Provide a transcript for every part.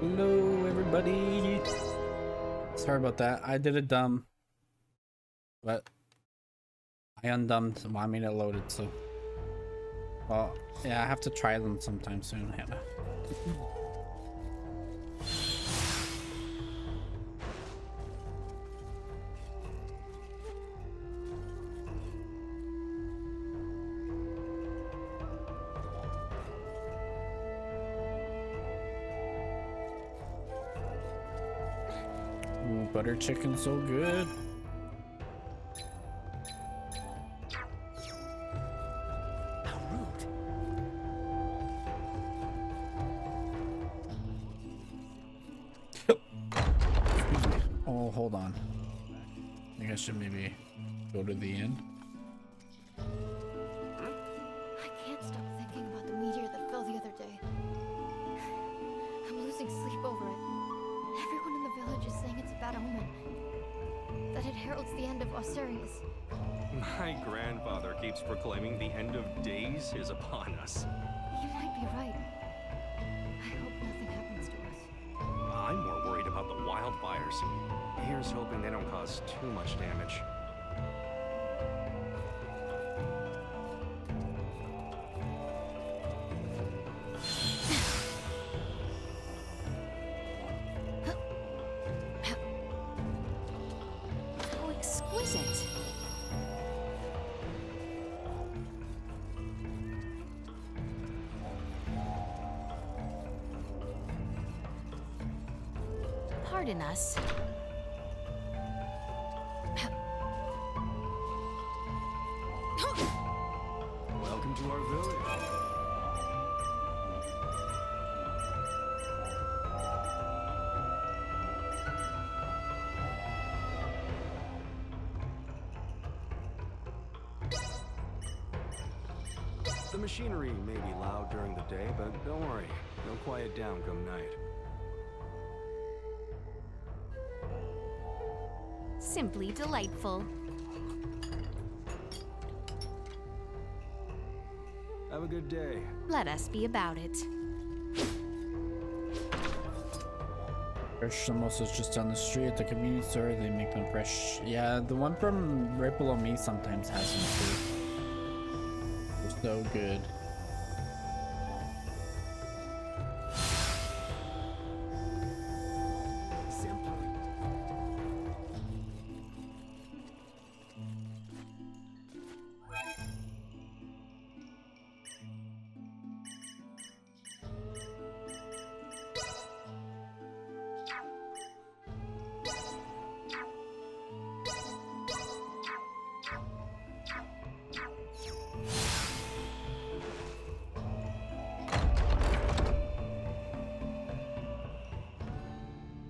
Hello, everybody. Sorry about that. I did it dumb, but I undumbed. Well, I mean, it loaded, so. Well, yeah, I have to try them sometime soon, Hannah. Ooh, butter chicken, so good. Oh, hold on. I think I should maybe go to the end. I can't stop thinking about the meteor that fell the other day. I'm losing sleep over it. Everyone in the village is saying it's a bad omen. That it heralds the end of Osirius. My grandfather keeps proclaiming the end of days is upon us. You might be right. I hope nothing happens to us. I'm more worried about the wildfires. Here's hoping they don't cause too much damage. How exquisite. Pardon us. Welcome to our village. The machinery may be loud during the day, but don't worry. They'll quiet down come night. Simply delightful. Have a good day. Let us be about it. Fresh samosas just down the street at the convenience store. They make them fresh. Yeah, the one from right below me sometimes has them too. They're so good. Simple.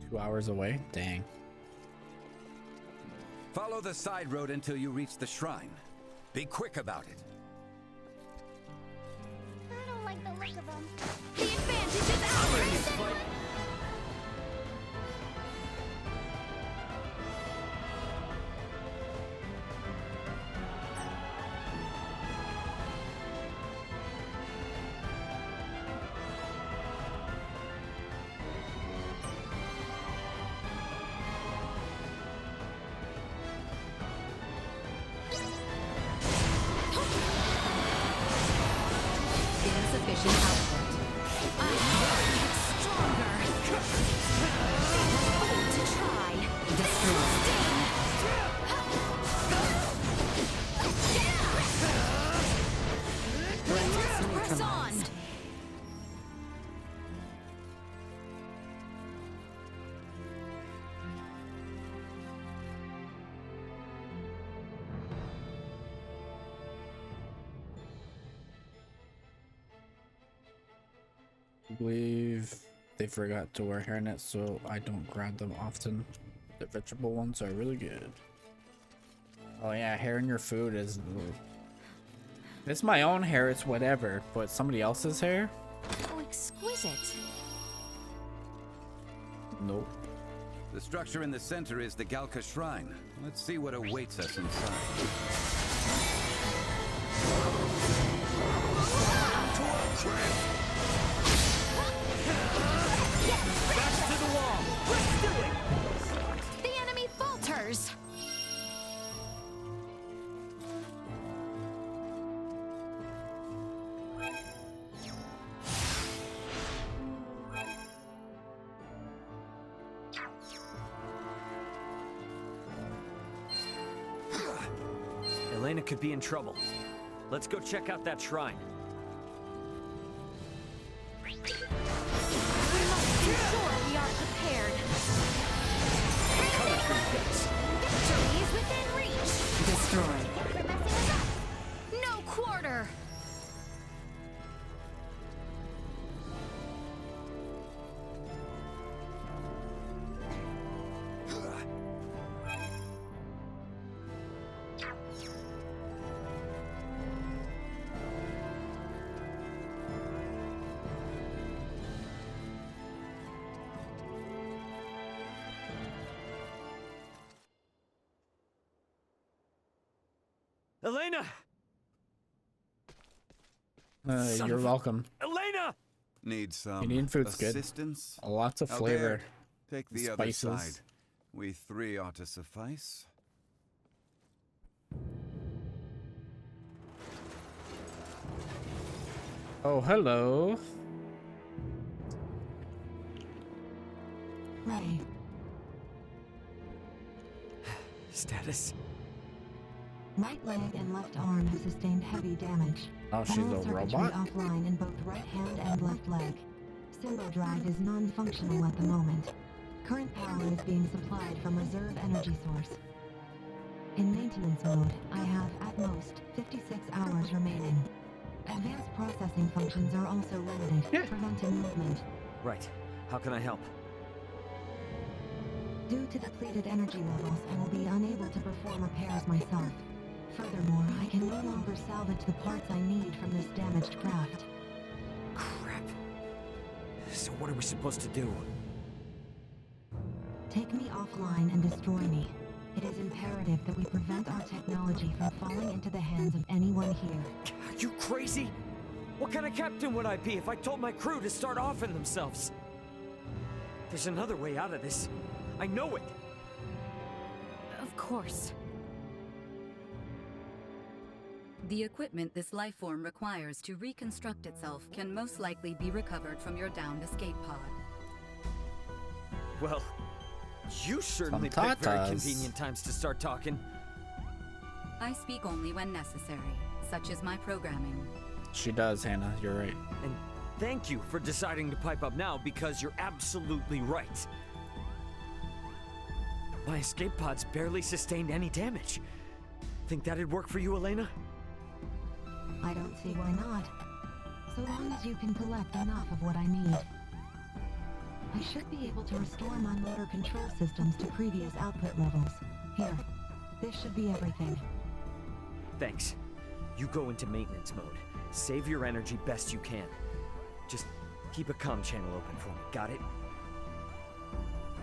2 hours away? Dang. Follow the side road until you reach the shrine. Be quick about it. I don't like the look of them. The advantage is ours! Insufficient output. I'm stronger. Bold to try. Destroy. Let us press on. I believe they forgot to wear hairnets, so I don't grab them often. The vegetable ones are really good. Oh yeah, hair in your food is... It's my own hair, it's whatever, but somebody else's hair? How exquisite. Nope. The structure in the center is the Galka Shrine. Let's see what awaits us inside. Yes! Elena could be in trouble. Let's go check out that shrine. We must ensure we are prepared. Coming for you guys. Victory is within reach. Destroyed. For messing us up. No quarter. Elena! Son You're of a- welcome. Elena! Need some Indian food's good. assistance? Lots of Out flavor. there, take the other Spices. side. We three ought to suffice. Oh, hello. Ray, Status. right leg and left arm have sustained heavy damage. Oh, she's a All circuitry robot? offline in both right hand and left leg. Symbol drive is non-functional at the moment. Current power is being supplied from reserve energy source. In maintenance mode, I have at most 56 hours remaining. Advanced processing functions are also limited, Yeah. preventing movement. Right. How can I help? Due to depleted energy levels, I will be unable to perform repairs myself. Furthermore, I can no longer salvage the parts I need from this damaged craft. Crap. So what are we supposed to do? Take me offline and destroy me. It is imperative that we prevent our technology from falling into the hands of anyone here. Are you crazy? What kind of captain would I be if I told my crew to start offing themselves? There's another way out of this. I know it. Of course. The equipment this life form requires to reconstruct itself can most likely be recovered from your downed escape pod. Well, you certainly Some picked very tatas. convenient times to start talking. I speak only when necessary, such as my programming. She does, Hannah. You're right. And thank you for deciding to pipe up now, because you're absolutely right. My escape pods barely sustained any damage. Think that'd work for you, Elena? I don't see why not. So long as you can collect enough of what I need. I should be able to restore my motor control systems to previous output levels. Here, this should be everything. Thanks. You go into maintenance mode. Save your energy best you can. Just keep a comm channel open for me, got it?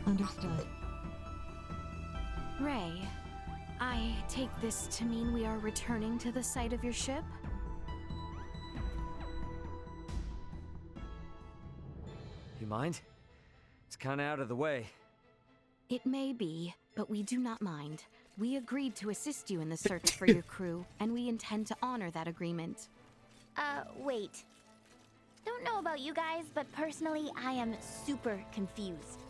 Understood. Ray, I take this to mean we are returning to the site of your ship? You mind? It's kinda out of the way. It may be, but we do not mind. We agreed to assist you in the search for your crew, and we intend to honor that agreement. Wait. Don't know about you guys, but personally, I am super confused.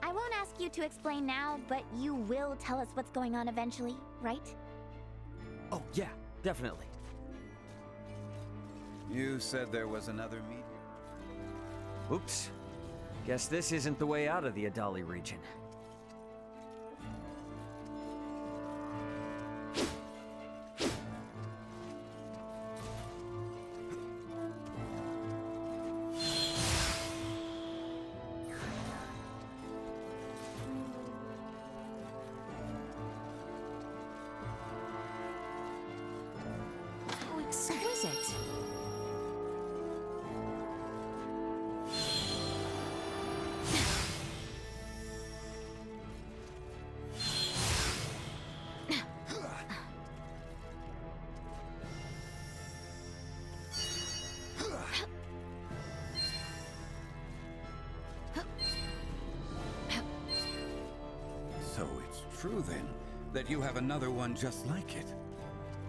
I won't ask you to explain now, but you will tell us what's going on eventually, right? Oh, yeah, definitely. You said there was another meteor. Oops. Guess this isn't the way out of the Adali region. How exquisite! So it's true then, that you have another one just like it.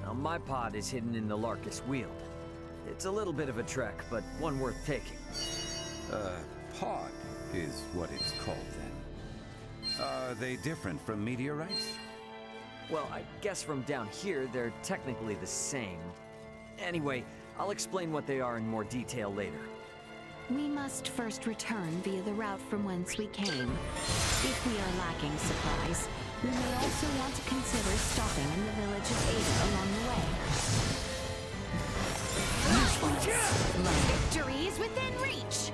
Now, my pod is hidden in the Larkus Weald. It's a little bit of a trek, but one worth taking. Pod is what it's called then. Are they different from meteorites? Well, I guess from down here, they're technically the same. Anyway, I'll explain what they are in more detail later. We must first return via the route from whence we came. If we are lacking supplies, we may also want to consider stopping in the village of Ada along the way. Victory is within reach!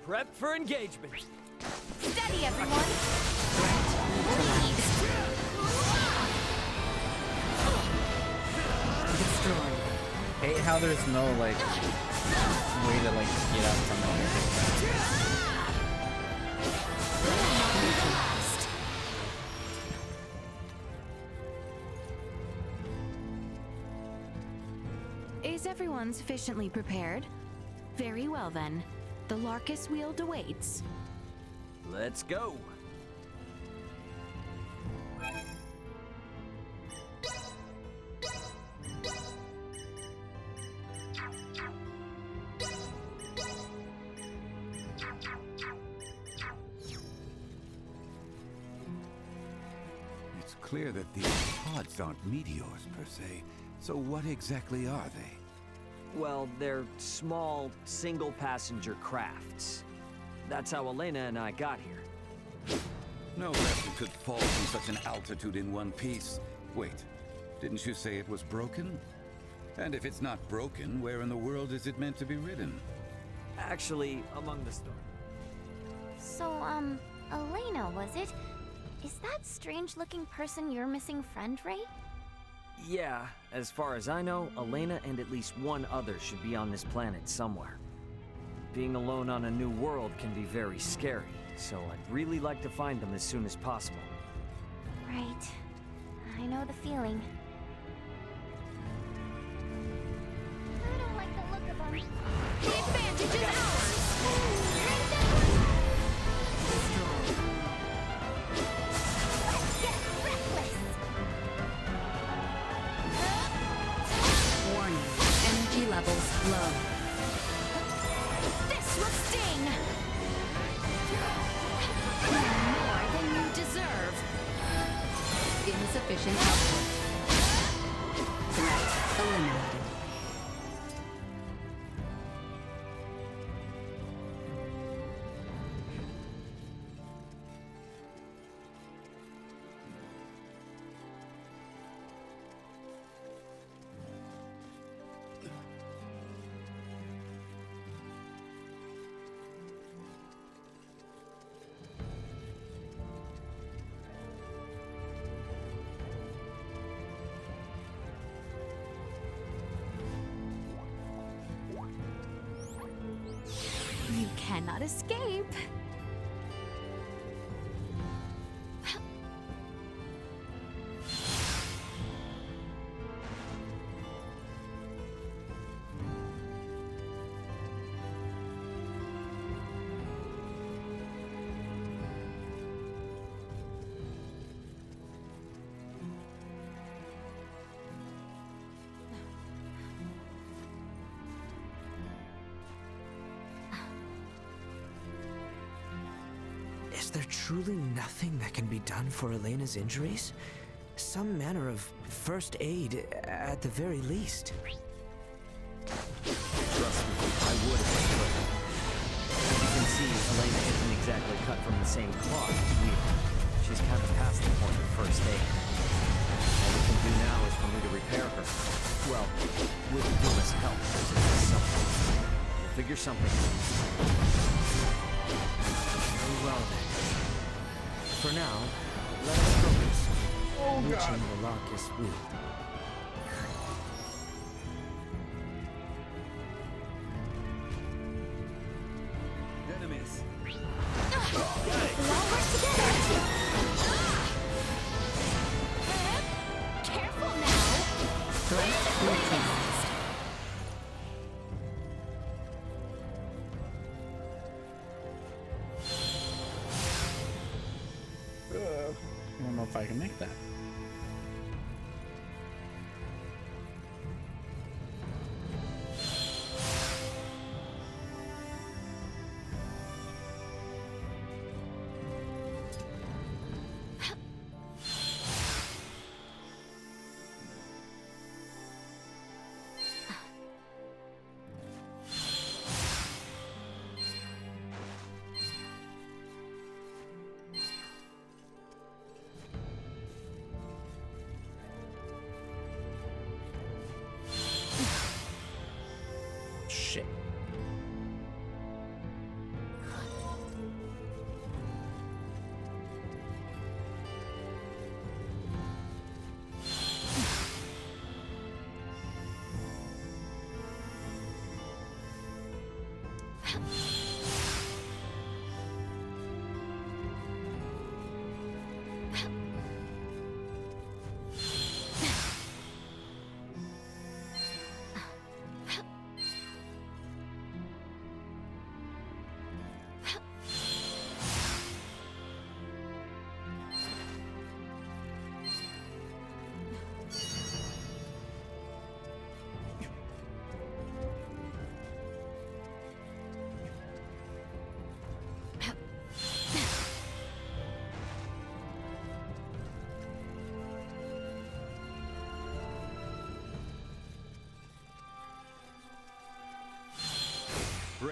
Prep for engagement. Steady, everyone! Destroyed. Hate how there's no like way to like get out from it. Is everyone sufficiently prepared? Very well then. The Larkus Wield awaits. Let's go. It's clear that these pods aren't meteors per se. So what exactly are they? Well, they're small, single-passenger crafts. That's how Elena and I got here. No vessel could fall from such an altitude in one piece. Wait, didn't you say it was broken? And if it's not broken, where in the world is it meant to be ridden? Actually, among the stars. So, Elena, was it? Is that strange-looking person your missing friend, Ray? Yeah, as far as I know, Elena and at least one other should be on this planet somewhere. Being alone on a new world can be very scary, so I'd really like to find them as soon as possible. Right. I know the feeling. I don't like the look of them. The advantage is ours! Let's get reckless! Warning. Energy levels low. This will sting! More than you deserve! Insufficient output. Threat eliminated. You cannot escape! Is there truly nothing that can be done for Elena's injuries? Some manner of first aid, at the very least. Trust me, I would if I could. As you can see, Elena isn't exactly cut from the same cloth as we are. She's kind of past the point of first aid. All we can do now is for me to repair her. Well, with Duma's help, there's something. We'll figure something out. Very well then. For now, let us focus on reaching the Larkus Wield. Enemies! We all work together! Careful now! Threat neutralized. I don't know if I can make that.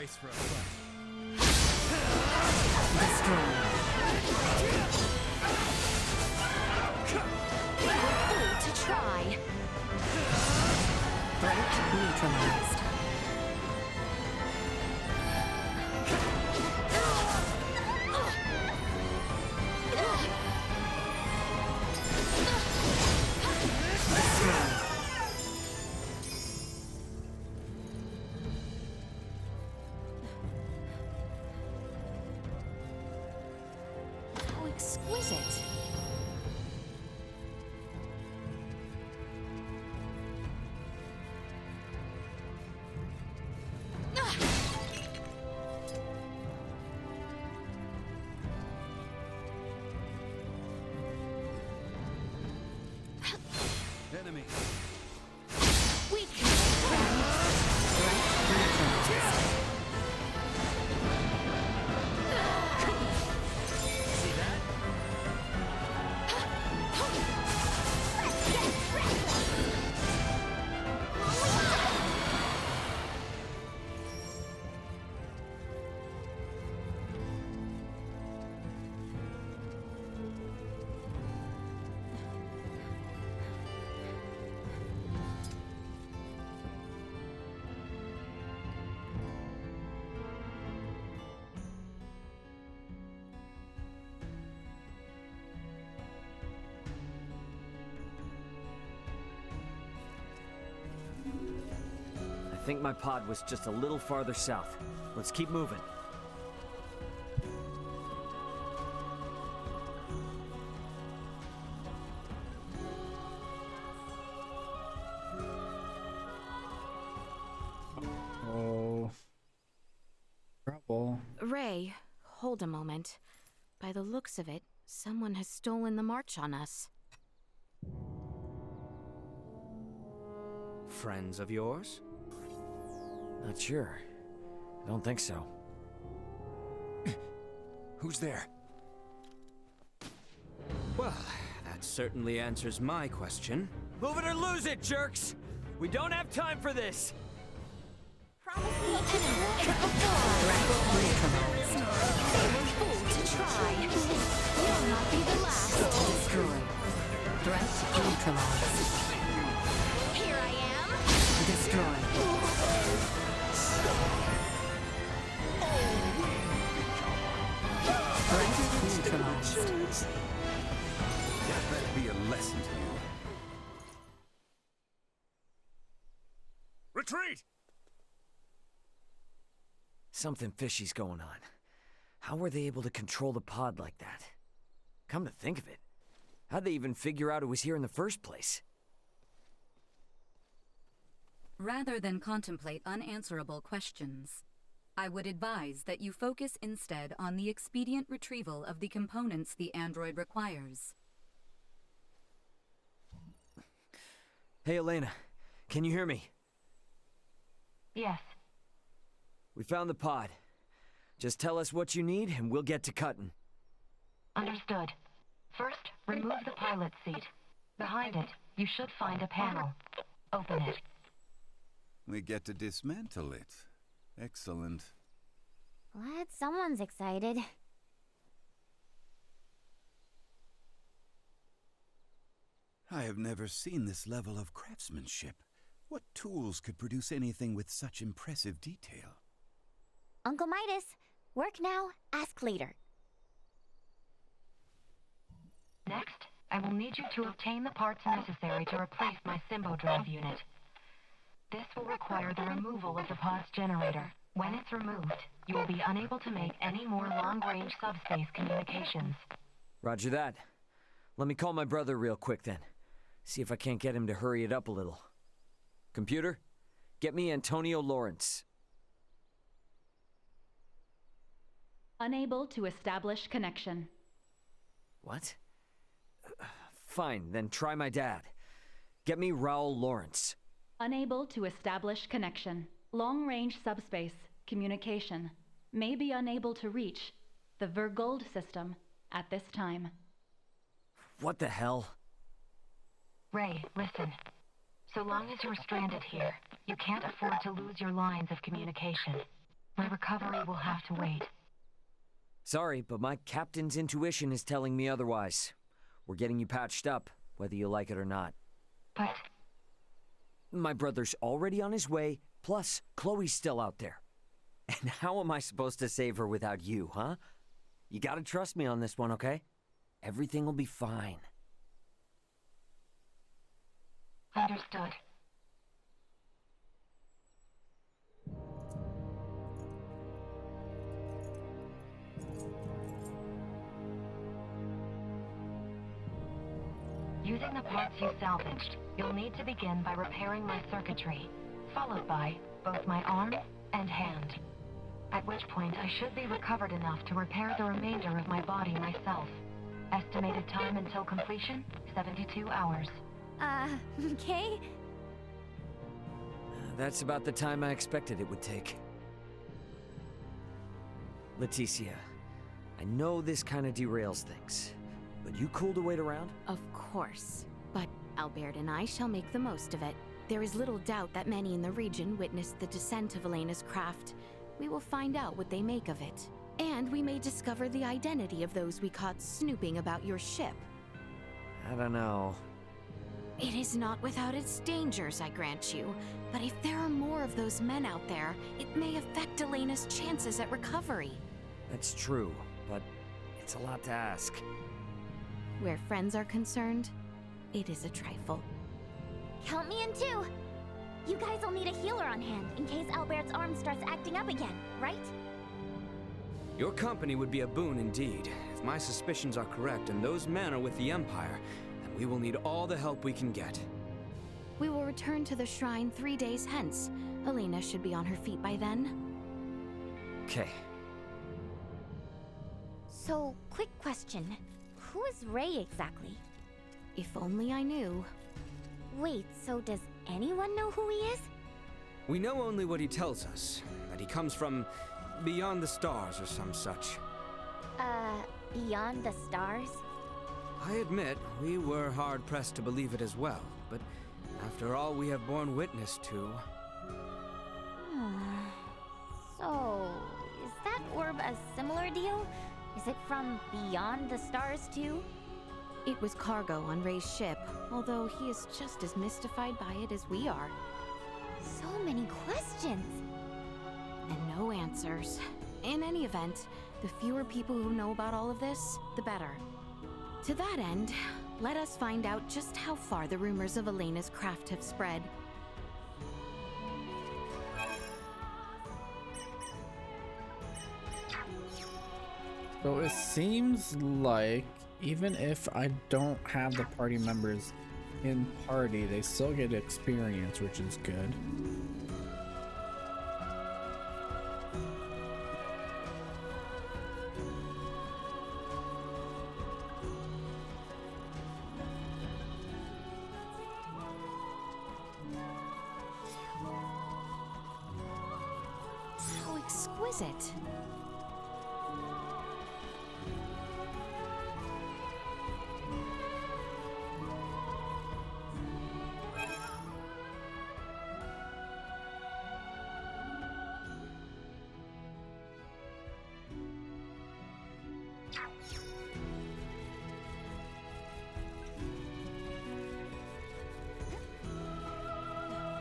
brace for a fight. Fool to try. Threat neutralized. How exquisite. Enemy. Weak. Threat neutralized. See that? I think my pod was just a little farther south. Let's keep moving. Oh. Trouble. Ray, hold a moment. By the looks of it, someone has stolen the march on us. Friends of yours? Not sure. I don't think so. Who's there? Well, that certainly answers my question. Move it or lose it, jerks! We don't have time for this! Promise me Threat neutralized. They were fool to try. You'll not be the last. Destroyed. Threat neutralized. Here I am. Destroyed. Threat neutralized. Let that be a lesson to you. Retreat! Something fishy's going on. How were they able to control the pod like that? Come to think of it, how'd they even figure out it was here in the first place? Rather than contemplate unanswerable questions, I would advise that you focus instead on the expedient retrieval of the components the android requires. Hey, Elena, can you hear me? Yes. We found the pod. Just tell us what you need and we'll get to cutting. Understood. First, remove the pilot's seat. Behind it, you should find a panel. Open it. We get to dismantle it. Excellent. Glad someone's excited. I have never seen this level of craftsmanship. What tools could produce anything with such impressive detail? Uncle Midas, work now, ask later. Next, I will need you to obtain the parts necessary to replace my Symbo drive unit. This will require the removal of the pod's generator. When it's removed, you will be unable to make any more long-range subspace communications. Roger that. Let me call my brother real quick then. See if I can't get him to hurry it up a little. Computer, get me Antonio Lawrence. Unable to establish connection. What? Fine, then try my dad. Get me Raul Lawrence. Unable to establish connection. Long-range subspace communication. May be unable to reach the Vergold system at this time. What the hell? Ray, listen. So long as you're stranded here, you can't afford to lose your lines of communication. My recovery will have to wait. Sorry, but my captain's intuition is telling me otherwise. We're getting you patched up, whether you like it or not. But My brother's already on his way, plus Chloe's still out there. And how am I supposed to save her without you, huh? You gotta trust me on this one, okay? Everything will be fine. understood. Using the parts you salvaged, you'll need to begin by repairing my circuitry, followed by both my arm and hand. At which point I should be recovered enough to repair the remainder of my body myself. Estimated time until completion, 72 hours. Okay? That's about the time I expected it would take. Leticia, I know this kind of derails things, but you cool to wait around? Of course. But Albert and I shall make the most of it. There is little doubt that many in the region witnessed the descent of Elena's craft. We will find out what they make of it. And we may discover the identity of those we caught snooping about your ship. I don't know. It is not without its dangers, I grant you. But if there are more of those men out there, it may affect Elena's chances at recovery. That's true, but it's a lot to ask. Where friends are concerned, it is a trifle. Count me in too! You guys will need a healer on hand in case Albert's arm starts acting up again, right? Your company would be a boon indeed. If my suspicions are correct and those men are with the Empire, then we will need all the help we can get. We will return to the shrine 3 days hence. Elena should be on her feet by then. Okay. So, quick question. Who is Ray exactly? If only I knew. Wait, so does anyone know who he is? We know only what he tells us, that he comes from beyond the stars or some such. Beyond the stars? I admit, we were hard-pressed to believe it as well, but after all we have borne witness to... So, is that orb a similar deal? Is it from beyond the stars too? It was cargo on Ray's ship, although he is just as mystified by it as we are. So many questions! And no answers. In any event, the fewer people who know about all of this, the better. To that end, let us find out just how far the rumors of Elena's craft have spread. So it seems like even if I don't have the party members in party, they still get experience, which is good. How exquisite.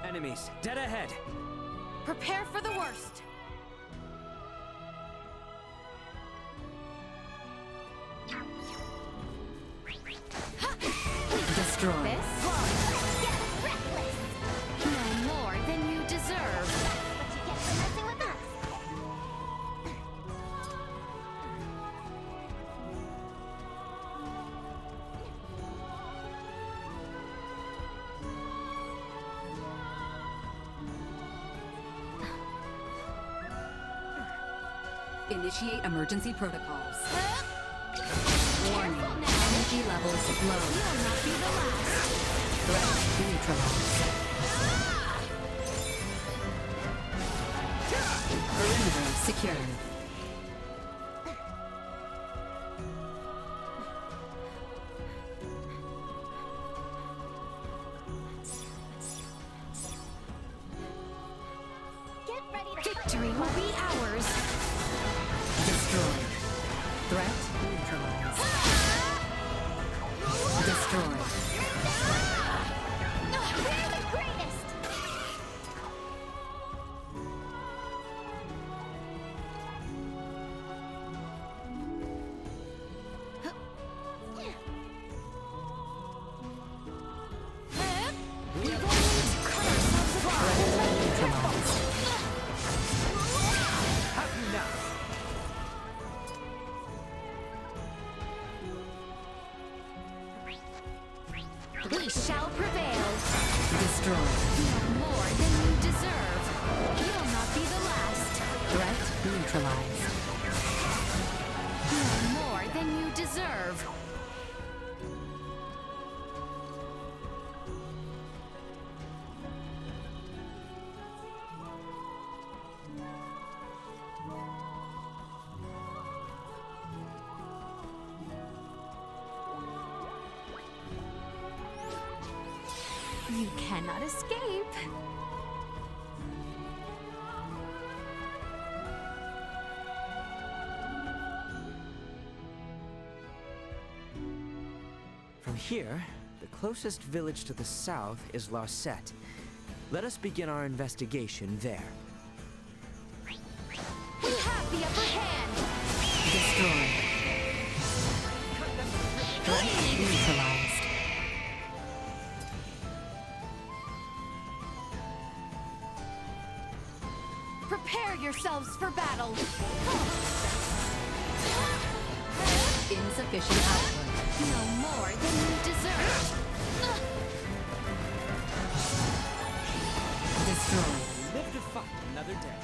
Enemies, dead ahead! Prepare for the worst. Destroy. This? Get reckless! No more than you deserve. What you get for messing with us? Initiate emergency protocols. Warning. Energy levels low. You'll not be the last. Threat neutralized. Perimeter secured. Get ready to Victory will be ours. Threat neutralized. Destroy. We're the greatest! We shall prevail. Destroy. No more than you deserve. You'll not be the last. Threat neutralized. No more than you deserve. You cannot escape. From here, the closest village to the south is Larset. Let us begin our investigation there. We have the upper hand. Destroy. Threat neutralized. Prepare yourselves for battle. Insufficient output. No more than you deserve. Destroy. Live to fight another day.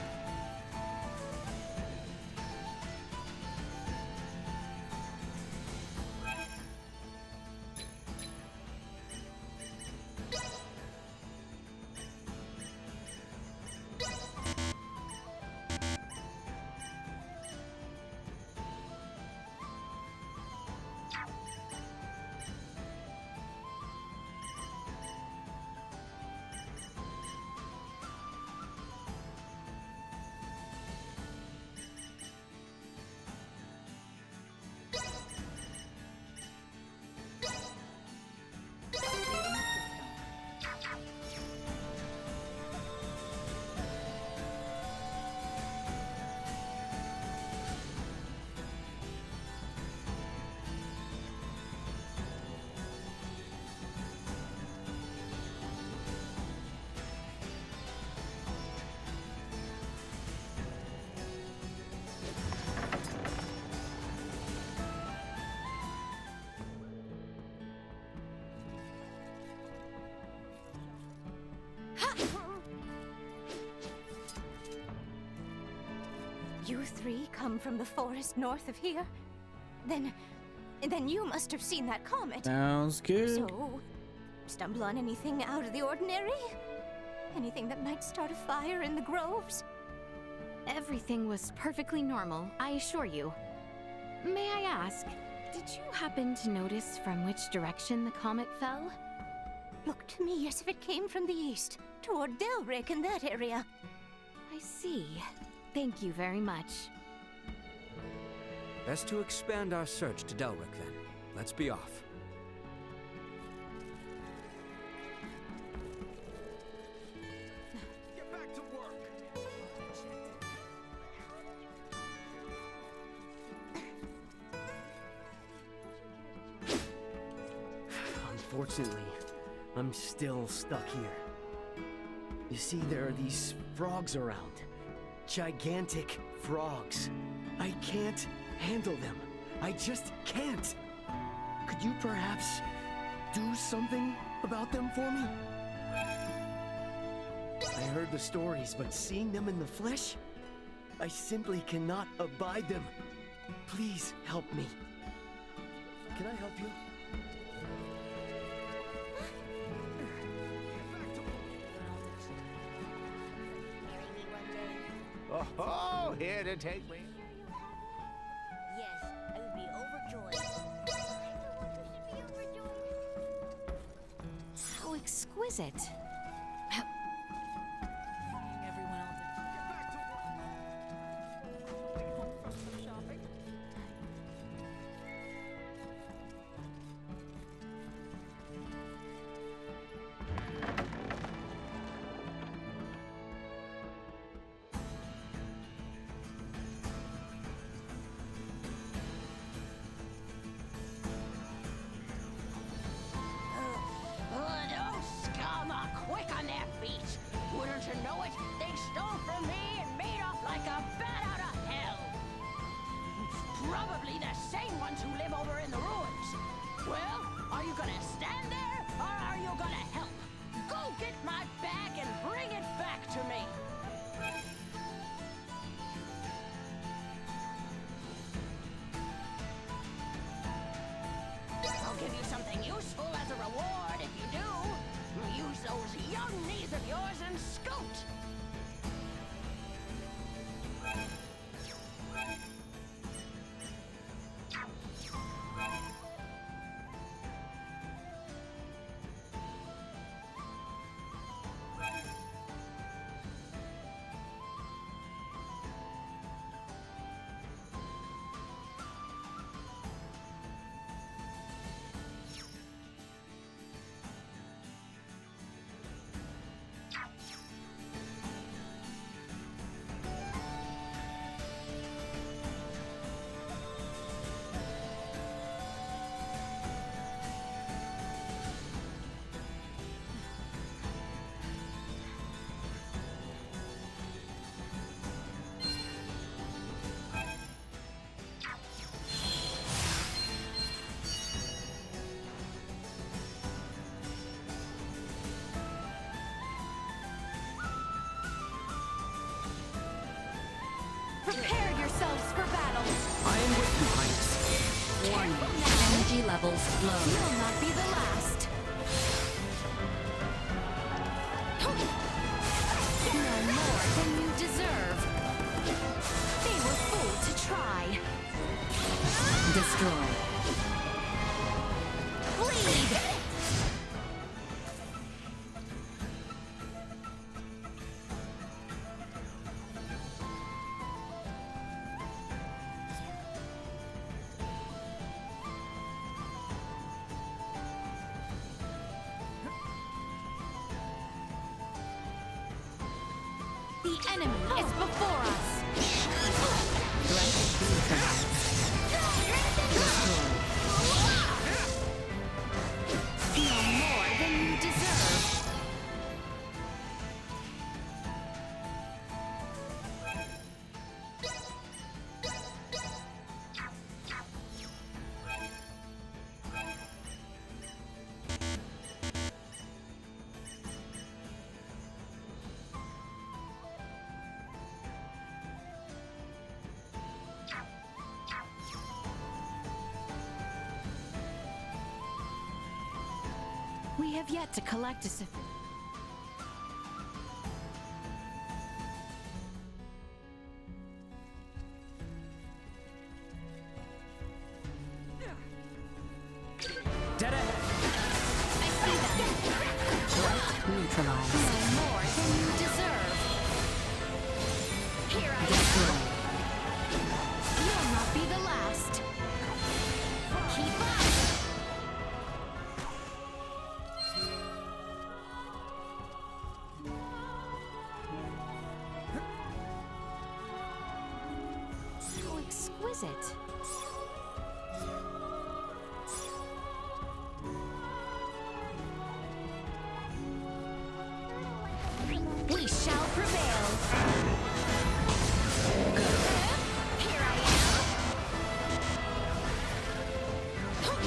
You three come from the forest north of here? Then you must have seen that comet. Sounds good. So, stumble on anything out of the ordinary? Anything that might start a fire in the groves? Everything was perfectly normal, I assure you. May I ask, did you happen to notice from which direction the comet fell? Looked to me as if it came from the east, toward Delric in that area. I see. Thank you very much. Best to expand our search to Delric then. Let's be off. Get back to work! Unfortunately, I'm still stuck here. You see, there are these frogs around. Gigantic frogs. I can't handle them. I just can't. Could you perhaps do something about them for me? I heard the stories, but seeing them in the flesh, I simply cannot abide them. Please help me. Can I help you? Oh, here to take me. Yes, I would be overjoyed. How exquisite. Everyone else. who live over in the ruins. Well, are you gonna stand there, or are you gonna help? Go get my bag and bring it back to me. I'll give you something useful as a reward if you do. Use those young knees of yours and scoot. Prepare yourselves for battle. I am with you, Highness. Warning. Energy levels low. You'll not be the last. No more than you deserve. They were fooled to try. Destroy. Bleed! The enemy is before us. No more than you deserve. We have yet to collect a sufficient. Dead ahead. I see them. Threat neutralized. No more than you deserve. Here I Destroy. am. You'll not be the last. Keep up. So exquisite. We shall prevail. Here I am.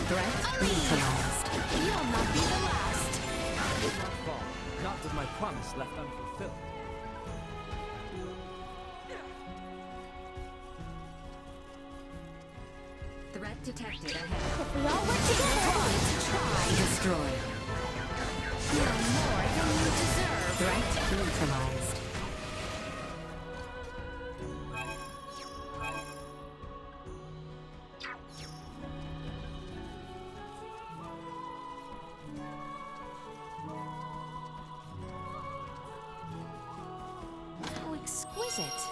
Threat neutralized. You'll not be the last. I will not fall, not with my promise left unfulfilled. Threat detected ahead. If we all work together, to try. Destroy. No more than you deserve. Threat neutralized. How exquisite.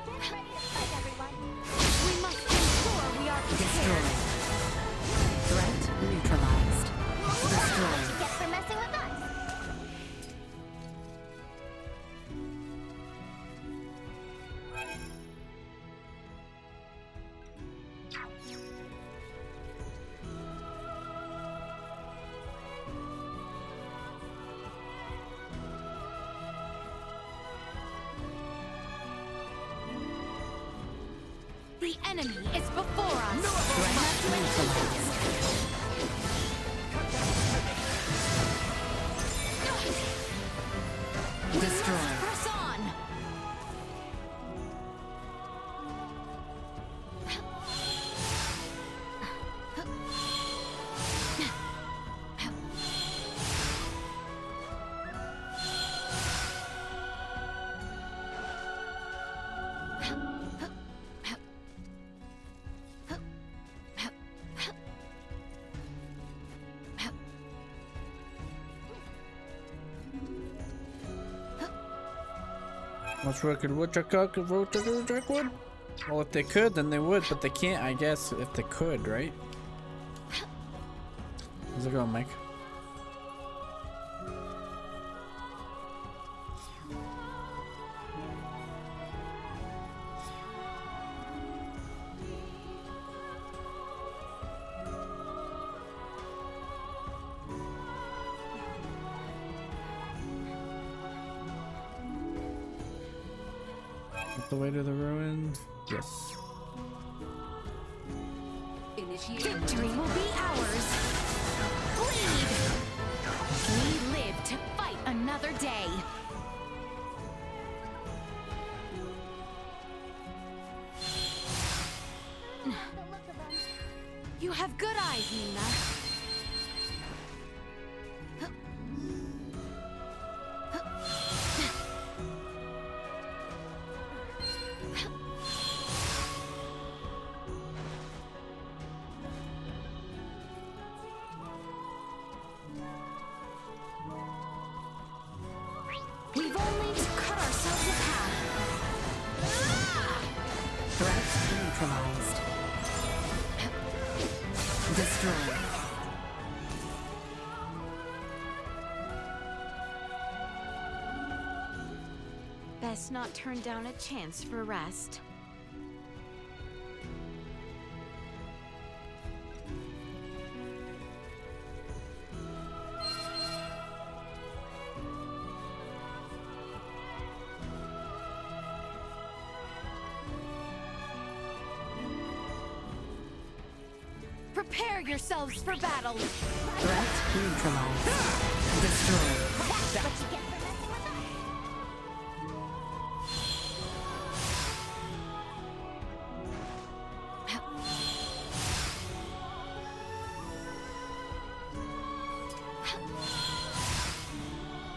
Get ready to fight, everyone. We must ensure we are Destroy. prepared. Threat neutralized. What Destroy. you get for messing with us? enemy is before us. Threat neutralized. Destroy. Press on. What's record woodchuck wood? Well, if they could, then they would, but they can't, I guess, if they could, right? How's it going, Mike? The way to the ruins? Yes. Victory will be ours. Bleed! We live to fight another day. You have good eyes, Nina. We've only to cut ourselves a path. Threat neutralized. Destroy. Best not turn down a chance for rest. Prepare yourselves for battle. Threat neutralized. Destroy. That's what you get for messing with us.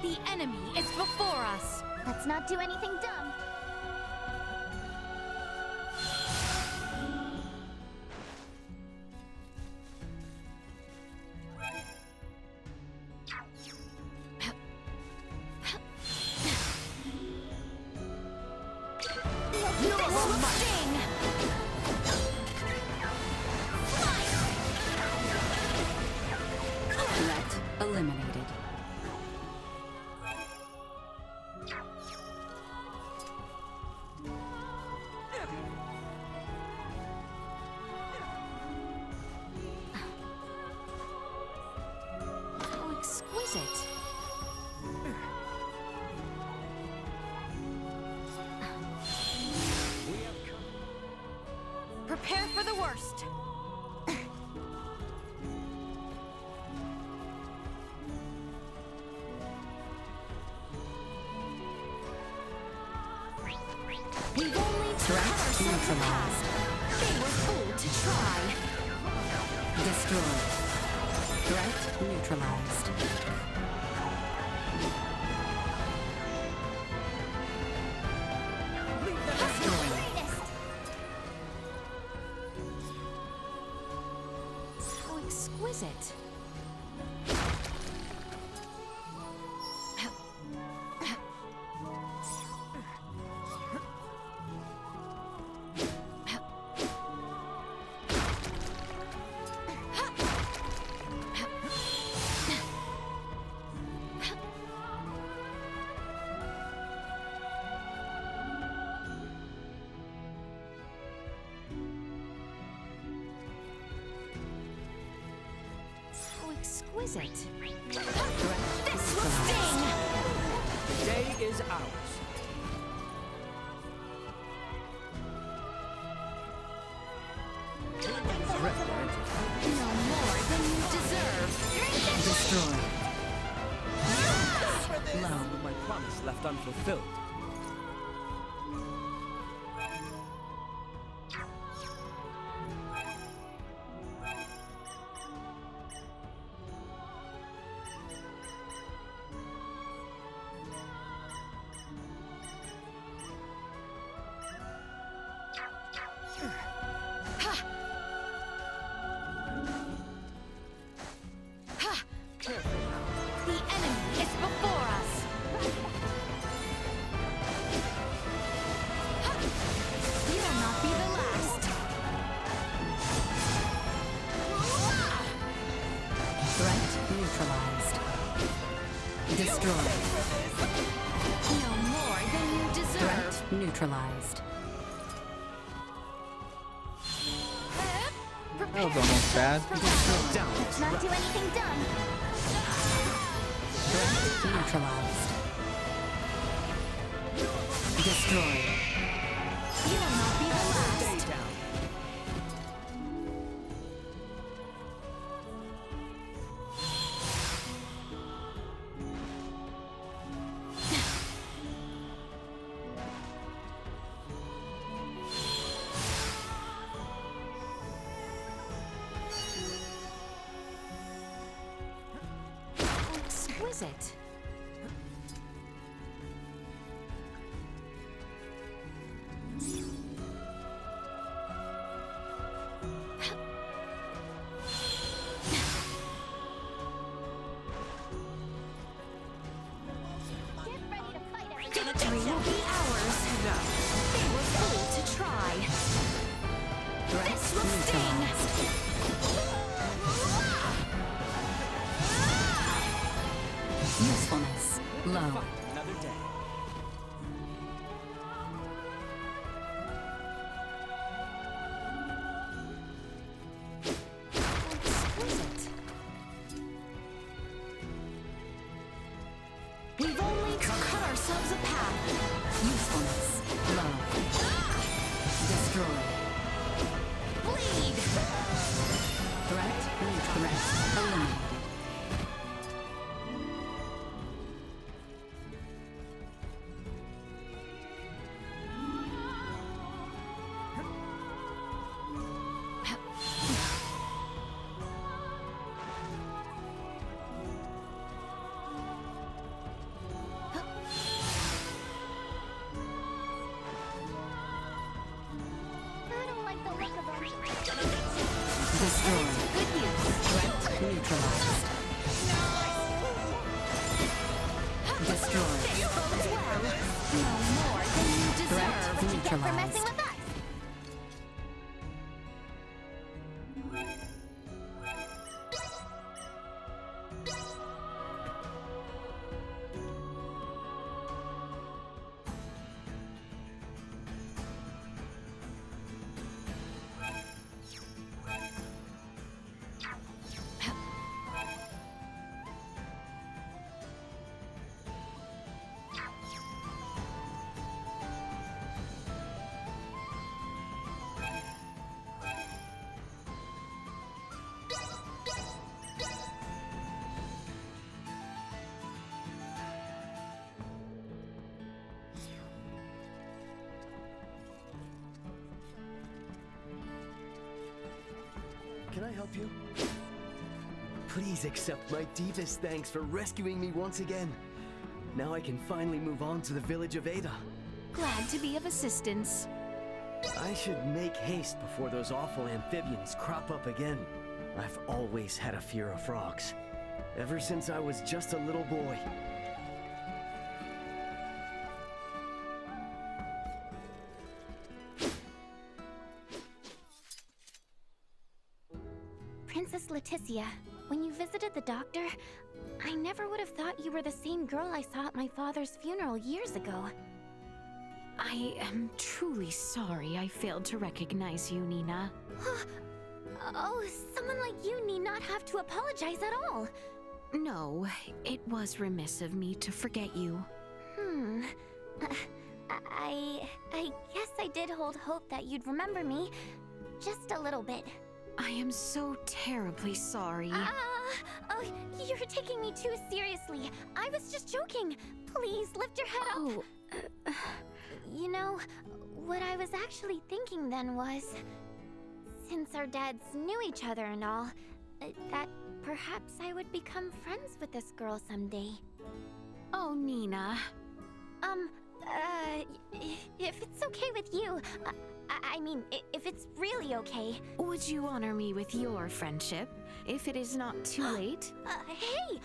The enemy is before us. Let's not do anything dumb. Threat eliminated. How exquisite. Prepare for the worst. We've only to cut ourselves a path. They were fooled to try. Destroy. Threat neutralized. How exquisite. How exquisite. This will sting! The day is ours. No more than you deserve. Destroy. Low. My promise left unfulfilled. The enemy is before us. You will not be the last. Threat neutralized. Destroyed. No more than you deserve. Threat neutralized. That was almost bad. Let's not do anything dumb. Threat neutralized. Destroyed. You will not be the last. Exquisite. Get ready to fight everyone. Victory will be ours. They were fooled to try. This will sting. Usefulness low. Another day. Exquisite. We've only to cut ourselves a path. Usefulness low. Destroy. Bleed. Threat eliminated. I don't like the look of them. Destroy. Good news. Threat neutralized. Destroy. This bodes well. No more than you deserve. Threat What you get for messing neutralized. with us. Can I help you? Please accept my deepest thanks for rescuing me once again. Now I can finally move on to the village of Ada. Glad to be of assistance. I should make haste before those awful amphibians crop up again. I've always had a fear of frogs, ever since I was just a little boy. Princess Leticia, when you visited the doctor, I never would have thought you were the same girl I saw at my father's funeral years ago. I am truly sorry I failed to recognize you, Nina. Oh, someone like you need not have to apologize at all. No, it was remiss of me to forget you. I guess I did hold hope that you'd remember me. just a little bit. I am so terribly sorry. Oh, you're taking me too seriously. I was just joking. Please, lift your head up. You know, what I was actually thinking then was, since our dads knew each other and all, that perhaps I would become friends with this girl someday. Oh, Nina. If it's okay with you, I mean, if it's really okay. Would you honor me with your friendship, if it is not too late? Hey!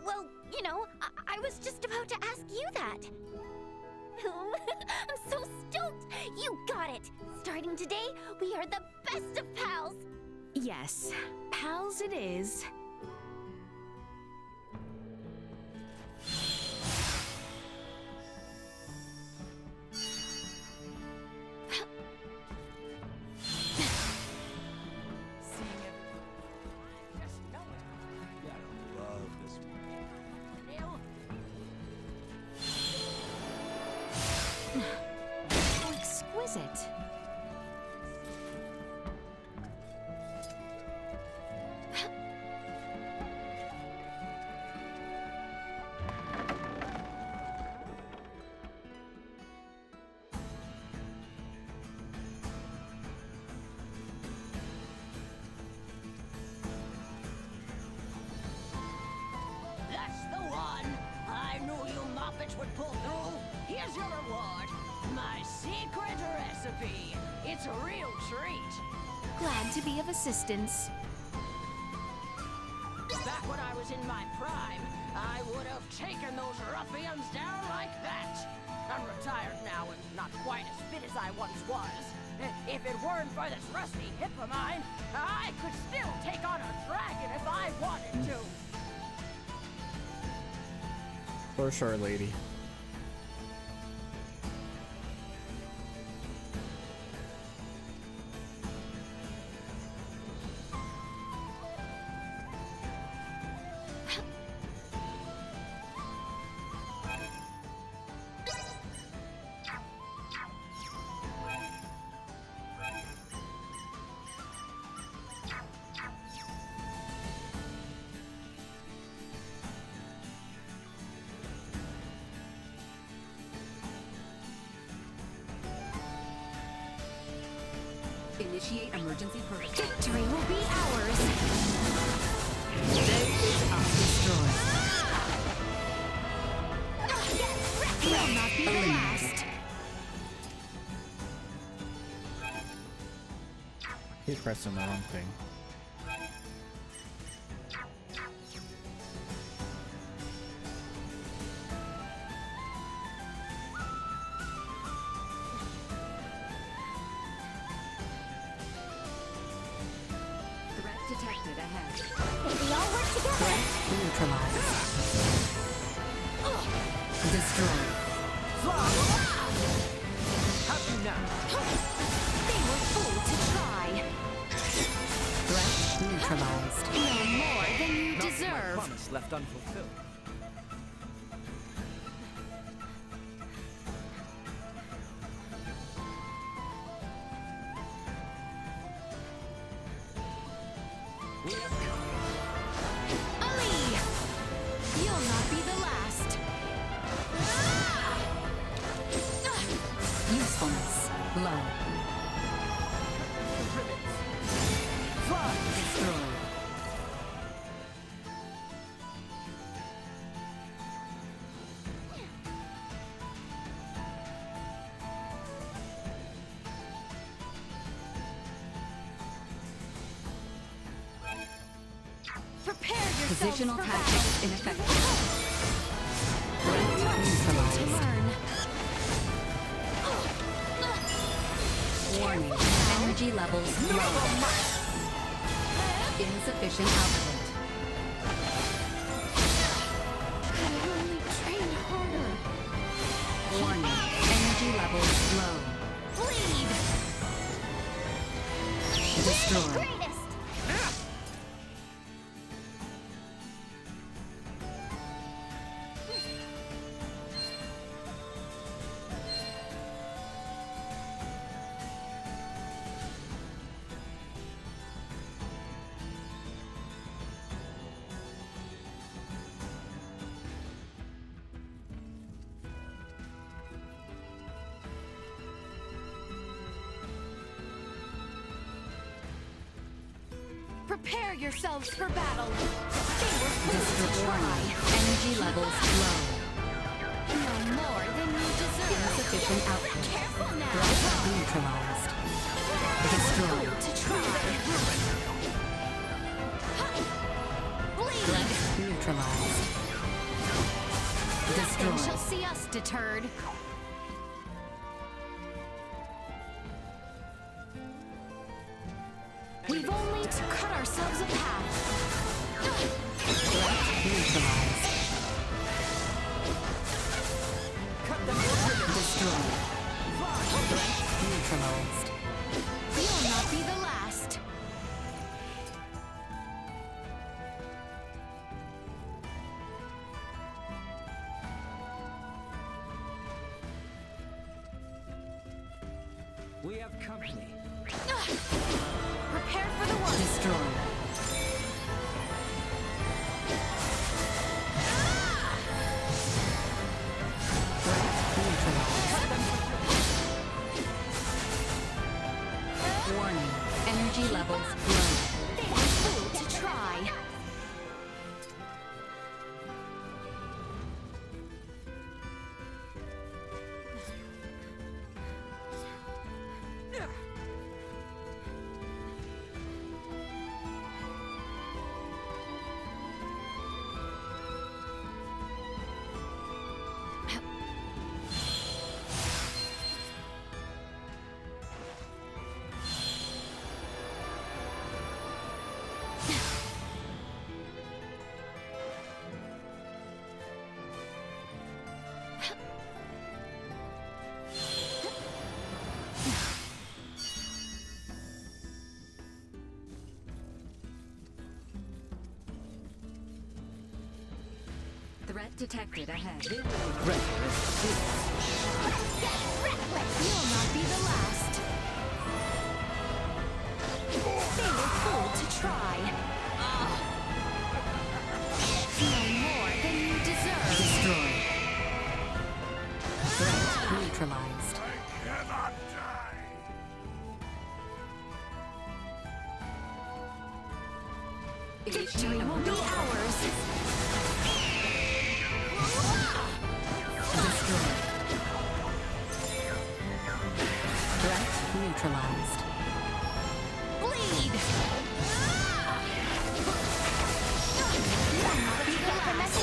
Well, you know, I was just about to ask you that. I'm so stoked! You got it! Starting today, we are the best of pals! Yes, pals it is. How exquisite. That's the one! I knew you Muppets would pull through. Here's your reward. My secret recipe. It's a real treat. Glad to be of assistance. Back when I was in my prime, I would have taken those ruffians down like that. I'm retired now and not quite as fit as I once was. If it weren't for this rusty hip of mine, I could still take on a dragon if I wanted to. For sure, lady. Initiate emergency purge. Victory will be ours. Today is destroyed. Will not be the last. He's pressing the wrong thing. Threat detected ahead. If we all work together. Neutralized. Destroyed. How'd you know? They were fooled to try. Threat neutralized. No more than you Not my deserve. promise left unfulfilled. Ali! You'll not be the last. Usefulness low. Destroyed. Prepare yourselves Positional for tactics ineffective. Threat neutralized. learn. Warning. Energy levels low. Insufficient output. I only train harder. Warning. Energy levels low. Bleed! Destroyed. Greatest! Prepare yourselves for battle. They were Warning. Energy levels low. no more than you deserve. Insufficient output. Careful now. Threat neutralized. Destroyed. To try. Threat Bleed. neutralized. Nothing shall Destroyed. see us deterred. We've only to cut ourselves a path. Threat neutralized. Destroyed. Threat neutralized. You'll not be the last. We have company. Prepare for the worst. Destroyed. Threat neutralized. Warning. Energy levels low. They were fooled to try. Threat detected ahead. You'll not be the last. They were fooled to try. No more than you deserve. Destroyed. Threat neutralized. Victory will be ours. Destroyed. Threat neutralized. Bleed. You'll not be the last.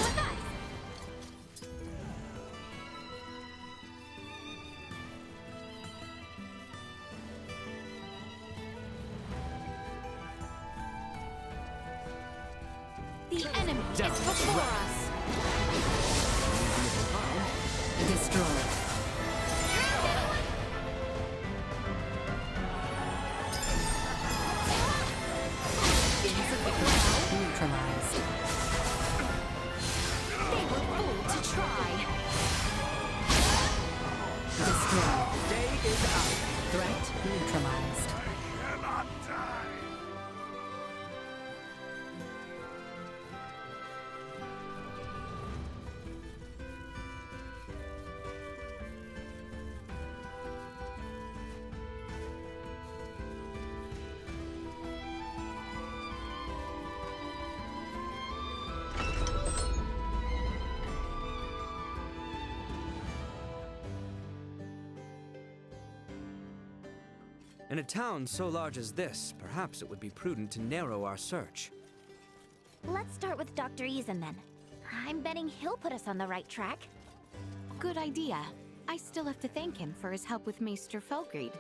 The enemy is before us. Destroyed. Neutralized. They were fooled to try. Destroyed. Day is out. Threat neutralized. In a town so large as this, perhaps it would be prudent to narrow our search. Let's start with Dr. Eason then. I'm betting he'll put us on the right track. Good idea. I still have to thank him for his help with Maester Felgreed.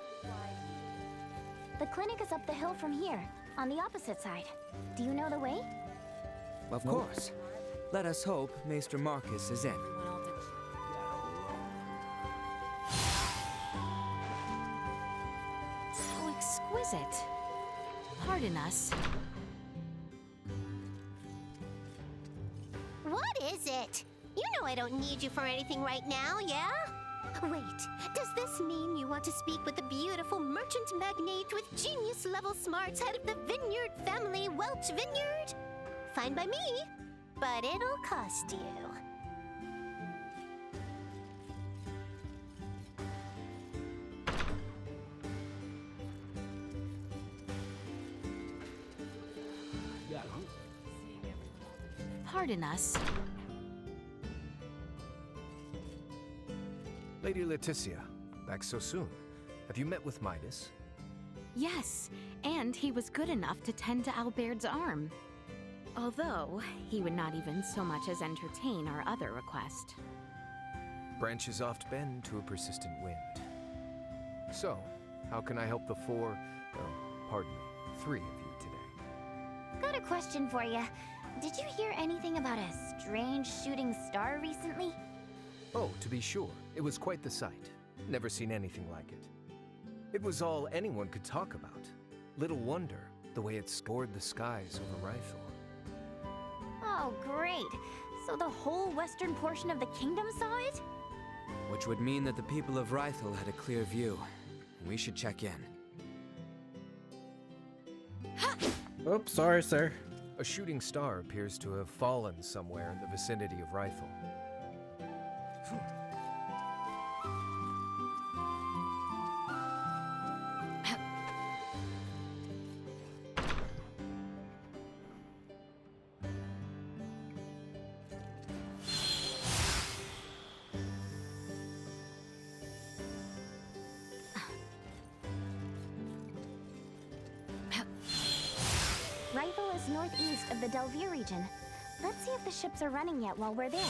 The clinic is up the hill from here, on the opposite side. Do you know the way? Of course. Let us hope Maester Marcus is in. So exquisite. Pardon us. What is it? You know I don't need you for anything right now, yeah? Wait, does this mean you want to speak with the beautiful merchant magnate with genius-level smarts head of the Vineyard family, Welch Vineyard? Fine by me, but it'll cost you. pardon us. Lady Leticia, back so soon. Have you met with Midas? Yes, and he was good enough to tend to Albert's arm. Although, he would not even so much as entertain our other request. Branches oft bend to a persistent wind. So, how can I help the three of you today? Got a question for you. Did you hear anything about a strange shooting star recently? Oh, to be sure. It was quite the sight. Never seen anything like it. It was all anyone could talk about. Little wonder, the way it scored the skies over Rythel. Oh, great. So the whole western portion of the kingdom saw it? Which would mean that the people of Rythel had a clear view. We should check in. Oops, sorry, sir. A shooting star appears to have fallen somewhere in the vicinity of Rythel. Rythel is northeast of the Delvier region. Let's see if the ships are running yet while we're there.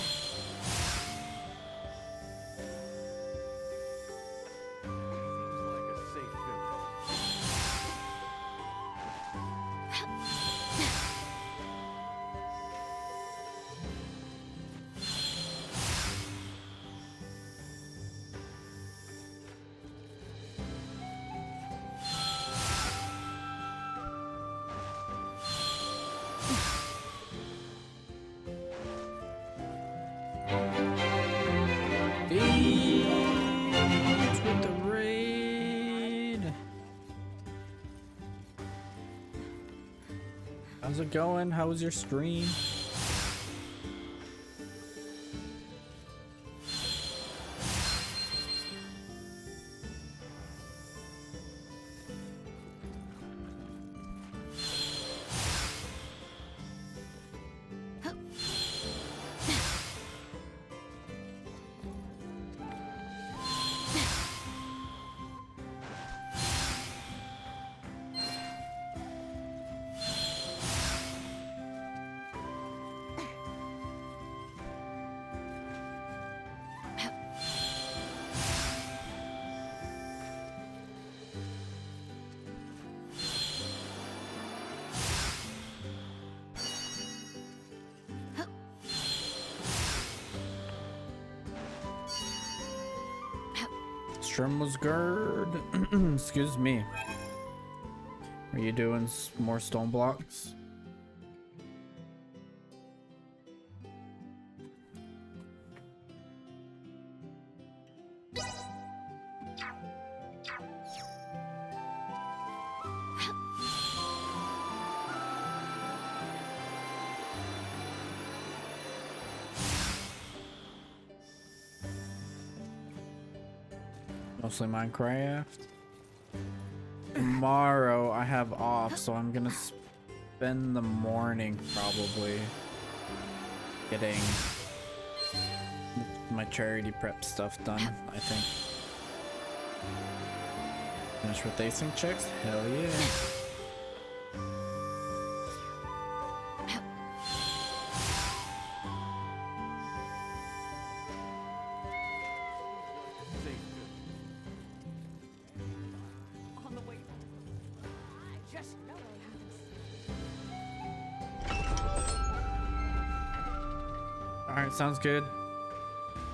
With the raid. How's it going? How was your stream? Stream was good. Excuse me. Are you doing more stone blocks? Mostly Minecraft. Tomorrow I have off, so I'm gonna spend the morning probably getting my charity prep stuff done, I think. Finish with async checks? Hell yeah. Alright, sounds good.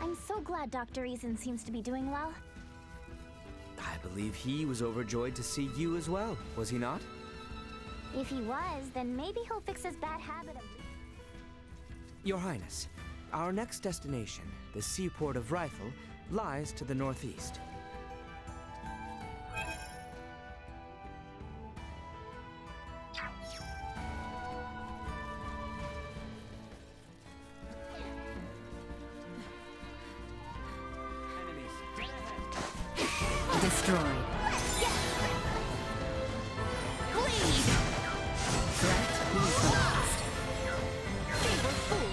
I'm so glad Dr. Reason seems to be doing well. I believe he was overjoyed to see you as well, was he not? If he was, then maybe he'll fix his bad habit of... Your Highness, our next destination, the seaport of Rythel, lies to the northeast. Destroyed. Bleed! Threat neutralized. They were fools.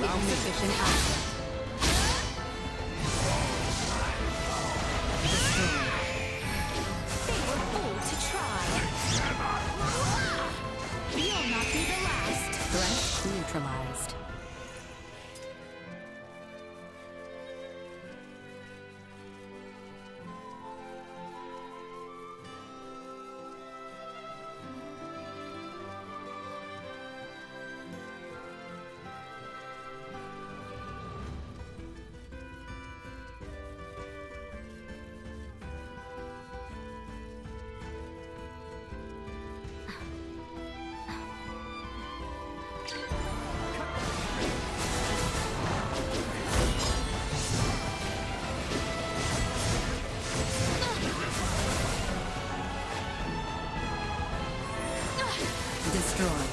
insufficient output. Destroyed. They were bold to try. You'll not be the last. Threat neutralized. Destroyed.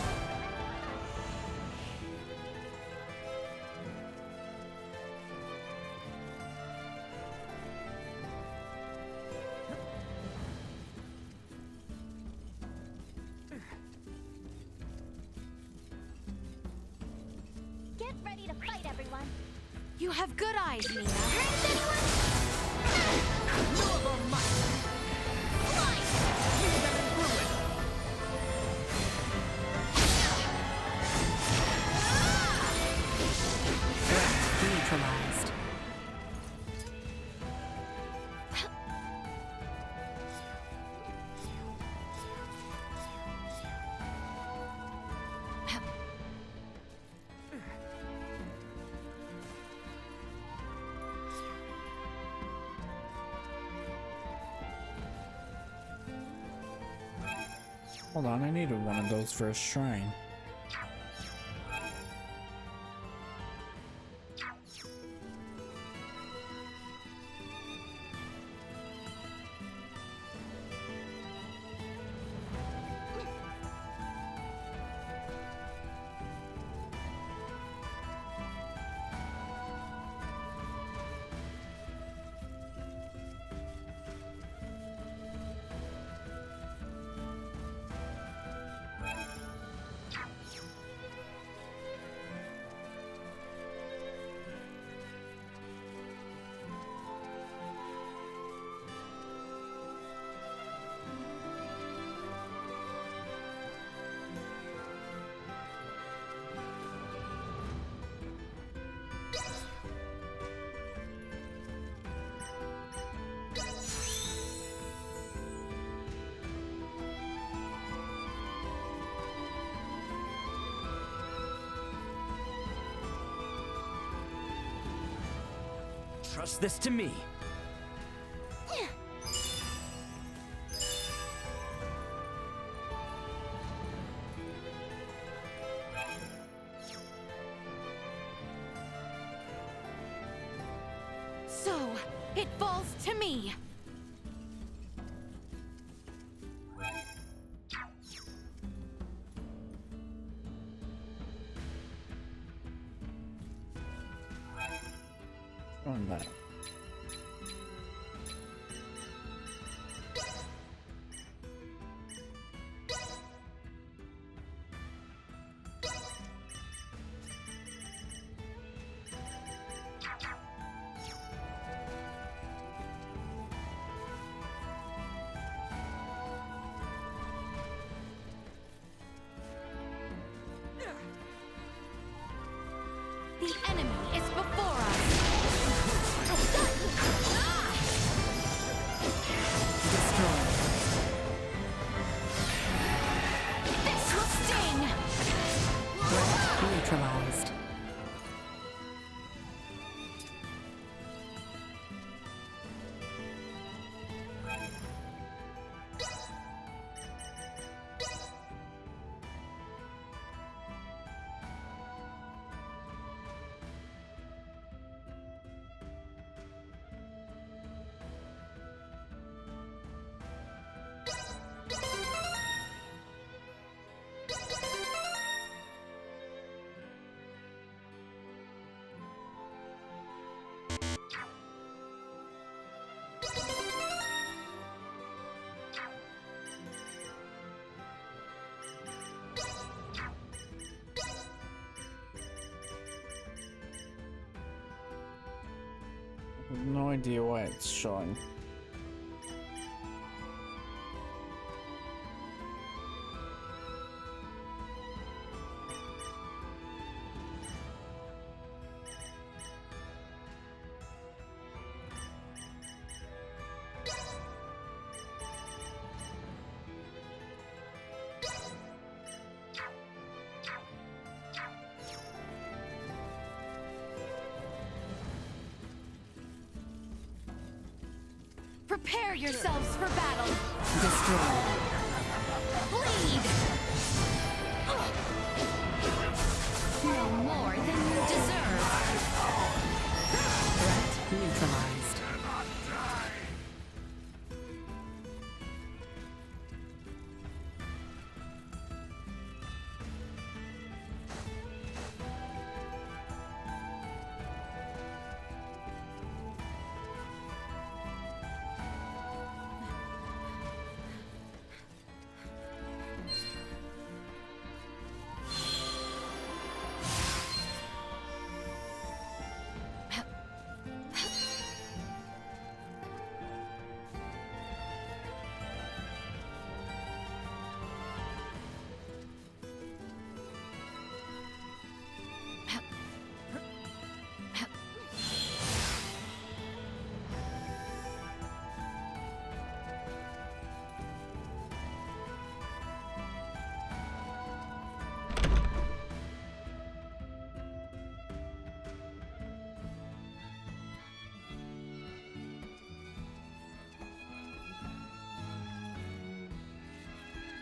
Get ready to fight, everyone. You have good eyes, Nina. Hurt anyone? Noble might! Fly! Leave them in ruin! Threat neutralized. Hold on, I needed one of those for a shrine. Trust this to me. So, it falls to me. On that. The enemy is before us. Destroyed. This will sting. Threat neutralized. No idea why it's showing. Prepare yourselves for battle. Destroy. Bleed. No more than you deserve. Threat neutralized.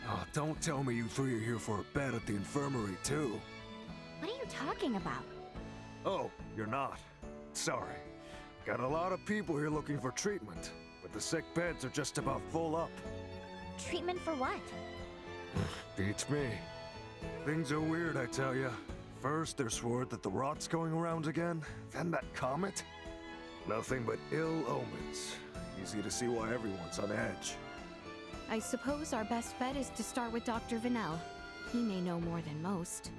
Oh, don't tell me you three are here for a bet at the infirmary, too. What are you talking about? Oh, you're not. Sorry. Got a lot of people here looking for treatment, but the sick beds are just about full up. Treatment for what? Beats me. Things are weird, I tell ya. First, there's word that the rot's going around again, then that comet. Nothing but ill omens. Easy to see why everyone's on edge. I suppose our best bet is to start with Dr. Vanel. He may know more than most.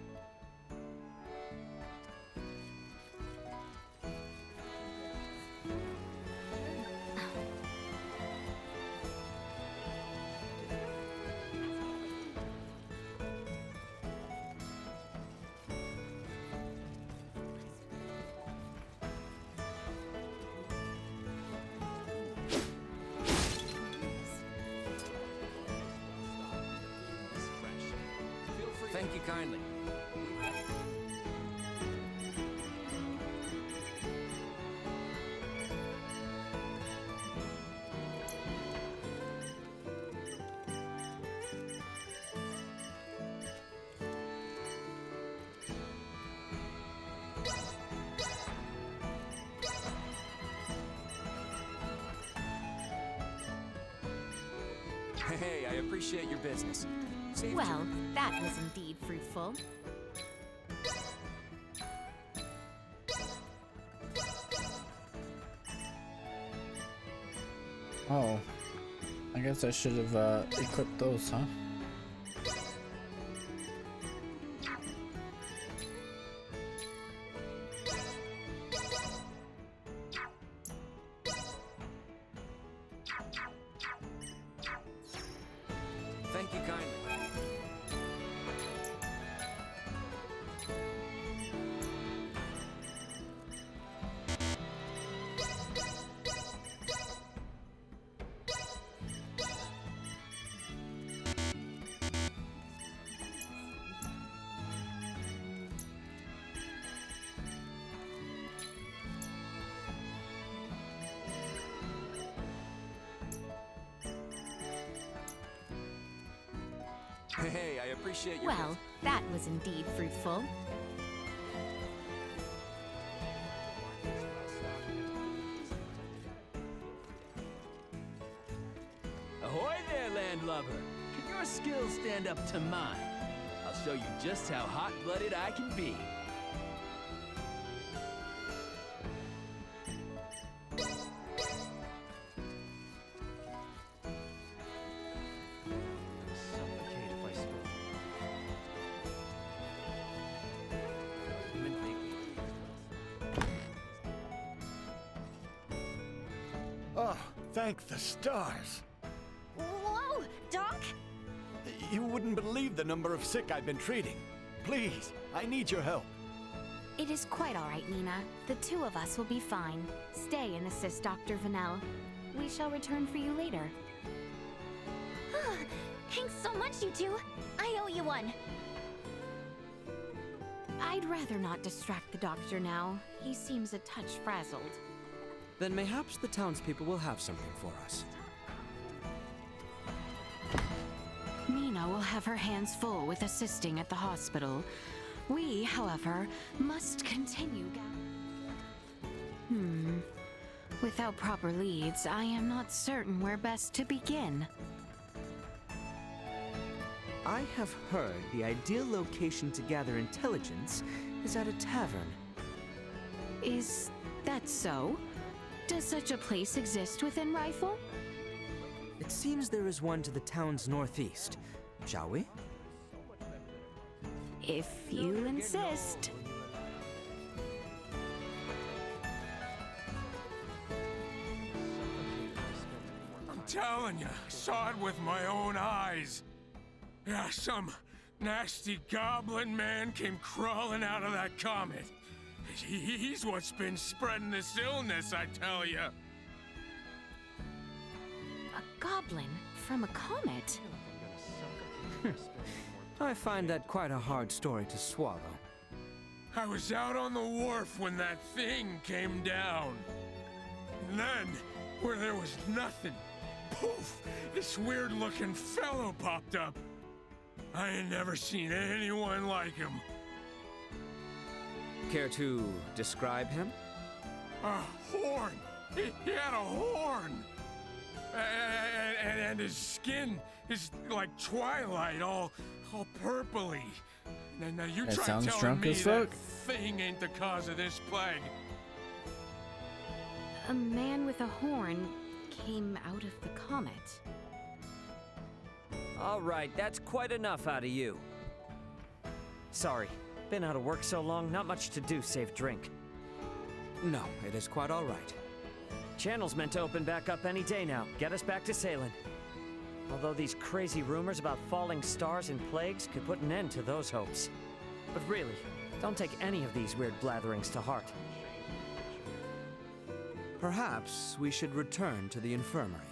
Thank you kindly. Hey, I appreciate your business. Safety. Well, that was indeed fruitful. Oh, I guess I should have equipped those, huh? Thank you kindly. Hey, I appreciate your Well, that was indeed fruitful. Ahoy there, landlubber! Can your skills stand up to mine? I'll show you just how hot-blooded I can be. Thank the stars. Whoa, Doc? You wouldn't believe the number of sick I've been treating. Please, I need your help. It is quite all right, Nina. The two of us will be fine. Stay and assist Dr. Vanel. We shall return for you later. Thanks so much, you two. I owe you one. I'd rather not distract the doctor now. He seems a touch frazzled. Then mayhaps the townspeople will have something for us. Nina will have her hands full with assisting at the hospital. We, however, must continue. Without proper leads, I am not certain where best to begin. I have heard the ideal location to gather intelligence is at a tavern. Is that so? Does such a place exist within Rifle? It seems there is one to the town's northeast. Shall we? If you insist. I'm telling you, I saw it with my own eyes. Yeah, some nasty goblin man came crawling out of that comet. He's what's been spreading this illness, I tell you. A goblin from a comet? I find that quite a hard story to swallow. I was out on the wharf when that thing came down. And then, where there was nothing, poof, this weird-looking fellow popped up. I ain't never seen anyone like him. Care to describe him? A horn! He had a horn! And his skin is like twilight, all purpley. Now you That try sounds telling drunk me as that fuck. thing ain't the cause of this plague. A man with a horn came out of the comet. All right, that's quite enough out of you. Sorry. Been out of work so long, not much to do save drink. No, it is quite all right. Channel's meant to open back up any day now. Get us back to sailing. Although these crazy rumors about falling stars and plagues could put an end to those hopes. But really, don't take any of these weird blatherings to heart. Perhaps we should return to the infirmary.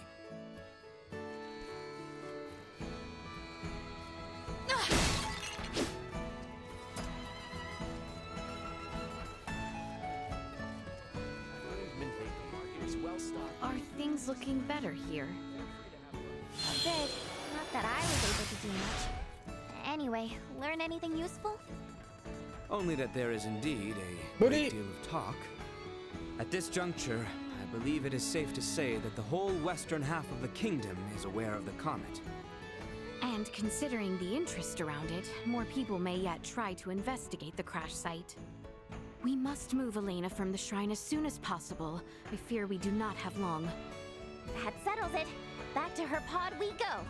Are things looking better here? A bit. Not that I was able to do much. Anyway, learn anything useful? Only that there is indeed a Buddy. great deal of talk. At this juncture, I believe it is safe to say that the whole western half of the kingdom is aware of the comet. And considering the interest around it, more people may yet try to investigate the crash site. We must move Elena from the shrine as soon as possible. I fear we do not have long. That settles it. Back to her pod we go.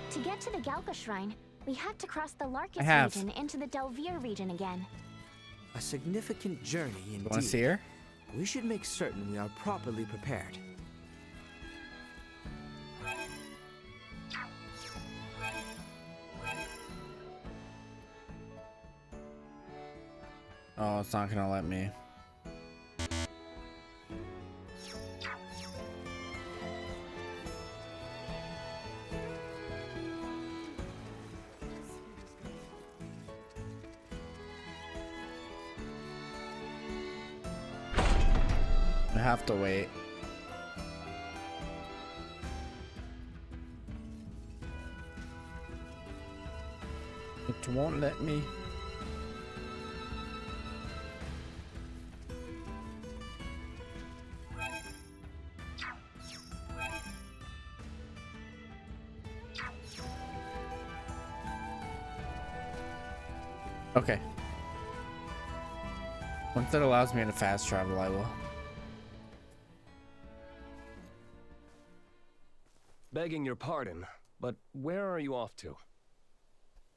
To get to the Galka Shrine, we have to cross the Larkus region into the Delvir region again. A significant journey indeed. Wanna see her? We should make certain we are properly prepared. Oh, it's not gonna let me. I have to wait. It won't let me. Okay. Once it allows me to fast travel, I will. Begging your pardon, but where are you off to?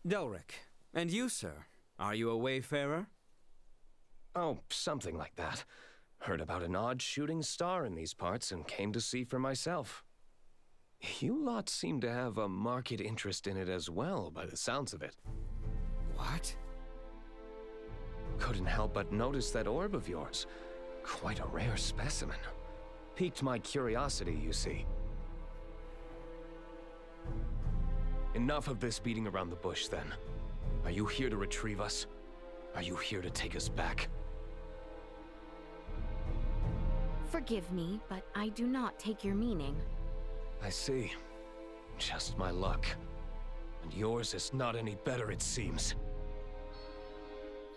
Delric, and you, sir? Are you a wayfarer? Oh, something like that. Heard about an odd shooting star in these parts and came to see for myself. You lot seem to have a marked interest in it as well, by the sounds of it. What? Couldn't help but notice that orb of yours. Quite a rare specimen. Piqued my curiosity, you see. Enough of this beating around the bush, then. Are you here to retrieve us? Are you here to take us back? Forgive me, but I do not take your meaning. I see. Just my luck. And yours is not any better, it seems.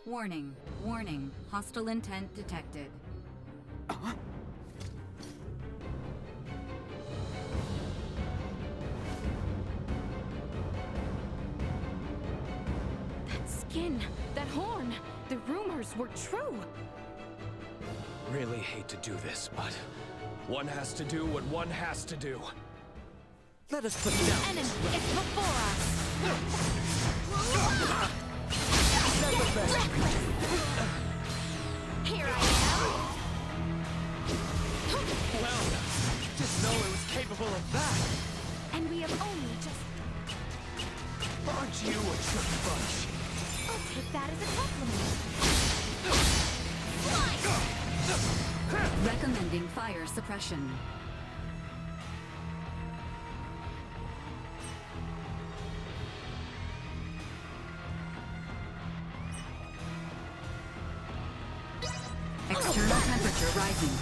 Warning, warning, hostile intent detected. That skin, that horn, the rumors were true. Really hate to do this, but one has to do what one has to do. Let us put down. Enemy is before us. Here I am. Well, didn't know it was capable of that. And we have only just... Aren't you a tricky bunch? I'll take that as a compliment. Recommending fire suppression. External temperature rising.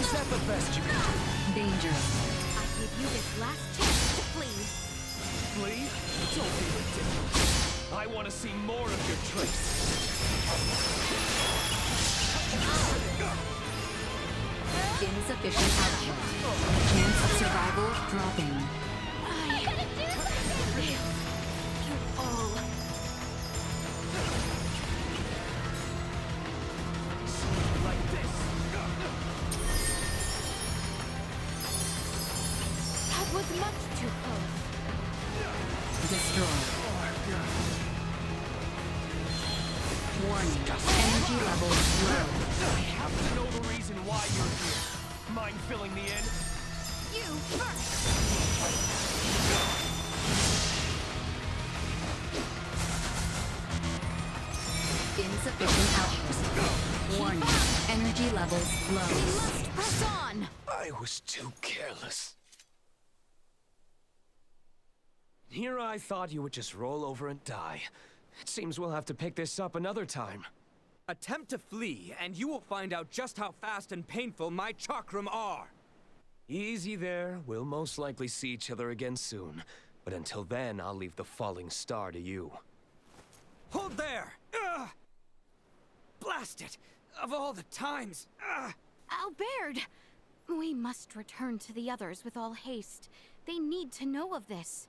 Is that the best you can do? Danger. I give you this last chance to flee. Flee? Don't be ridiculous. I want to see more of your tricks. Insufficient output. Chance of survival dropping. I gotta do something! You all. Like this. That was much too close. Destroy. Warning. Energy levels low. I have to know the reason why you're here. Mind filling me in? You first! Insufficient output. Warning. Energy levels low. We must press on! I was too careless. Here I thought you would just roll over and die. It seems we'll have to pick this up another time. Attempt to flee, and you will find out just how fast and painful my chakram are. Easy there. We'll most likely see each other again soon. But until then, I'll leave the falling star to you. Hold there! Ugh! Blast it! Of all the times! Ugh! Albert! We must return to the others with all haste. They need to know of this.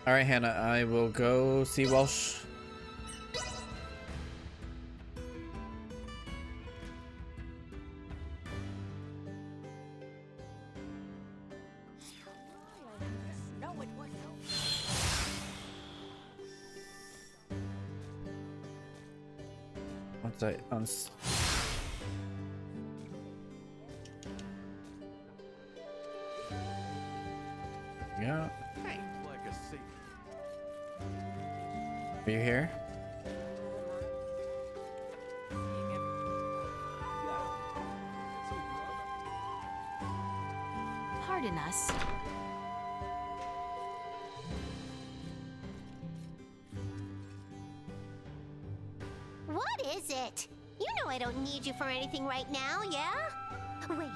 Alright, Hannah, I will go see Welsh. Once I yeah. Are you here? Pardon us. What is it? You know I don't need you for anything right now, yeah? Wait,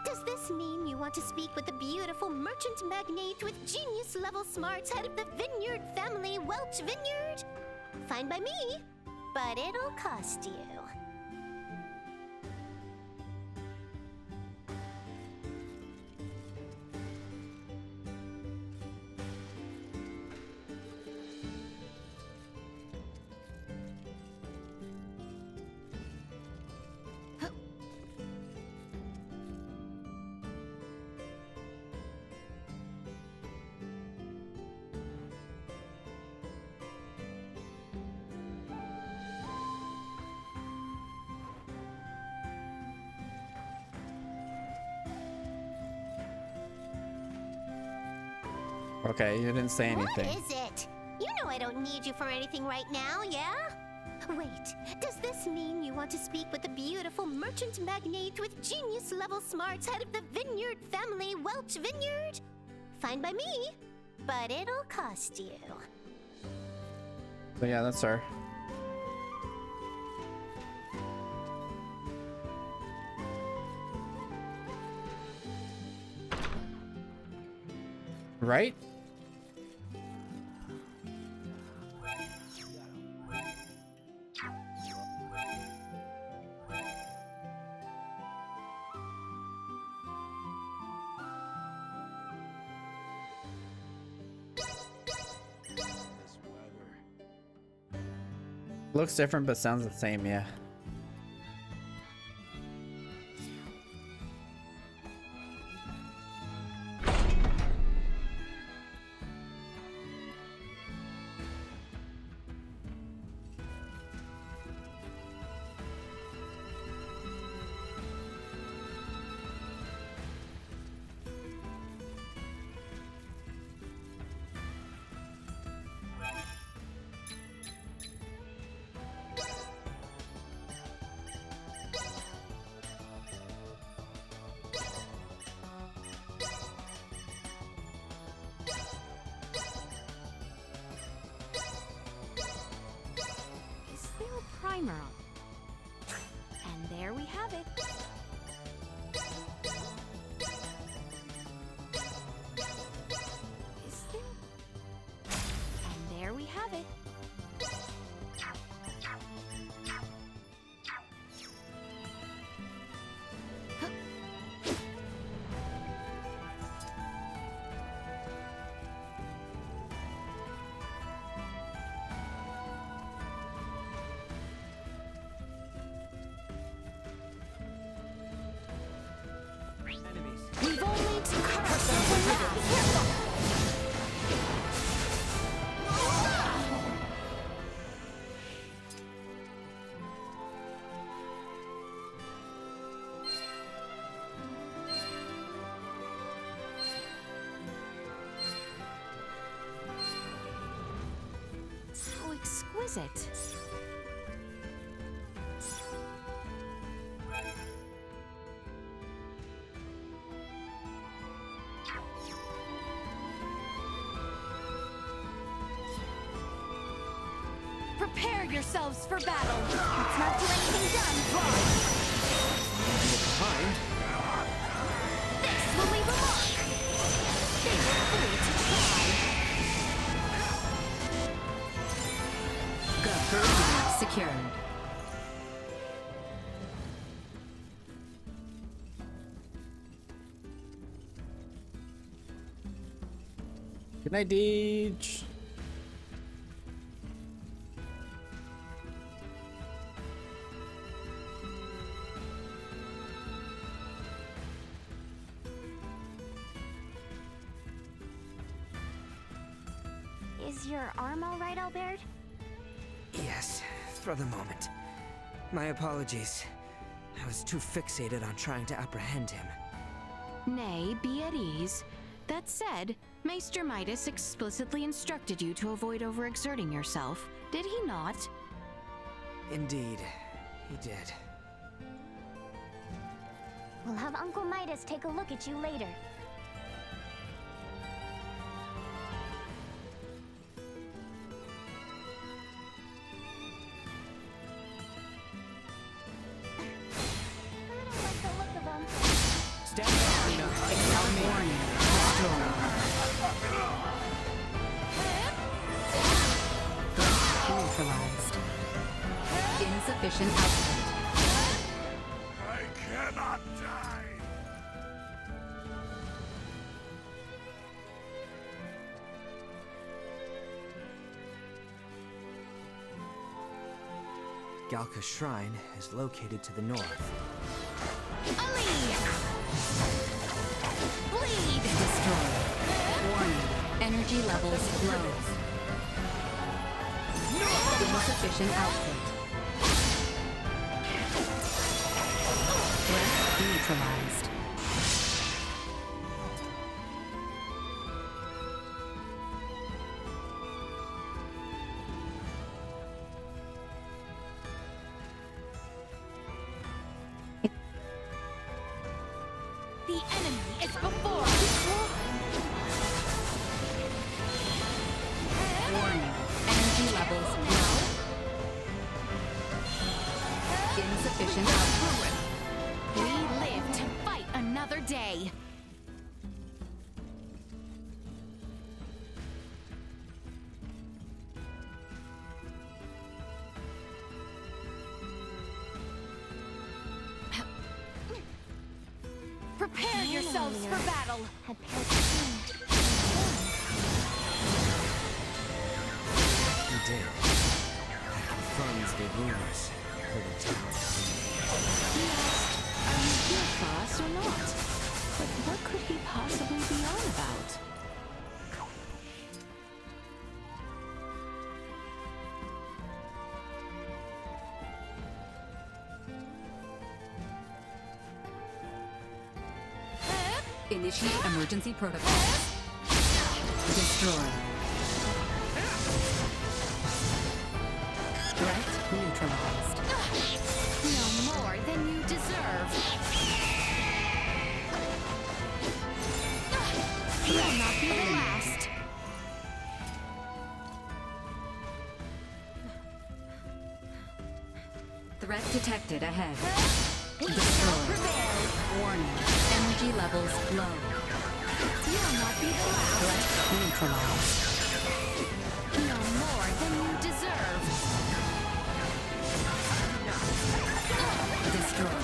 does this mean you want to speak with the beautiful merchant magnate with genius-level smarts head of the Vineyard family, Welch Vineyard? Fine by me, but it'll cost you. Okay, you didn't say anything. What is it? You know I don't need you for anything right now, yeah? Wait, does this mean you want to speak with the beautiful merchant magnate with genius-level smarts, head of the Vineyard family, Welch Vineyard? Fine by me, but it'll cost you. But yeah, that's her. Right? Looks different but sounds the same, yeah. And there we have it. Is there? And there we have it. We've only to curse over now. How exquisite. Prepare yourselves for battle. Let's not do anything done. Behind. This will leave a mark. They were free to try. Go. Secured. Good night, Deej. Is your arm all right, Albert? Yes, for the moment. My apologies. I was too fixated on trying to apprehend him. Nay, be at ease. That said, Maester Midas explicitly instructed you to avoid overexerting yourself, did he not? Indeed, he did. We'll have Uncle Midas take a look at you later. Stand down, Lena. Ignore warning. Destroy. Neutralized. Insufficient output. I cannot die. Galka's shrine is located to the north. Ali! Bleed! Destroy. Warning. Energy levels low. Insufficient output. Threat neutralized. this before! Warning. Energy levels low. Insufficient output. We live to fight another day. Prepare yourselves for battle. Had perished. He did. That confirms the rumors heard in town. He asked, are you here for us or not? But what could he possibly be on about? Initiate emergency protocols. Destroy. Threat neutralized. No more than you deserve. You'll not be the last. Threat detected ahead. Destroy. Warning. Energy levels low. You'll not be the last. Threat neutralized. No more than you deserve. Destroy.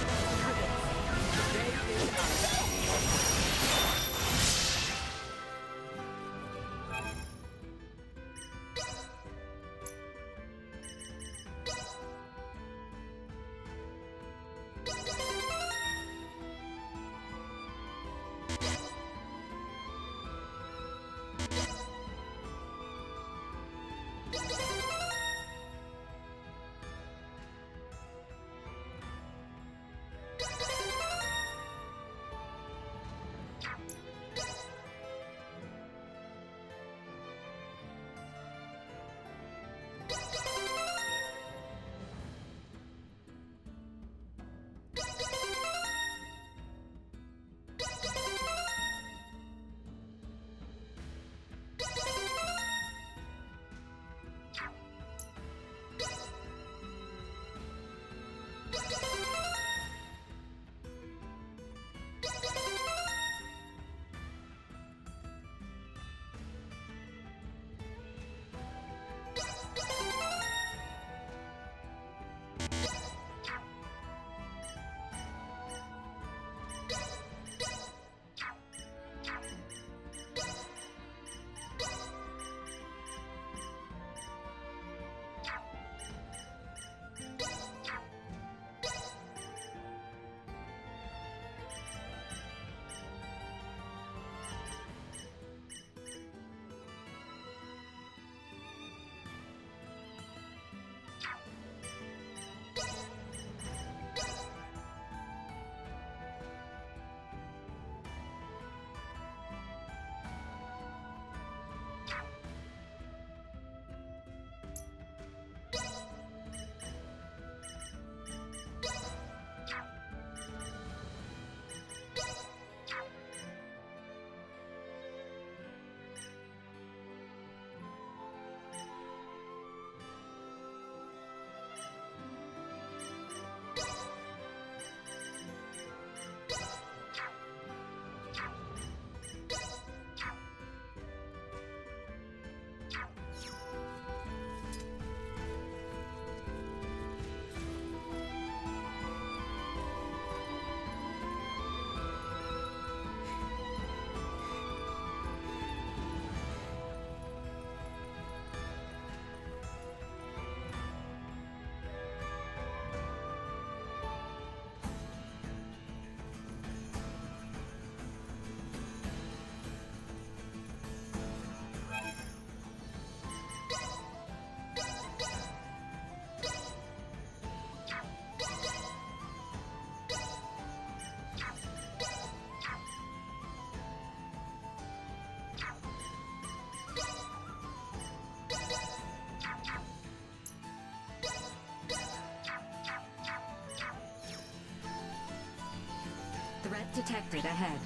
Threat detected ahead.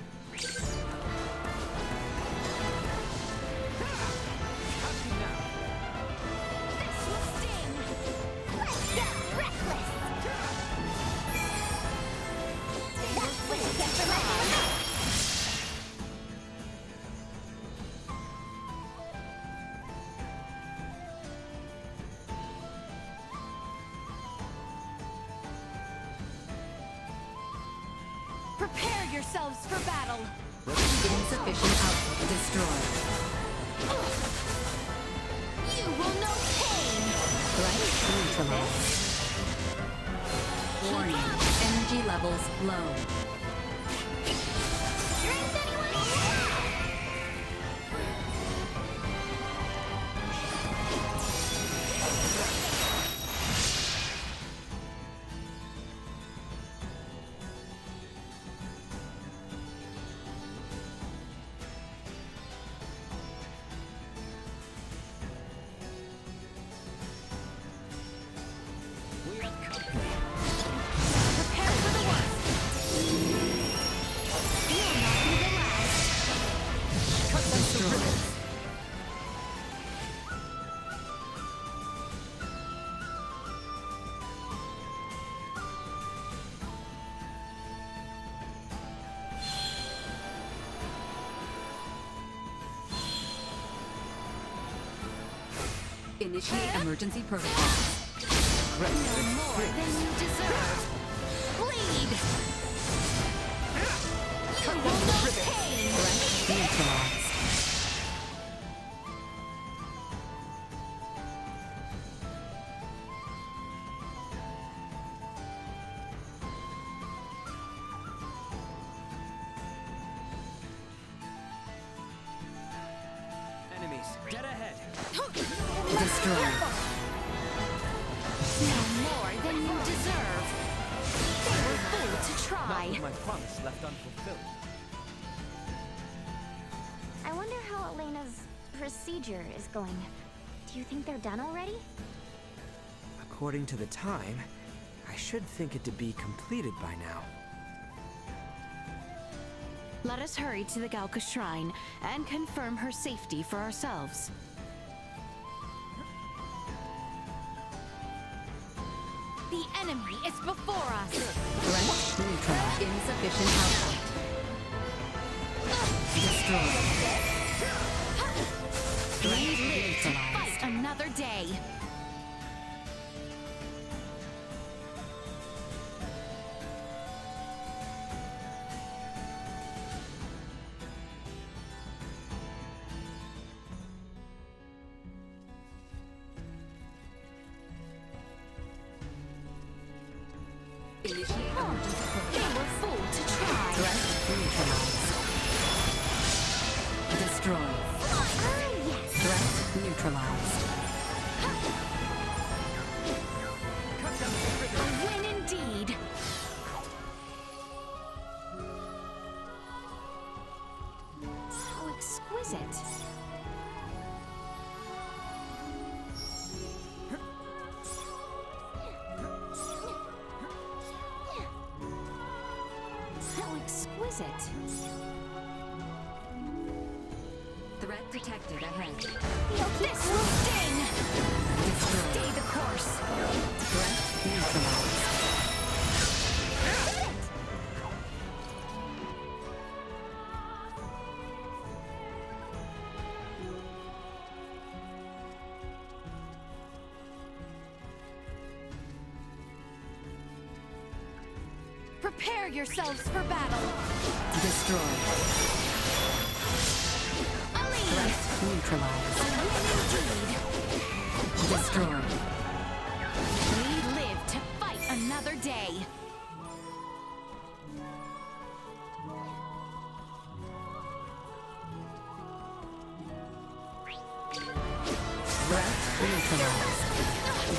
Prepare yourselves for battle! Insufficient output destroyed. You will know pain! Neutralized. Warning. Energy levels low. Prepare for the worst! You'll not be the last! Cut them to ribbons. Initiate emergency protocol. No more than you deserve! Bleed! You will know pain! Neutralized. Enemies, dead ahead. Destroy. No more than you deserve! They were fooled to try! Not with my promise left unfulfilled. I wonder how Elena's procedure is going. Do you think they're done already? According to the time, I should think it to be completed by now. Let us hurry to the Galka Shrine and confirm her safety for ourselves. The enemy is before us! Threat neutralized. Insufficient output. Destroyed. We live to fight another day! Initiate emergency protocol. They were fooled to try! Threat neutralized. Destroyed. Yes! Threat neutralized. A win indeed! How exquisite! How exquisite! Threat detected ahead. This will sting! Stay the course! Threat neutralized. Prepare yourselves for battle! Destroyed. Threat neutralized. Destroyed. We live to fight another day! Threat neutralized.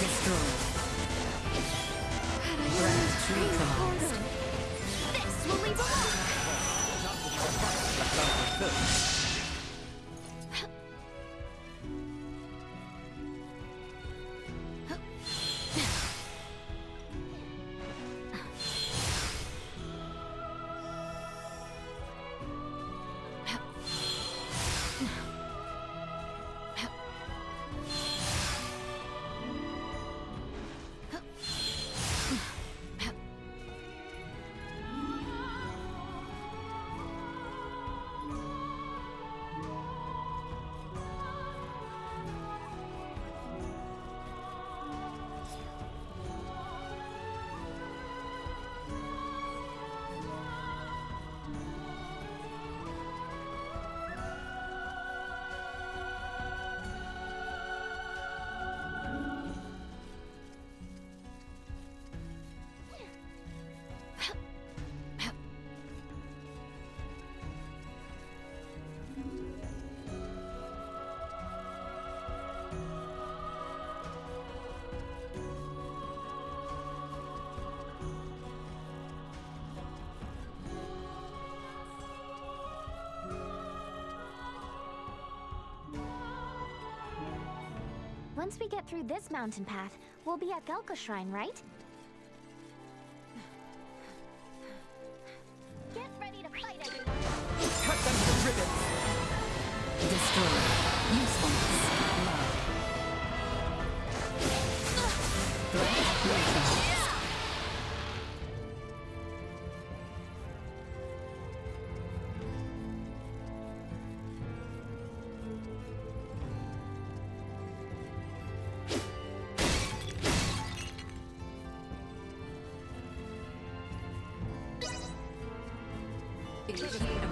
Destroyed. Threat neutralized. This will leave a mark! Once we get through this mountain path, we'll be at Galka Shrine, right? Get ready to fight, everyone! Cut them to ribbons! Destroy. Usefulness. Love. Threat neutralized.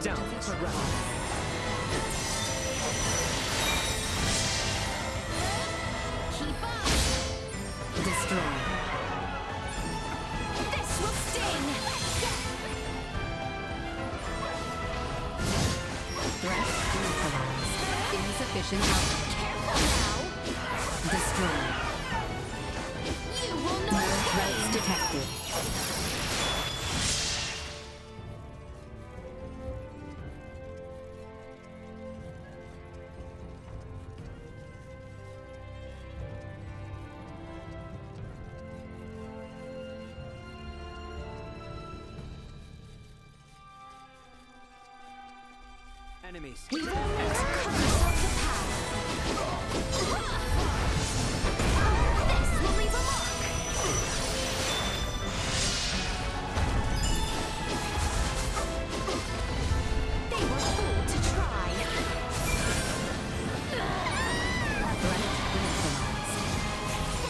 Down for round. Keep up! Destroy. This will sting! Threat neutralized. Insufficient output. Careful now! Destroy. You will No not threats detected. Enemies. We've only to come off the path. This will leave a mark. They were fooled to try. Threat neutralized.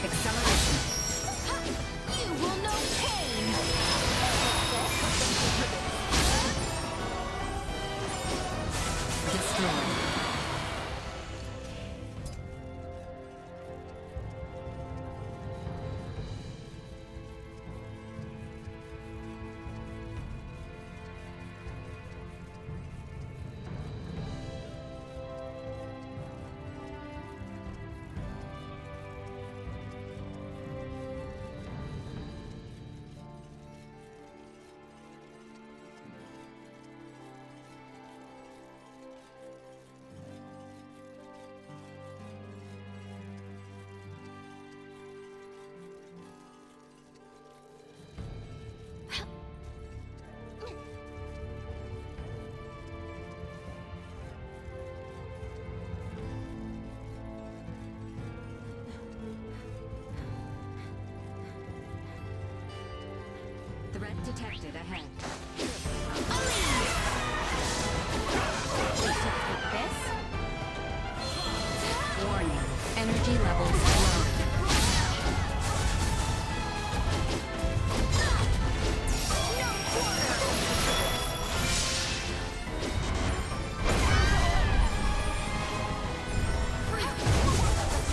Acceleration. You will know pain. Destroy. Threat detected ahead. Warning. Energy levels low.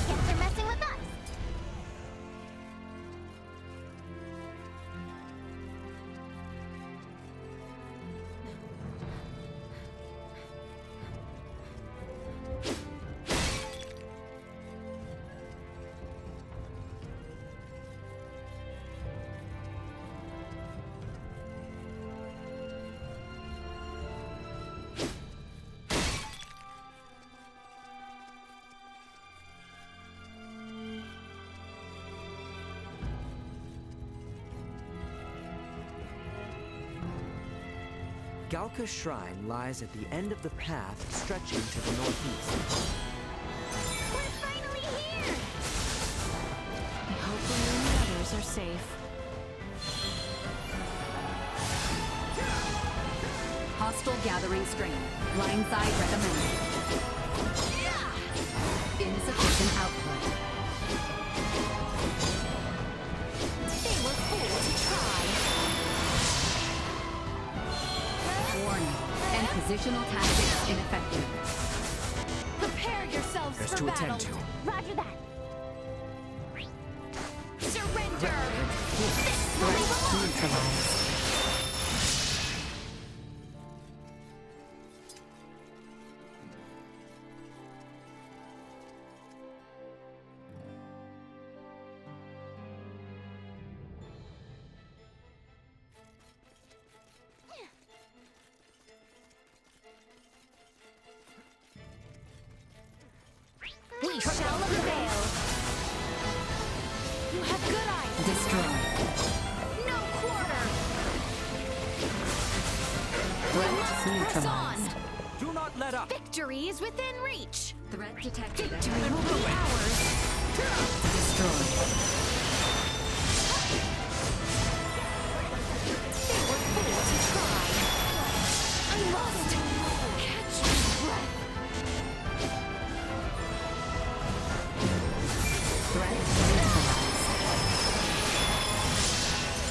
Guess they're messing with us. Galka Shrine lies at the end of the path stretching to the northeast. We're finally here! I hope we and the others are safe. Hostile gathering strain. Blindside recommended. Insufficient output. They were fooled to try. Warning. And positional tactics ineffective. Prepare yourselves There's for to battle. attend to. Roger that. Surrender! Threat This will leave a mark. neutralized. We shall prevail. have good eyes. Destroy. No quarter. Threat Press on. neutralized. Do not let up. Victory is within reach. Threat detected. Victory will be ours. Destroy. They were fools to try. I must catch my breath. Threat neutralized.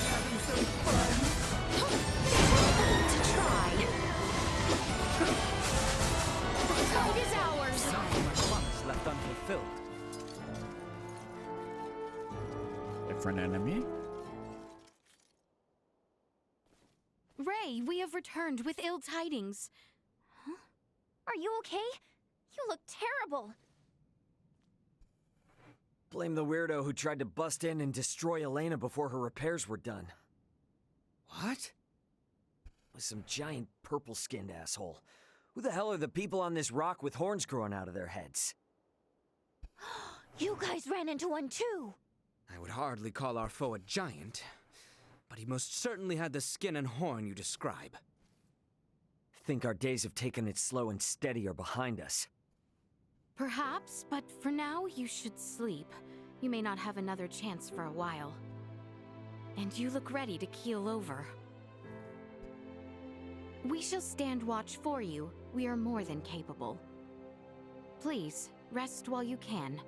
Having some fun. They were fools to try. The code is ours. My promise left unfulfilled. Different enemy? Ray, we have returned with ill tidings. Huh? Are you okay? You look terrible. Blame the weirdo who tried to bust in and destroy Elena before her repairs were done. What? It was some giant purple-skinned asshole. Who the hell are the people on this rock with horns growing out of their heads? You guys ran into one too. I would hardly call our foe a giant, but he most certainly had the skin and horn you describe. Think our days of taking it slow and steady are behind us. Perhaps, but for now, you should sleep. You may not have another chance for a while. And you look ready to keel over. We shall stand watch for you. We are more than capable. Please, rest while you can.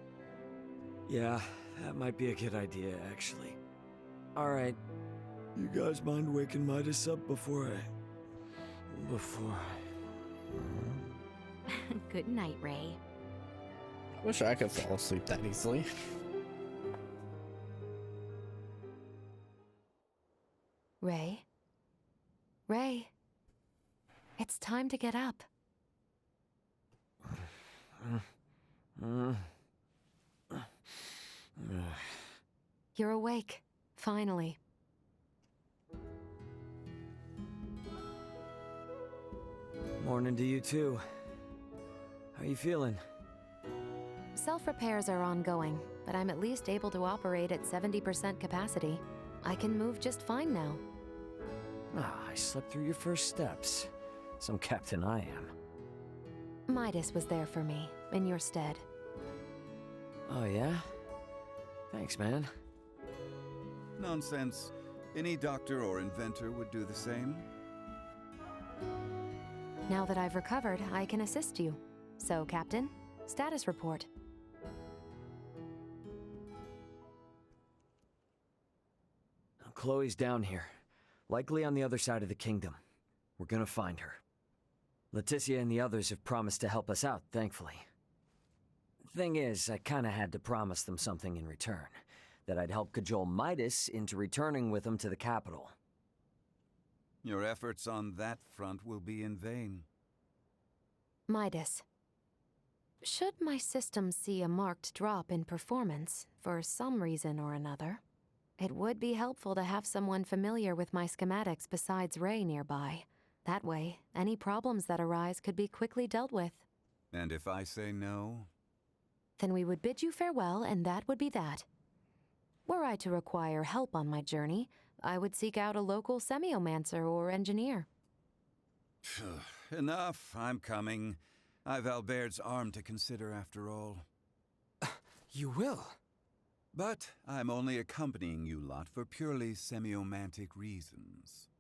Yeah, that might be a good idea, actually. Alright. You guys mind waking Midas up before I... Good night, Ray. I wish I could fall asleep that easily. Ray? Ray? It's time to get up. You're awake, finally. Morning to you too. How you feeling? Self-repairs are ongoing, but I'm at least able to operate at 70% capacity. I can move just fine now. Ah, I slept through your first steps. Some captain I am. Midas was there for me, in your stead. Oh yeah? Thanks, man. Nonsense. Any doctor or inventor would do the same. Now that I've recovered, I can assist you. So, Captain, status report. Chloe's down here. Likely on the other side of the kingdom. We're gonna find her. Leticia and the others have promised to help us out, thankfully. Thing is, I kinda had to promise them something in return. That I'd help cajole Midas into returning with them to the capital. Your efforts on that front will be in vain. Midas. Should my system see a marked drop in performance, for some reason or another, it would be helpful to have someone familiar with my schematics besides Ray nearby. That way, any problems that arise could be quickly dealt with. And if I say no? Then we would bid you farewell, and that would be that. Were I to require help on my journey, I would seek out a local semiomancer or engineer. Enough, I'm coming. I've Albert's arm to consider after all. You will? But I'm only accompanying you lot for purely semiomantic reasons.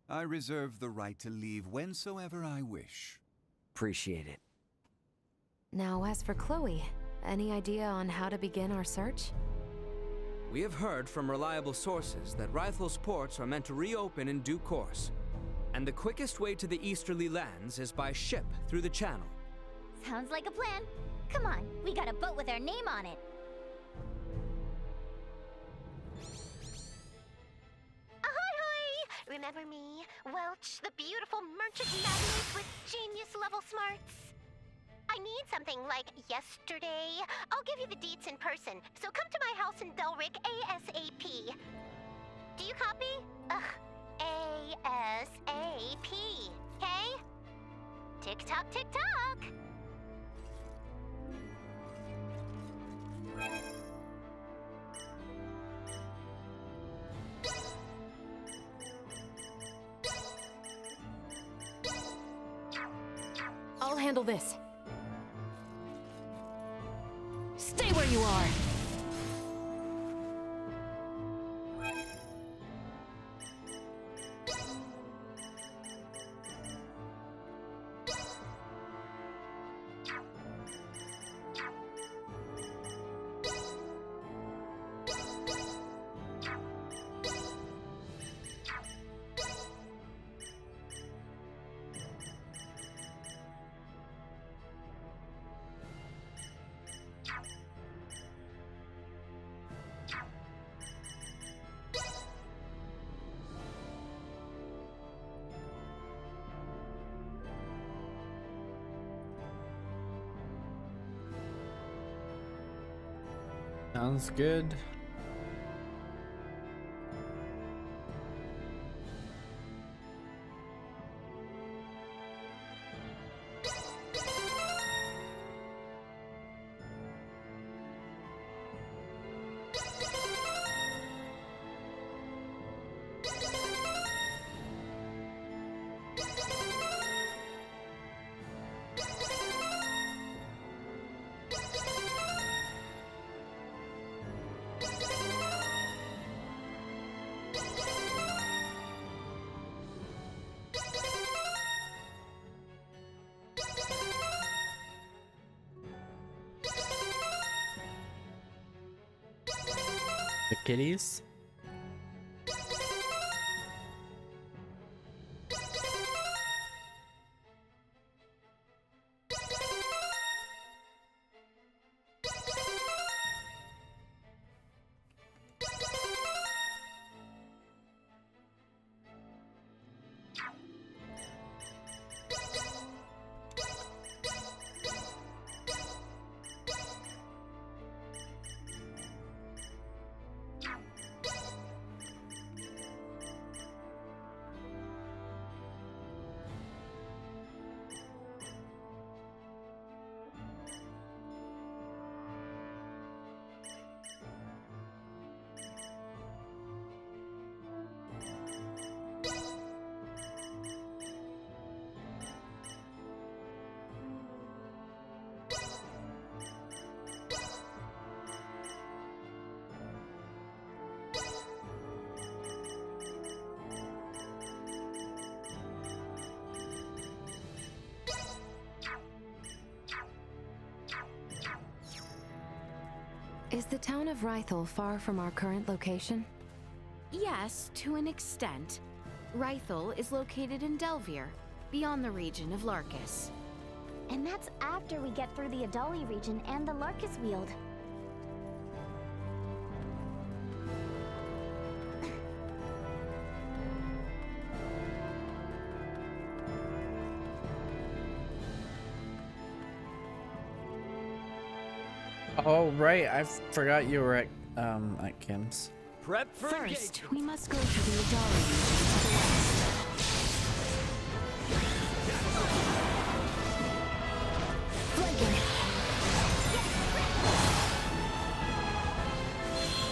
I reserve the right to leave whensoever I wish. Appreciate it. Now, as for Chloe, any idea on how to begin our search? We have heard from reliable sources that Rythel's ports are meant to reopen in due course. And the quickest way to the easterly lands is by ship through the channel. Sounds like a plan. Come on, we got a boat with our name on it. Ahoy! Remember me, Welch, the beautiful merchant magnate with genius-level smarts? I need something like yesterday. I'll give you the deets in person, so come to my house in Belric ASAP. Do you copy? ASAP, okay? Tick-tock, tick-tock! handle this. Stay where you are. Sounds good. The kitties. Is the town of Rythel far from our current location? Yes, to an extent. Rythel is located in Delvier, beyond the region of Larkus. And that's after we get through the Adali region and the Larkus Weald. Oh right, I forgot you were at Kim's. Prep for First, we must go to the Adali region to the west. Flanking.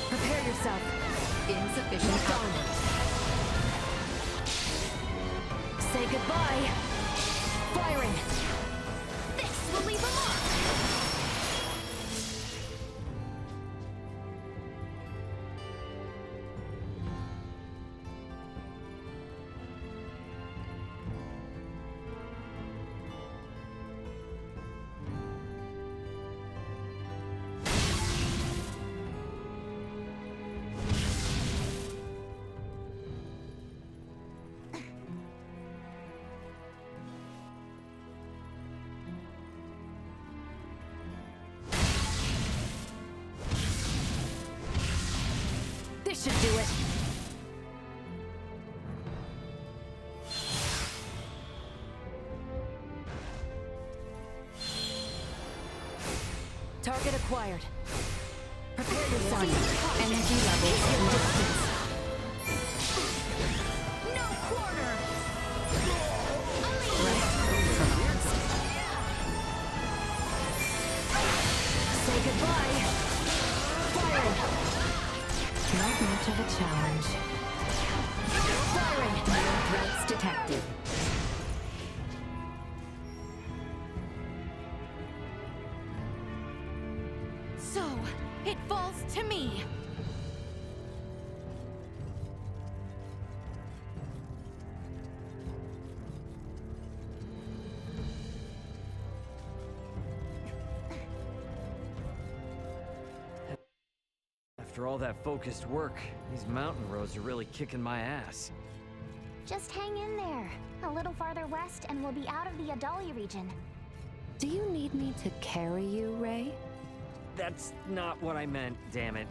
Prepare yourself. Insufficient output. Say goodbye. Firing. This will leave a mark! This should do it. Target acquired. Prepare yourself. Energy levels at distance. No quarter! Say goodbye. Firing. Not much of a challenge. Firing. No threats detected. After all that focused work, these mountain roads are really kicking my ass. Just hang in there. A little farther west and we'll be out of the Adali region. Do you need me to carry you, Ray? That's not what I meant, damn it.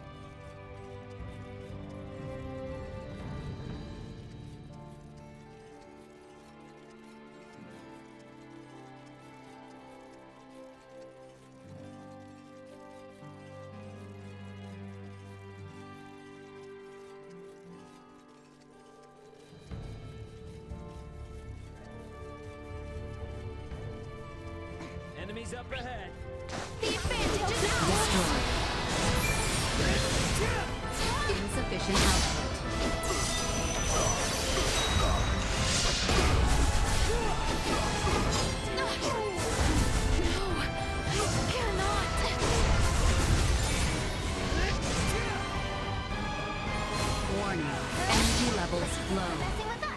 Enemies up ahead. The advantage is ours! Insufficient output. No, I cannot. Warning. Energy levels low. Messing with us.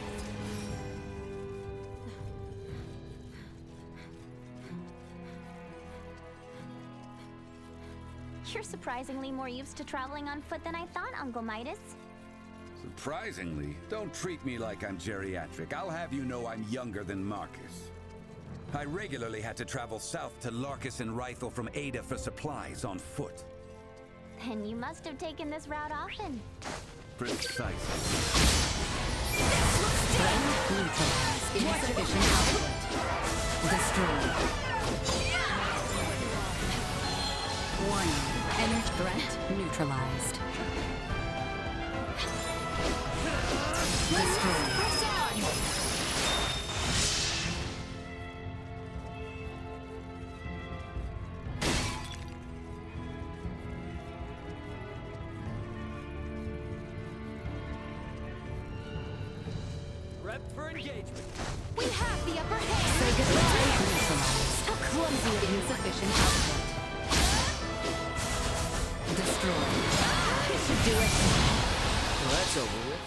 You're surprisingly more used to traveling on foot than I thought, Uncle Midas. Surprisingly, don't treat me like I'm geriatric. I'll have you know I'm younger than Marcus. I regularly had to travel south to Larkus and Rythel from Ada for supplies on foot. Then you must have taken this route often. Precisely. Neutralized. Insufficient output. Destroyed. Warning. Energy threat neutralized. Destroyed. Press on! Prep for engagement. We have the upper hand! Say goodbye. Neutralized. How clumsy! Insufficient output. Destroyed. This should do it! Well, that's over with.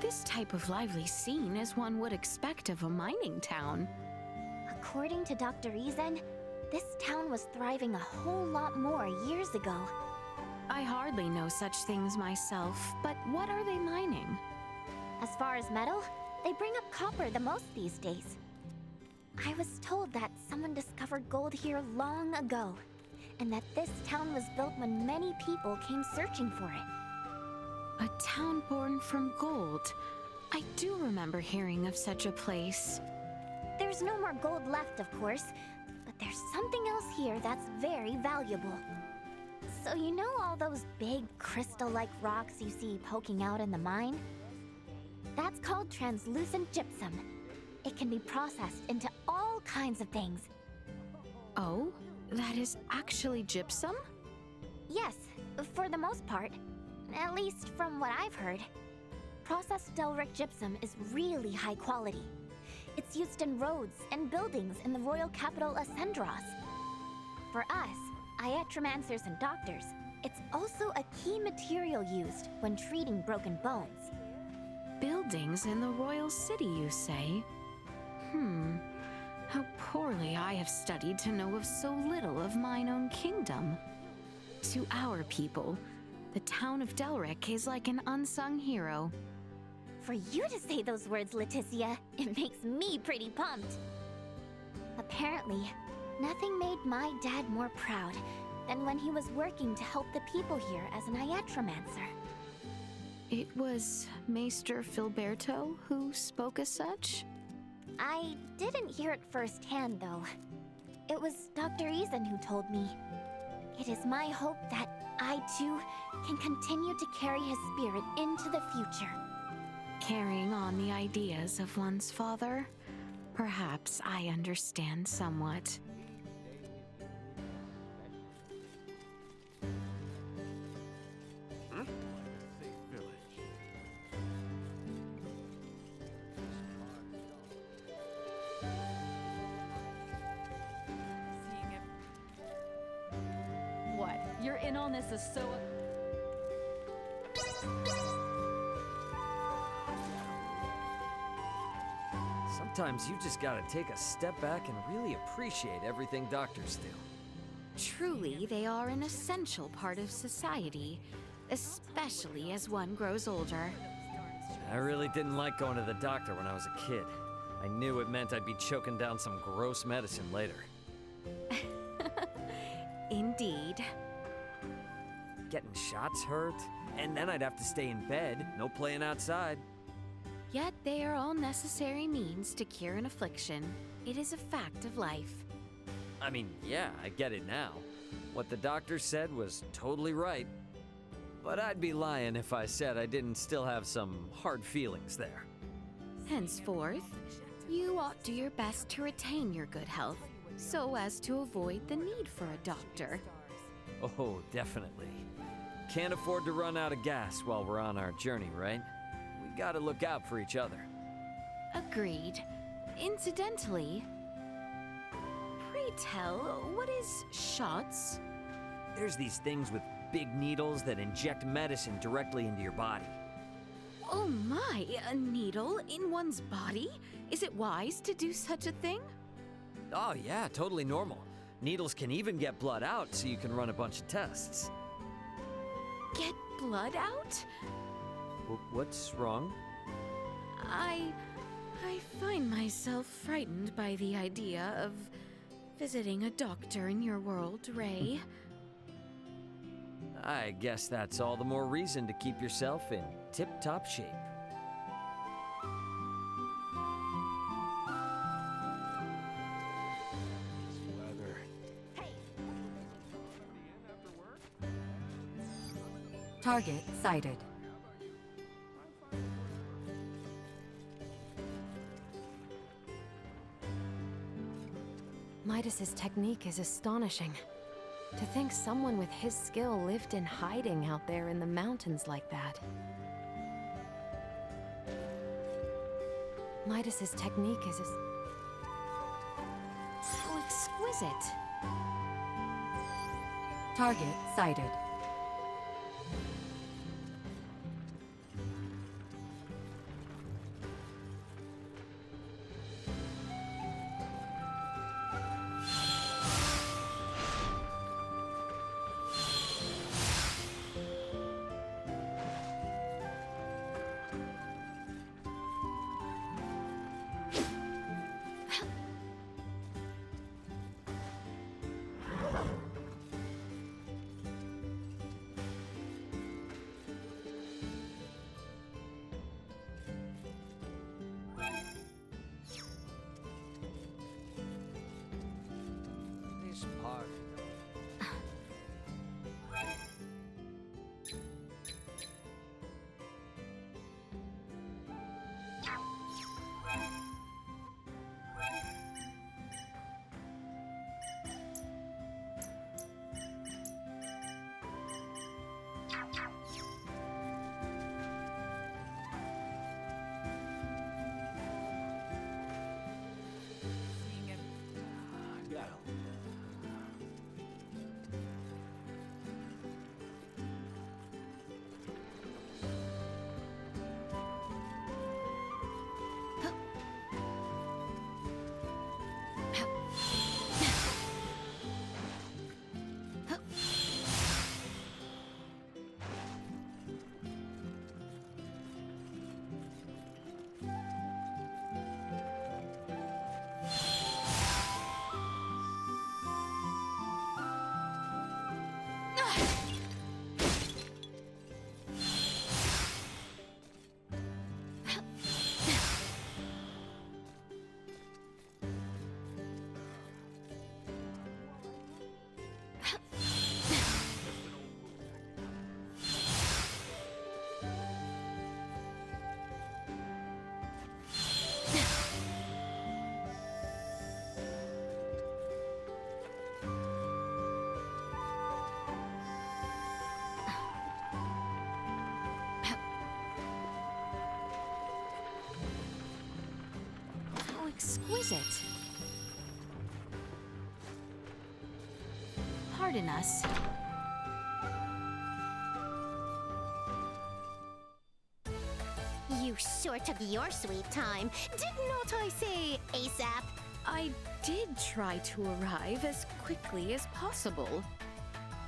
This type of lively scene is one would expect of a mining town. According to Dr. Ezen, this town was thriving a whole lot more years ago. I hardly know such things myself, but what are they mining? As far as metal, they bring up copper the most these days. I was told that someone discovered gold here long ago, and that this town was built when many people came searching for it. A town born from gold. I do remember hearing of such a place. There's no more gold left, of course, but there's something else here that's very valuable. So you know all those big crystal-like rocks you see poking out in the mine? That's called translucent gypsum. It can be processed into all kinds of things. Oh, that is actually gypsum? Yes, for the most part. At least from what I've heard. Processed Delric gypsum is really high quality. It's used in roads and buildings in the royal capital Ascendros. For us, iatromancers and doctors, it's also a key material used when treating broken bones. Buildings in the royal city, you say? How poorly I have studied to know of so little of mine own kingdom. To our people, the town of Delric is like an unsung hero. For you to say those words, Leticia, it makes me pretty pumped. Apparently, nothing made my dad more proud than when he was working to help the people here as an iatromancer. It was Maester Filberto who spoke as such? I didn't hear it firsthand, though. It was Dr. Eason who told me. It is my hope that I, too, can continue to carry his spirit into the future. Carrying on the ideas of one's father? Perhaps I understand somewhat. What? You're in on this is so... Sometimes you just gotta take a step back and really appreciate everything doctors do. Truly, they are an essential part of society, especially as one grows older. I really didn't like going to the doctor when I was a kid. I knew it meant I'd be choking down some gross medicine later. Indeed. Getting shots hurt, and then I'd have to stay in bed, no playing outside. Yet they are all necessary means to cure an affliction. It is a fact of life. I mean, yeah, I get it now. What the doctor said was totally right. But I'd be lying if I said I didn't still have some hard feelings there. Henceforth, you ought do your best to retain your good health, so as to avoid the need for a doctor. Oh, definitely. Can't afford to run out of gas while we're on our journey, right? We gotta look out for each other. Agreed. Incidentally, pray tell, what is shots? There's these things with big needles that inject medicine directly into your body. Oh my, a needle in one's body? Is it wise to do such a thing? Oh yeah, totally normal. Needles can even get blood out so you can run a bunch of tests. Get blood out? What's wrong? I find myself frightened by the idea of visiting a doctor in your world, Ray. I guess that's all the more reason to keep yourself in tip-top shape. Target sighted. Midas's technique is astonishing. To think someone with his skill lived in hiding out there in the mountains like that. Midas's technique is so exquisite. Target sighted. This part. exquisite. Pardon us. You sure took your sweet time. Did not I say ASAP? I did try to arrive as quickly as possible.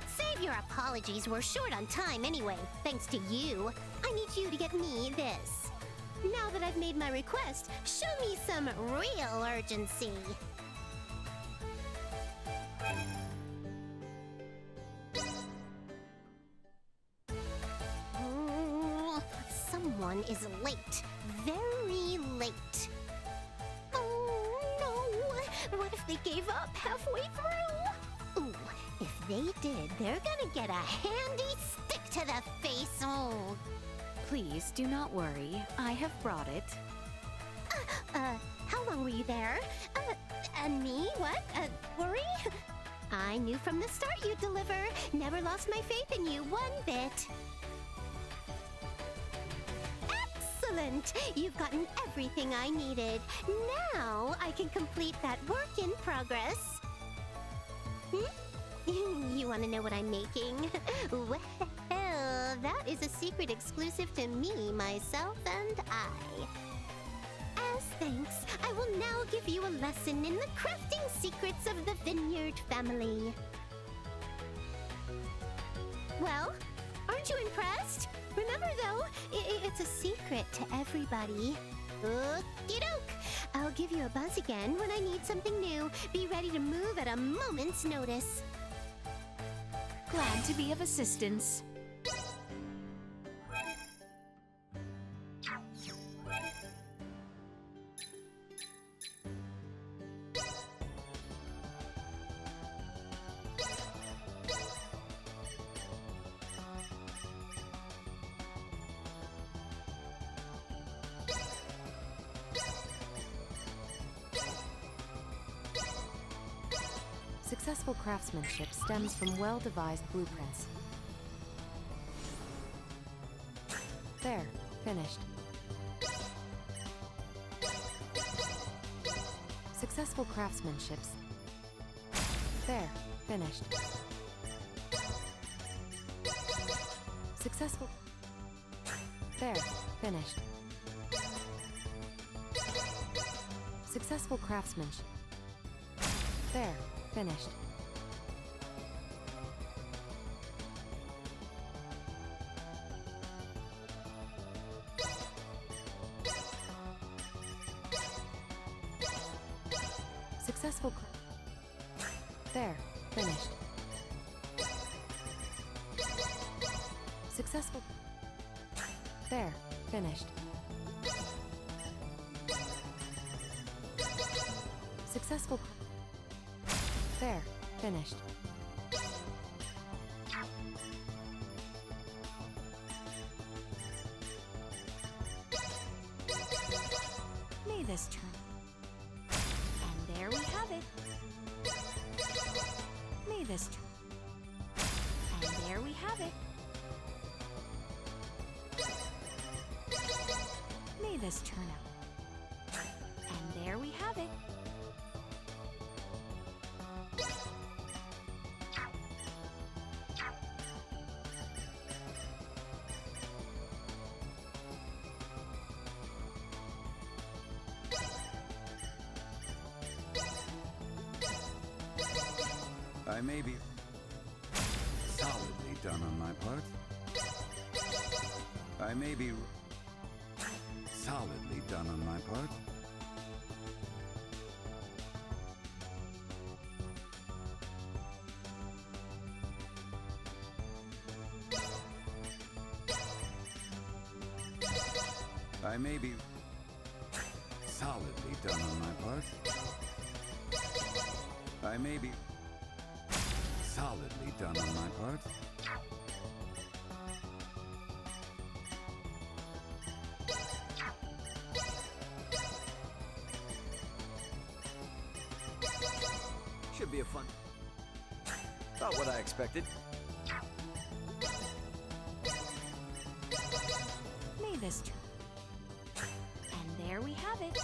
Save your apologies, we're short on time anyway, thanks to you. I need you to get me this. Now that I've made my request, show me some real urgency. Someone is late. Very late. Oh no! What if they gave up halfway through? Ooh, if they did, they're gonna get a handy stick to the face. Oh. Please do not worry. I have brought it. How long were you there? And me? What? Worry? I knew from the start you'd deliver. Never lost my faith in you one bit. Excellent! You've gotten everything I needed. Now I can complete that work in progress. You want to know what I'm making? Well, that is a secret exclusive to me, myself, and I. As thanks, I will now give you a lesson in the crafting secrets of the Vineyard family. Well, aren't you impressed? Remember though, it's a secret to everybody. Okey-doke! I'll give you a buzz again when I need something new. Be ready to move at a moment's notice. Glad to be of assistance. Successful craftsmanship stems from well-devised blueprints. There, finished. Successful craftsmanship. There, finished. Successful. There, finished. Successful craftsmanship. There, finished. Successful. There, finished. Successful. There, finished. Successful. There, finished. May this turn. And there we have it. May this turn. And there we have it. May this turn out. And there we have it. I may be solidly done on my part. I may be solidly done on my part. I may be solidly done on my part. I may be solidly done on my part. Should be a fun. Not what I expected. May this turn. And there we have it.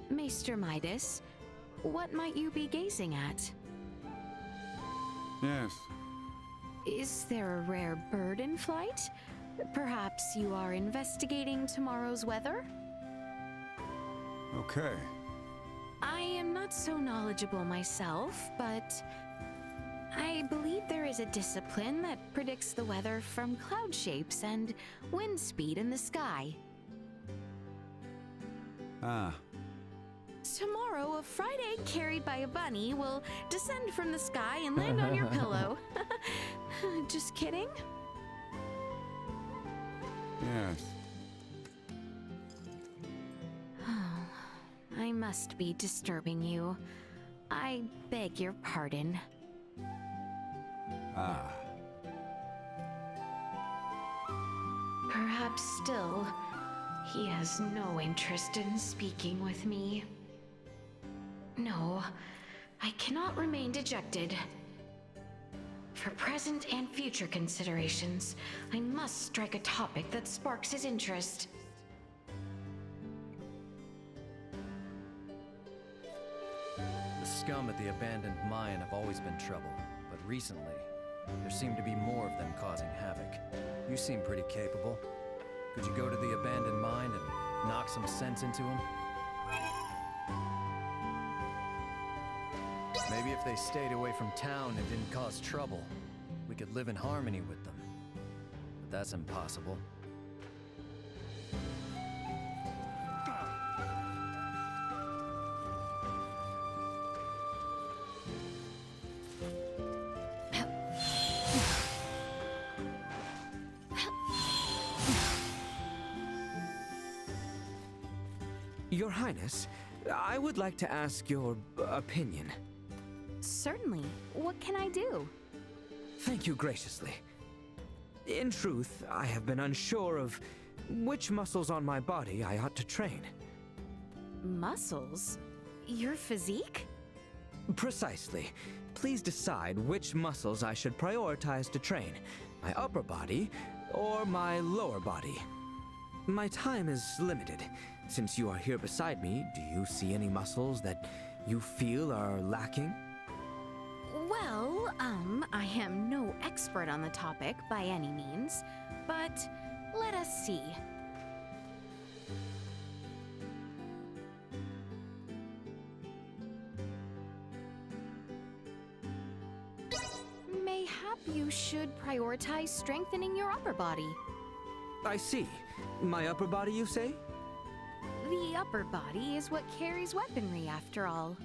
Maester Midas, what might you be gazing at? Yes. Is there a rare bird in flight? Perhaps you are investigating tomorrow's weather? Okay. I am not so knowledgeable myself, but I believe there is a discipline that predicts the weather from cloud shapes and wind speed in the sky. Ah. Tomorrow, a fried egg carried by a bunny will descend from the sky and land on your pillow. Just kidding? Yes. Oh, I must be disturbing you. I beg your pardon. Ah. Perhaps still, he has no interest in speaking with me. No, I cannot remain dejected. For present and future considerations, I must strike a topic that sparks his interest. The scum at the abandoned mine have always been trouble, but recently, there seem to be more of them causing havoc. You seem pretty capable. Could you go to the abandoned mine and knock some sense into them? Maybe if they stayed away from town and didn't cause trouble, we could live in harmony with them. But that's impossible. Your Highness, I would like to ask your opinion. Certainly. What can I do? Thank you graciously. In truth, I have been unsure of which muscles on my body I ought to train. Muscles? Your physique? Precisely. Please decide which muscles I should prioritize to train, my upper body or my lower body. My time is limited. Since you are here beside me, do you see any muscles that you feel are lacking? Well, I am no expert on the topic by any means, but let us see. Mayhap you should prioritize strengthening your upper body. I see. My upper body, you say? The upper body is what carries weaponry, after all.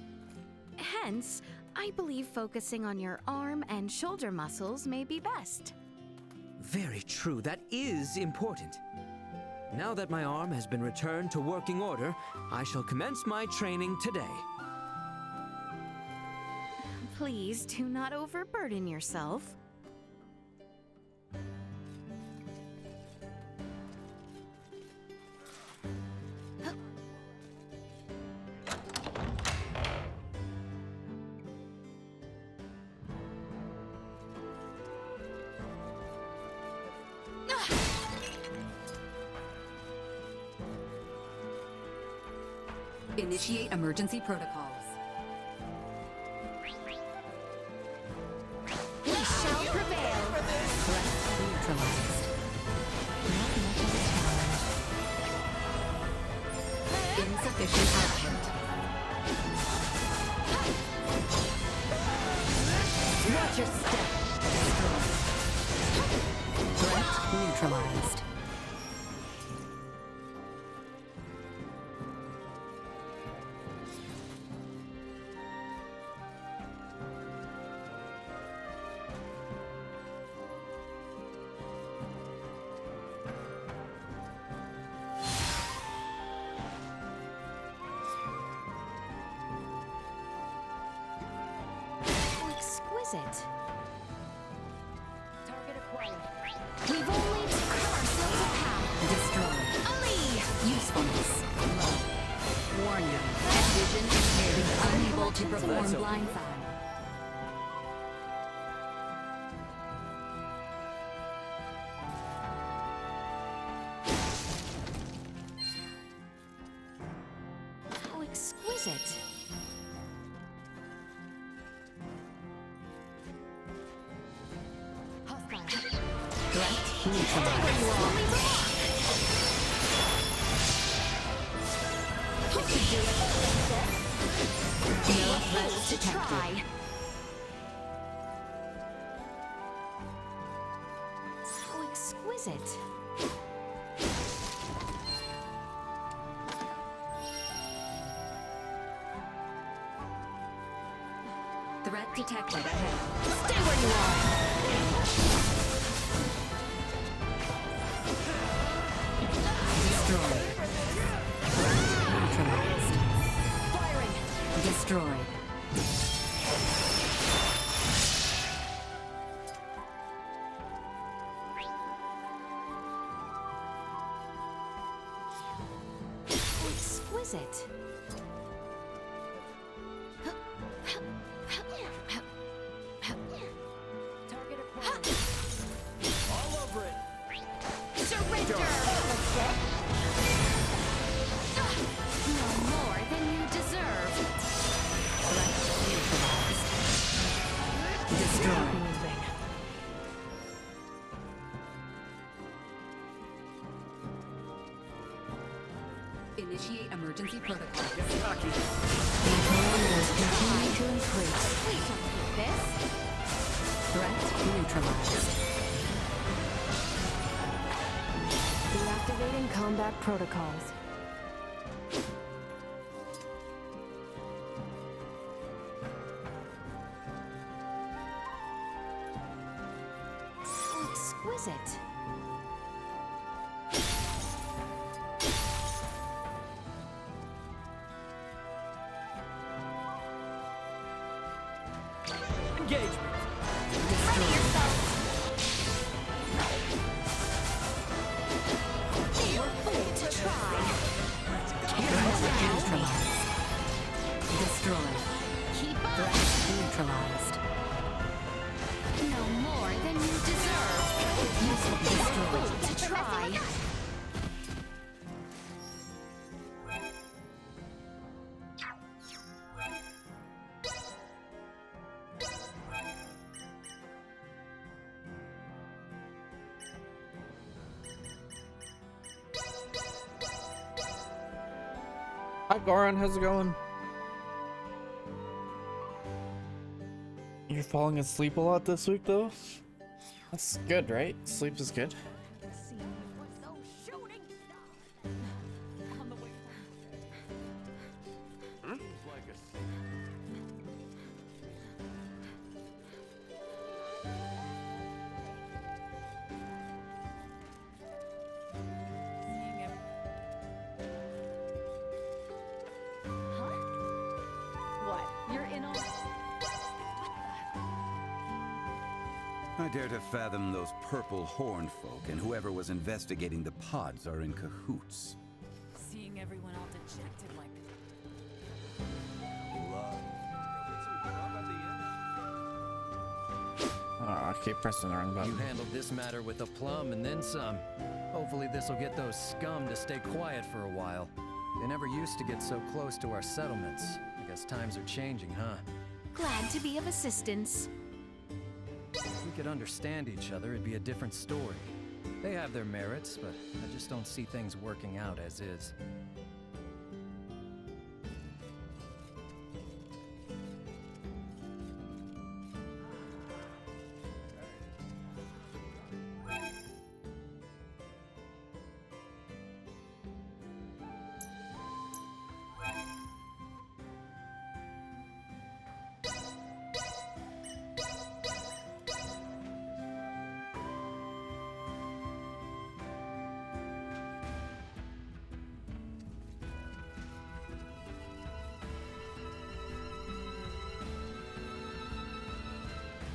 Hence, I believe focusing on your arm and shoulder muscles may be best. Very true. That is important. Now that my arm has been returned to working order, I shall commence my training today. Please do not overburden yourself. Initiate emergency protocols. We shall prevail. Threat neutralized. Not much of a challenge. Insufficient output. Watch your step. Threat neutralized. Exquisite. Target acquired. We've only to cut ourselves a path. Destroy. Ali! Usefulness. Low. Vision impaired, unable to perform blindside. How exquisite. Threat neutralized. No threats detected. How exquisite. Threat detected ahead. Stay where you are. Destroyed. Neutralized. Firing. Destroyed. How exquisite. Target acquired. All over it. Surrender! No more than you deserve. Threat neutralized. Destroyed. Initiate emergency protocol. Parameters continue to increase. Please don't do this. Threat neutralized. Deactivating combat protocols. How exquisite. Engagement. Ready yourself. You were fooled to try. Threat neutralized. Destroyed. Keep up. Threat neutralized. No more than you deserve. You were fooled to try. Hi Goran, how's it going? You're falling asleep a lot this week though? That's good, right? Sleep is good. I dare to fathom those purple horn folk, and whoever was investigating the pods are in cahoots. Seeing everyone all dejected like I keep pressing the wrong button. You handled this matter with aplomb and then some. Hopefully this'll get those scum to stay quiet for a while. They never used to get so close to our settlements. I guess times are changing, huh? Glad to be of assistance. If we could understand each other, it'd be a different story. They have their merits, but I just don't see things working out as is.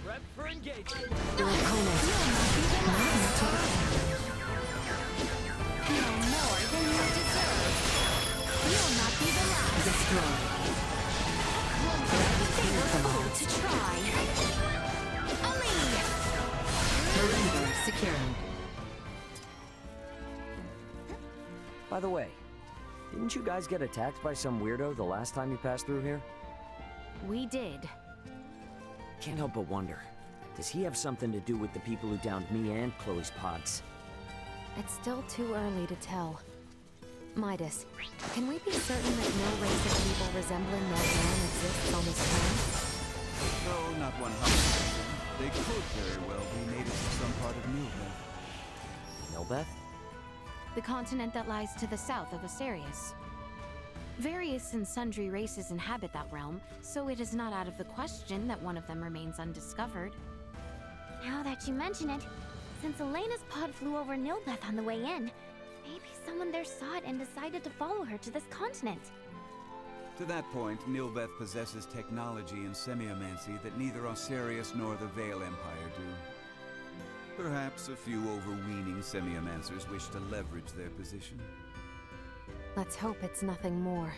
Prep for engagement. Your opponent. No more than you deserve. You'll not be the last. Destroyed. neutralized. To try. Perimeter secured. By the way, didn't you guys get attacked by some weirdo the last time you passed through here? We did. Can't help but wonder, does he have something to do with the people who downed me and Chloe's pods? It's still too early to tell. Midas, can we be certain that no race of people resembling that man exists on this planet? No, not 100%. They could very well be natives of some part of Nilbeth. Nilbeth? The continent that lies to the south of Asarius. Various and sundry races inhabit that realm, so it is not out of the question that one of them remains undiscovered. Now that you mention it, since Elena's pod flew over Nilbeth on the way in, maybe someone there saw it and decided to follow her to this continent. To that point, Nilbeth possesses technology in semiomancy that neither Osirius nor the Vale Empire do. Perhaps a few overweening semiomancers wish to leverage their position. Let's hope it's nothing more.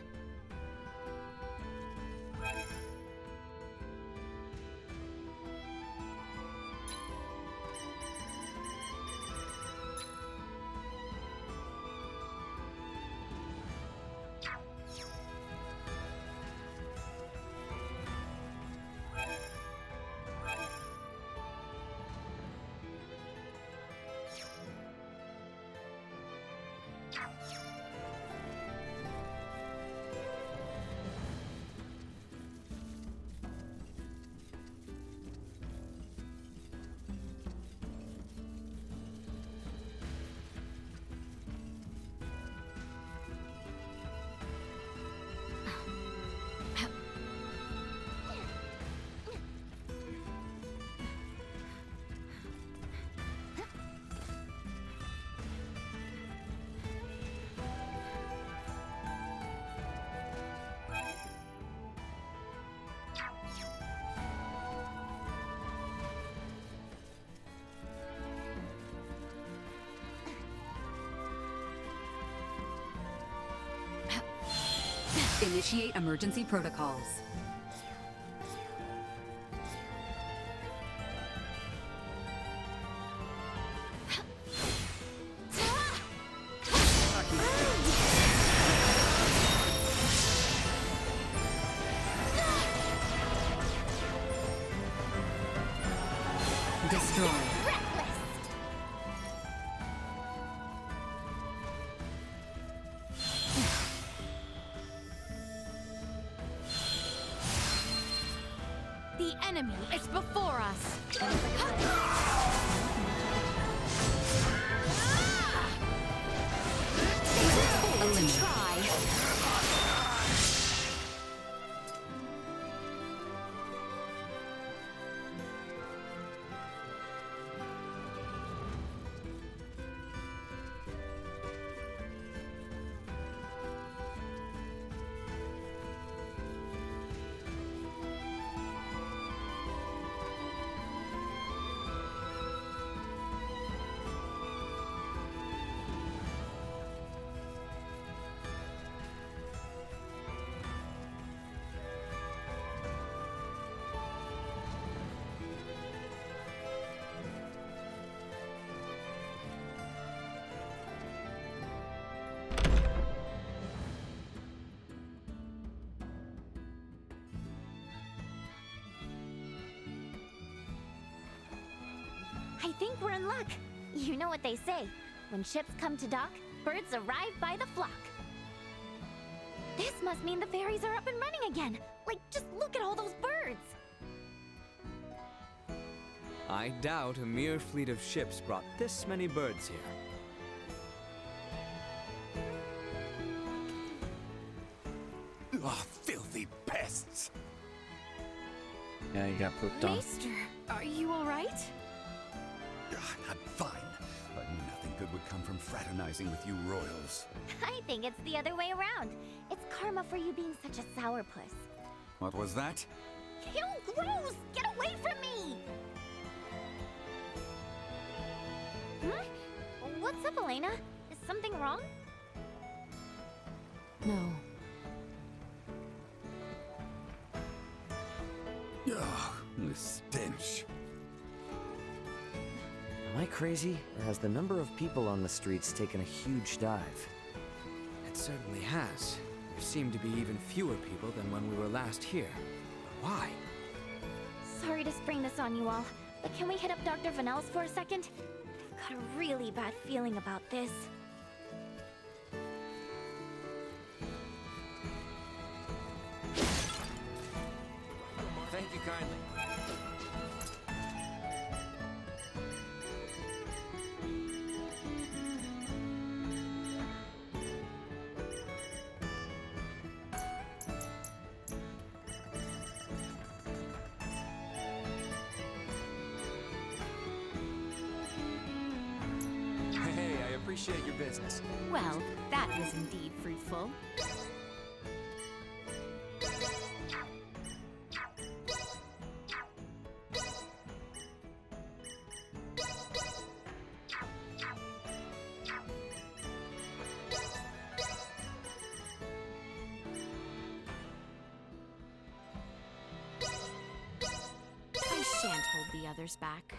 Initiate emergency protocols. Destroy. The enemy is before us. To try. I think we're in luck. You know what they say. When ships come to dock, birds arrive by the flock. This must mean the ferries are up and running again. Like, just look at all those birds. I doubt a mere fleet of ships brought this many birds here. Oh, filthy pests! Yeah, you got pooped on. Maester, are you all right? I'm fine, but nothing good would come from fraternizing with you royals. I think it's the other way around. It's karma for you being such a sourpuss. What was that? Ew, gross! Get away from me! What's up, Elena? Is something wrong? No. Ugh, this stench. Am I crazy, or has the number of people on the streets taken a huge dive? It certainly has. There seem to be even fewer people than when we were last here. But why? Sorry to spring this on you all, but can we hit up Dr. Vanel's for a second? I've got a really bad feeling about this. Thank you kindly. Hey, I appreciate your business. Well, that was indeed fruitful. I shan't hold the others back.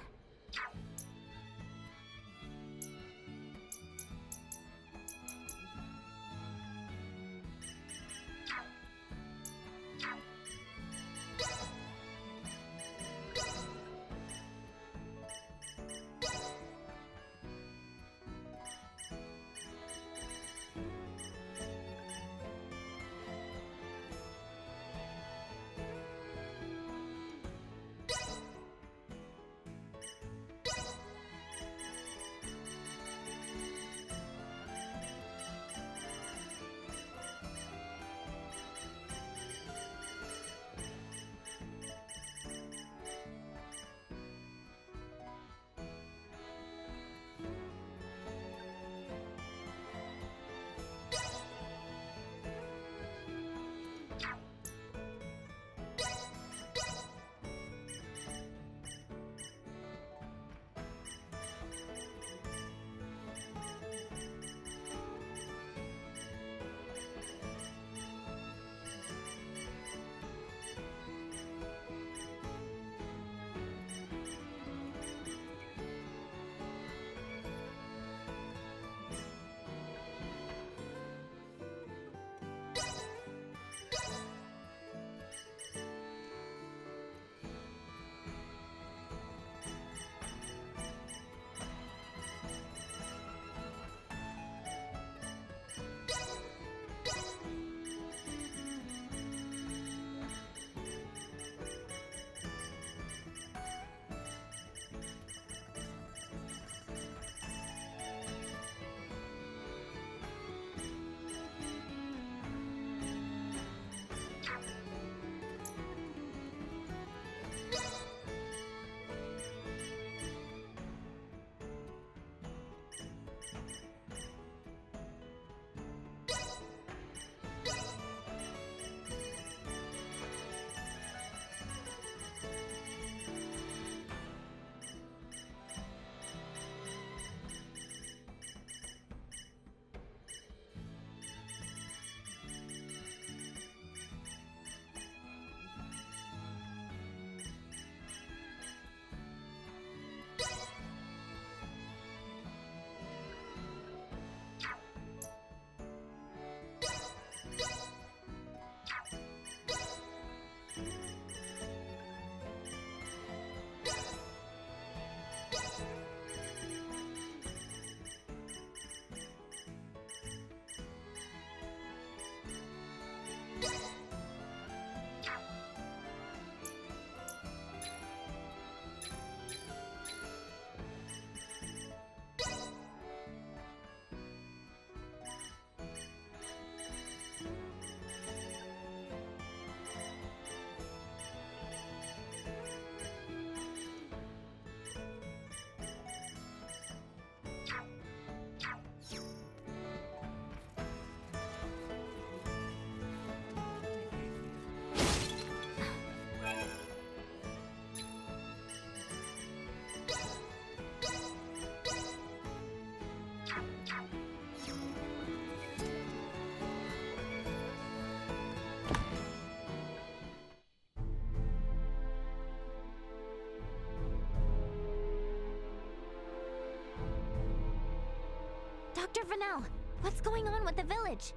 Dr. Vanel, what's going on with the village?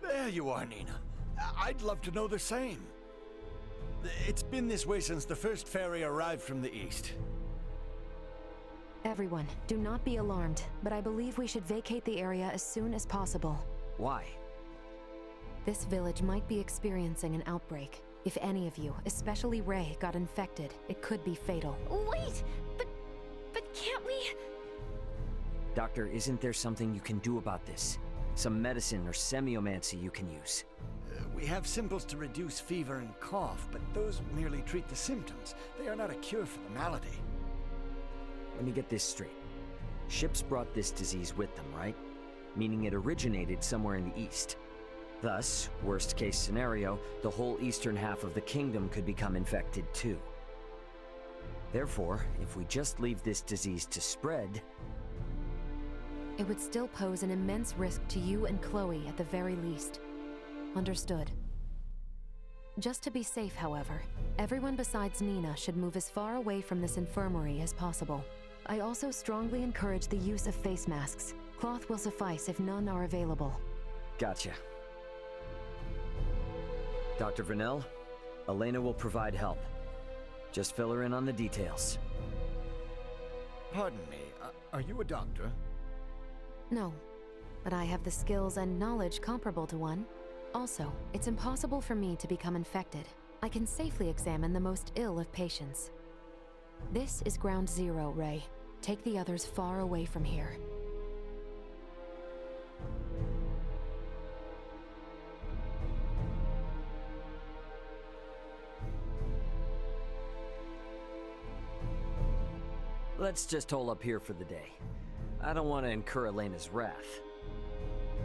There you are, Nina. I'd love to know the same. It's been this way since the first ferry arrived from the east. Everyone, do not be alarmed, but I believe we should vacate the area as soon as possible. Why? This village might be experiencing an outbreak. If any of you, especially Ray, got infected, it could be fatal. Wait! But can't we... Doctor, isn't there something you can do about this? Some medicine or semiomancy you can use? We have simples to reduce fever and cough, but those merely treat the symptoms. They are not a cure for the malady. Let me get this straight. Ships brought this disease with them, right? Meaning it originated somewhere in the east. Thus, worst case scenario, the whole eastern half of the kingdom could become infected too. Therefore, if we just leave this disease to spread... It would still pose an immense risk to you and Chloe at the very least. Understood. Just to be safe, however, everyone besides Nina should move as far away from this infirmary as possible. I also strongly encourage the use of face masks. Cloth will suffice if none are available. Gotcha. Dr. Vanel, Elena will provide help. Just fill her in on the details. Pardon me, are you a doctor? No, but I have the skills and knowledge comparable to one. Also, it's impossible for me to become infected. I can safely examine the most ill of patients. This is ground zero, Ray. Take the others far away from here. Let's just hole up here for the day. I don't want to incur Elena's wrath.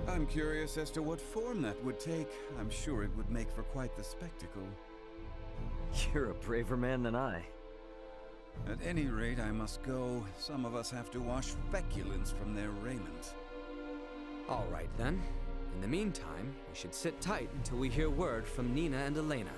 I'm curious as to what form that would take. I'm sure it would make for quite the spectacle. You're a braver man than I. At any rate, I must go. Some of us have to wash feculence from their raiment. All right, then. In the meantime, we should sit tight until we hear word from Nina and Elena.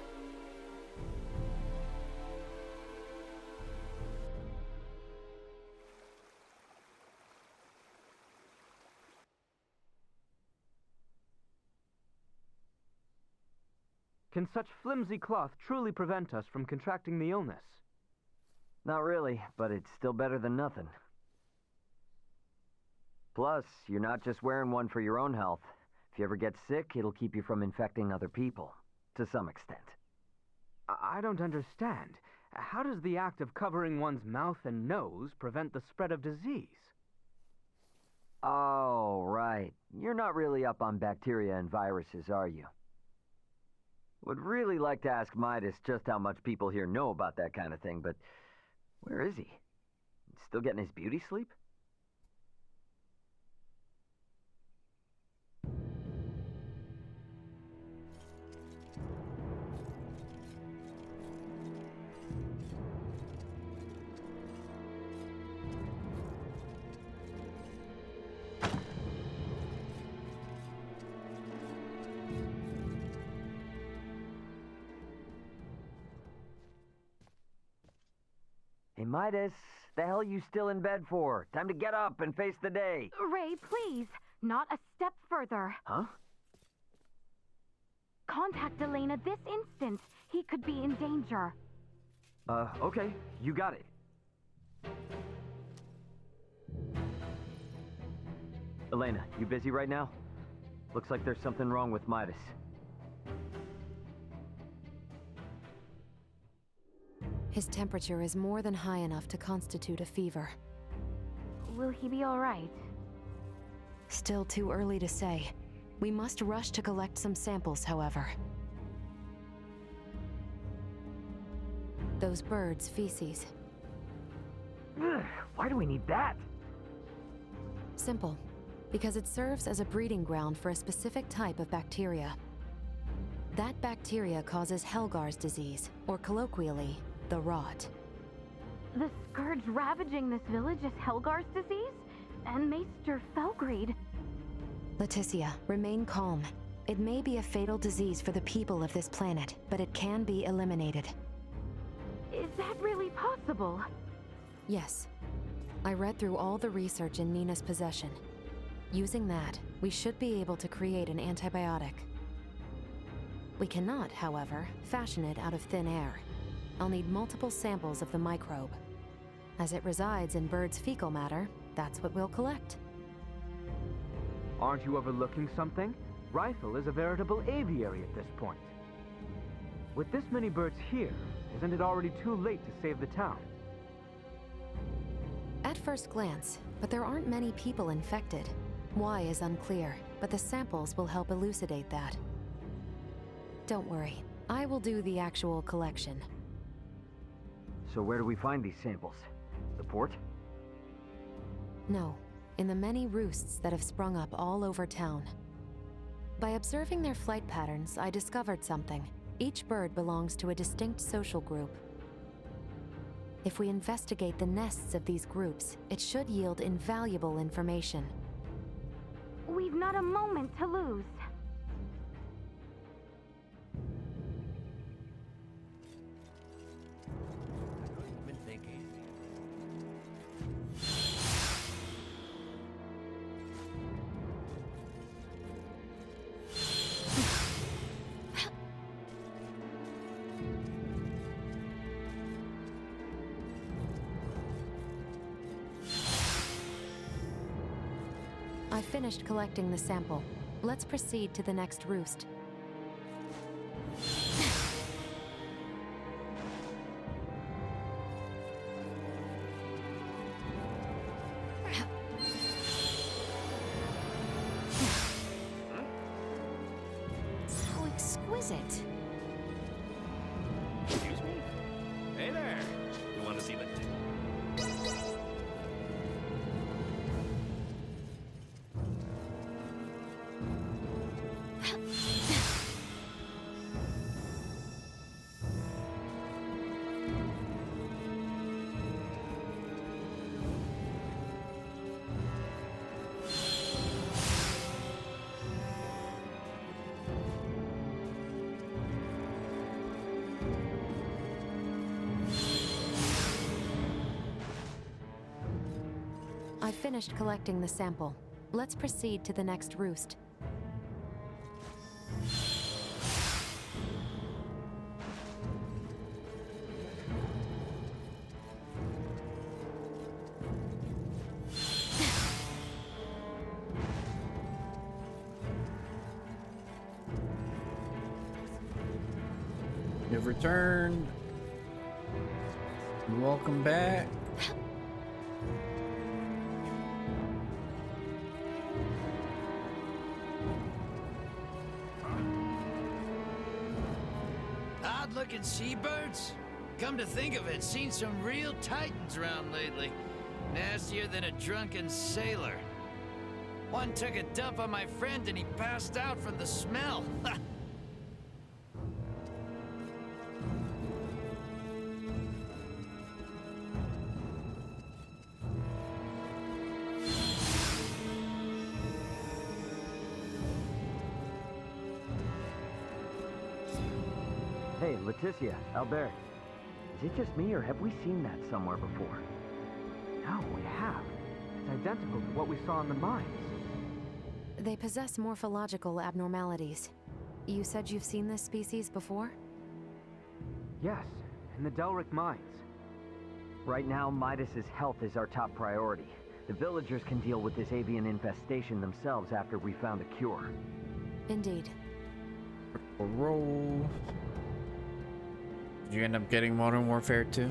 Can such flimsy cloth truly prevent us from contracting the illness? Not really, but it's still better than nothing. Plus, you're not just wearing one for your own health. If you ever get sick, it'll keep you from infecting other people, to some extent. I don't understand. How does the act of covering one's mouth and nose prevent the spread of disease? Oh, right. You're not really up on bacteria and viruses, are you? Would really like to ask Midas just how much people here know about that kind of thing, but where is he? Still getting his beauty sleep? Hey, Midas, the hell you still in bed for? Time to get up and face the day. Ray, please, not a step further. Huh? Contact Elena this instant. He could be in danger. Okay, you got it. Elena, you busy right now? Looks like there's something wrong with Midas. His temperature is more than high enough to constitute a fever. Will he be all right? Still too early to say. We must rush to collect some samples, however. Those birds' feces. Ugh, why do we need that? Simple. Because it serves as a breeding ground for a specific type of bacteria. That bacteria causes Helgar's disease, or colloquially, the rot. The scourge ravaging this village is Helgar's disease? And Maester Felgreed. Leticia, remain calm. It may be a fatal disease for the people of this planet, but it can be eliminated. Is that really possible? Yes. I read through all the research in Nina's possession. Using that, we should be able to create an antibiotic. We cannot, however, fashion it out of thin air. I'll need multiple samples of the microbe. As it resides in birds' fecal matter, that's what we'll collect. Aren't you overlooking something? Rifle is a veritable aviary at this point. With this many birds here, isn't it already too late to save the town? At first glance, but there aren't many people infected. Why is unclear, but the samples will help elucidate that. Don't worry, I will do the actual collection. So where do we find these samples? The port? No, in the many roosts that have sprung up all over town. By observing their flight patterns, I discovered something. Each bird belongs to a distinct social group. If we investigate the nests of these groups, it should yield invaluable information. We've not a moment to lose. I finished collecting the sample. Let's proceed to the next roost. How exquisite. Excuse me? Hey there. You want to see the... I finished collecting the sample. Let's proceed to the next roost. You've returned. Welcome back. Odd-looking seabirds? Come to think of it, seen some real titans around lately. Nastier than a drunken sailor. One took a dump on my friend and he passed out from the smell. Hey, Leticia, Albert. Is it just me, or have we seen that somewhere before? No, we have. It's identical to what we saw in the mines. They possess morphological abnormalities. You said you've seen this species before? Yes, in the Delric mines. Right now, Midas's health is our top priority. The villagers can deal with this avian infestation themselves after we found a cure. Indeed. Roll. Did you end up getting Modern Warfare 2?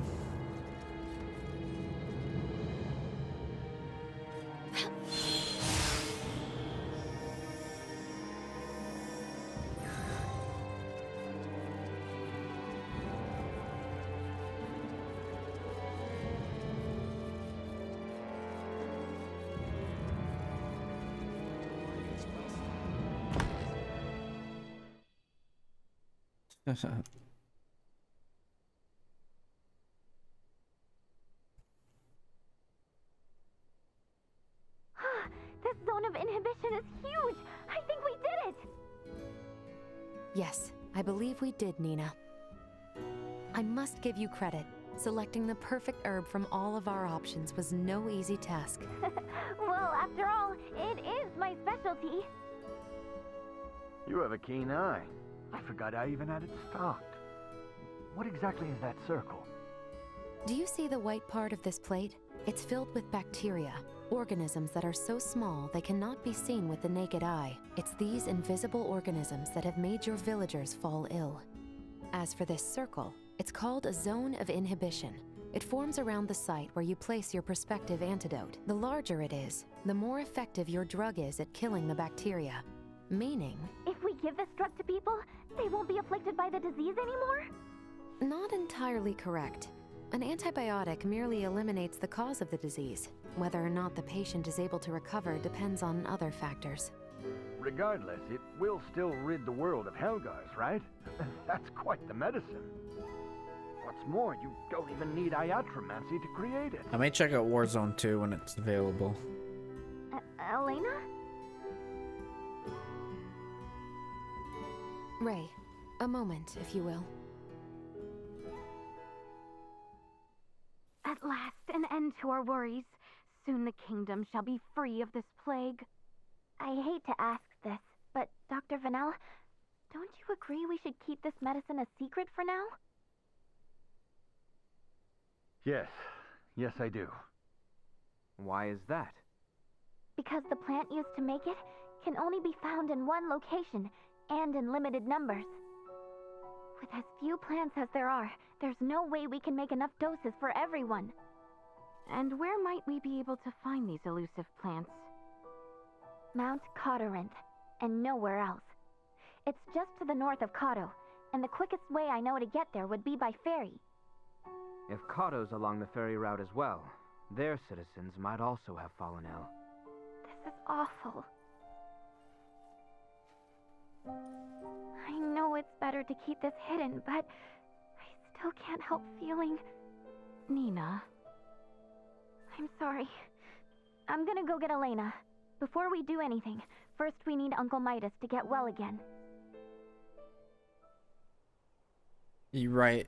This zone of inhibition is huge! I think we did it! Yes, I believe we did, Nina. I must give you credit. Selecting the perfect herb from all of our options was no easy task. Well, after all, it is my specialty. You have a keen eye. I forgot I even had it stocked. What exactly is that circle? Do you see the white part of this plate? It's filled with bacteria, organisms that are so small they cannot be seen with the naked eye. It's these invisible organisms that have made your villagers fall ill. As for this circle, it's called a zone of inhibition. It forms around the site where you place your prospective antidote. The larger it is, the more effective your drug is at killing the bacteria. Meaning, If we give this drug to people, they won't be afflicted by the disease anymore? not entirely correct. An antibiotic merely eliminates the cause of the disease. Whether or not the patient is able to recover depends on other factors. Regardless, it will still rid the world of Helgars, right? That's quite the medicine. What's more, you don't even need iatromancy to create it. I may check out Warzone 2 when it's available. Elena? Ray, a moment, if you will. At last, an end to our worries. Soon the kingdom shall be free of this plague. I hate to ask this, but Dr. Vanel, don't you agree we should keep this medicine a secret for now? Yes, I do. Why is that? Because the plant used to make it can only be found in one location, and in limited numbers. With as few plants as there are, there's no way we can make enough doses for everyone. And where might we be able to find these elusive plants? Mount Cotteranth, and nowhere else. It's just to the north of Cotto, and the quickest way I know to get there would be by ferry. If Kato's along the ferry route as well, their citizens might also have fallen ill. This is awful. I know it's better to keep this hidden, but I still can't help feeling... Nina. I'm sorry. I'm gonna go get Elena. Before we do anything, first we need Uncle Midas to get well again. You're right.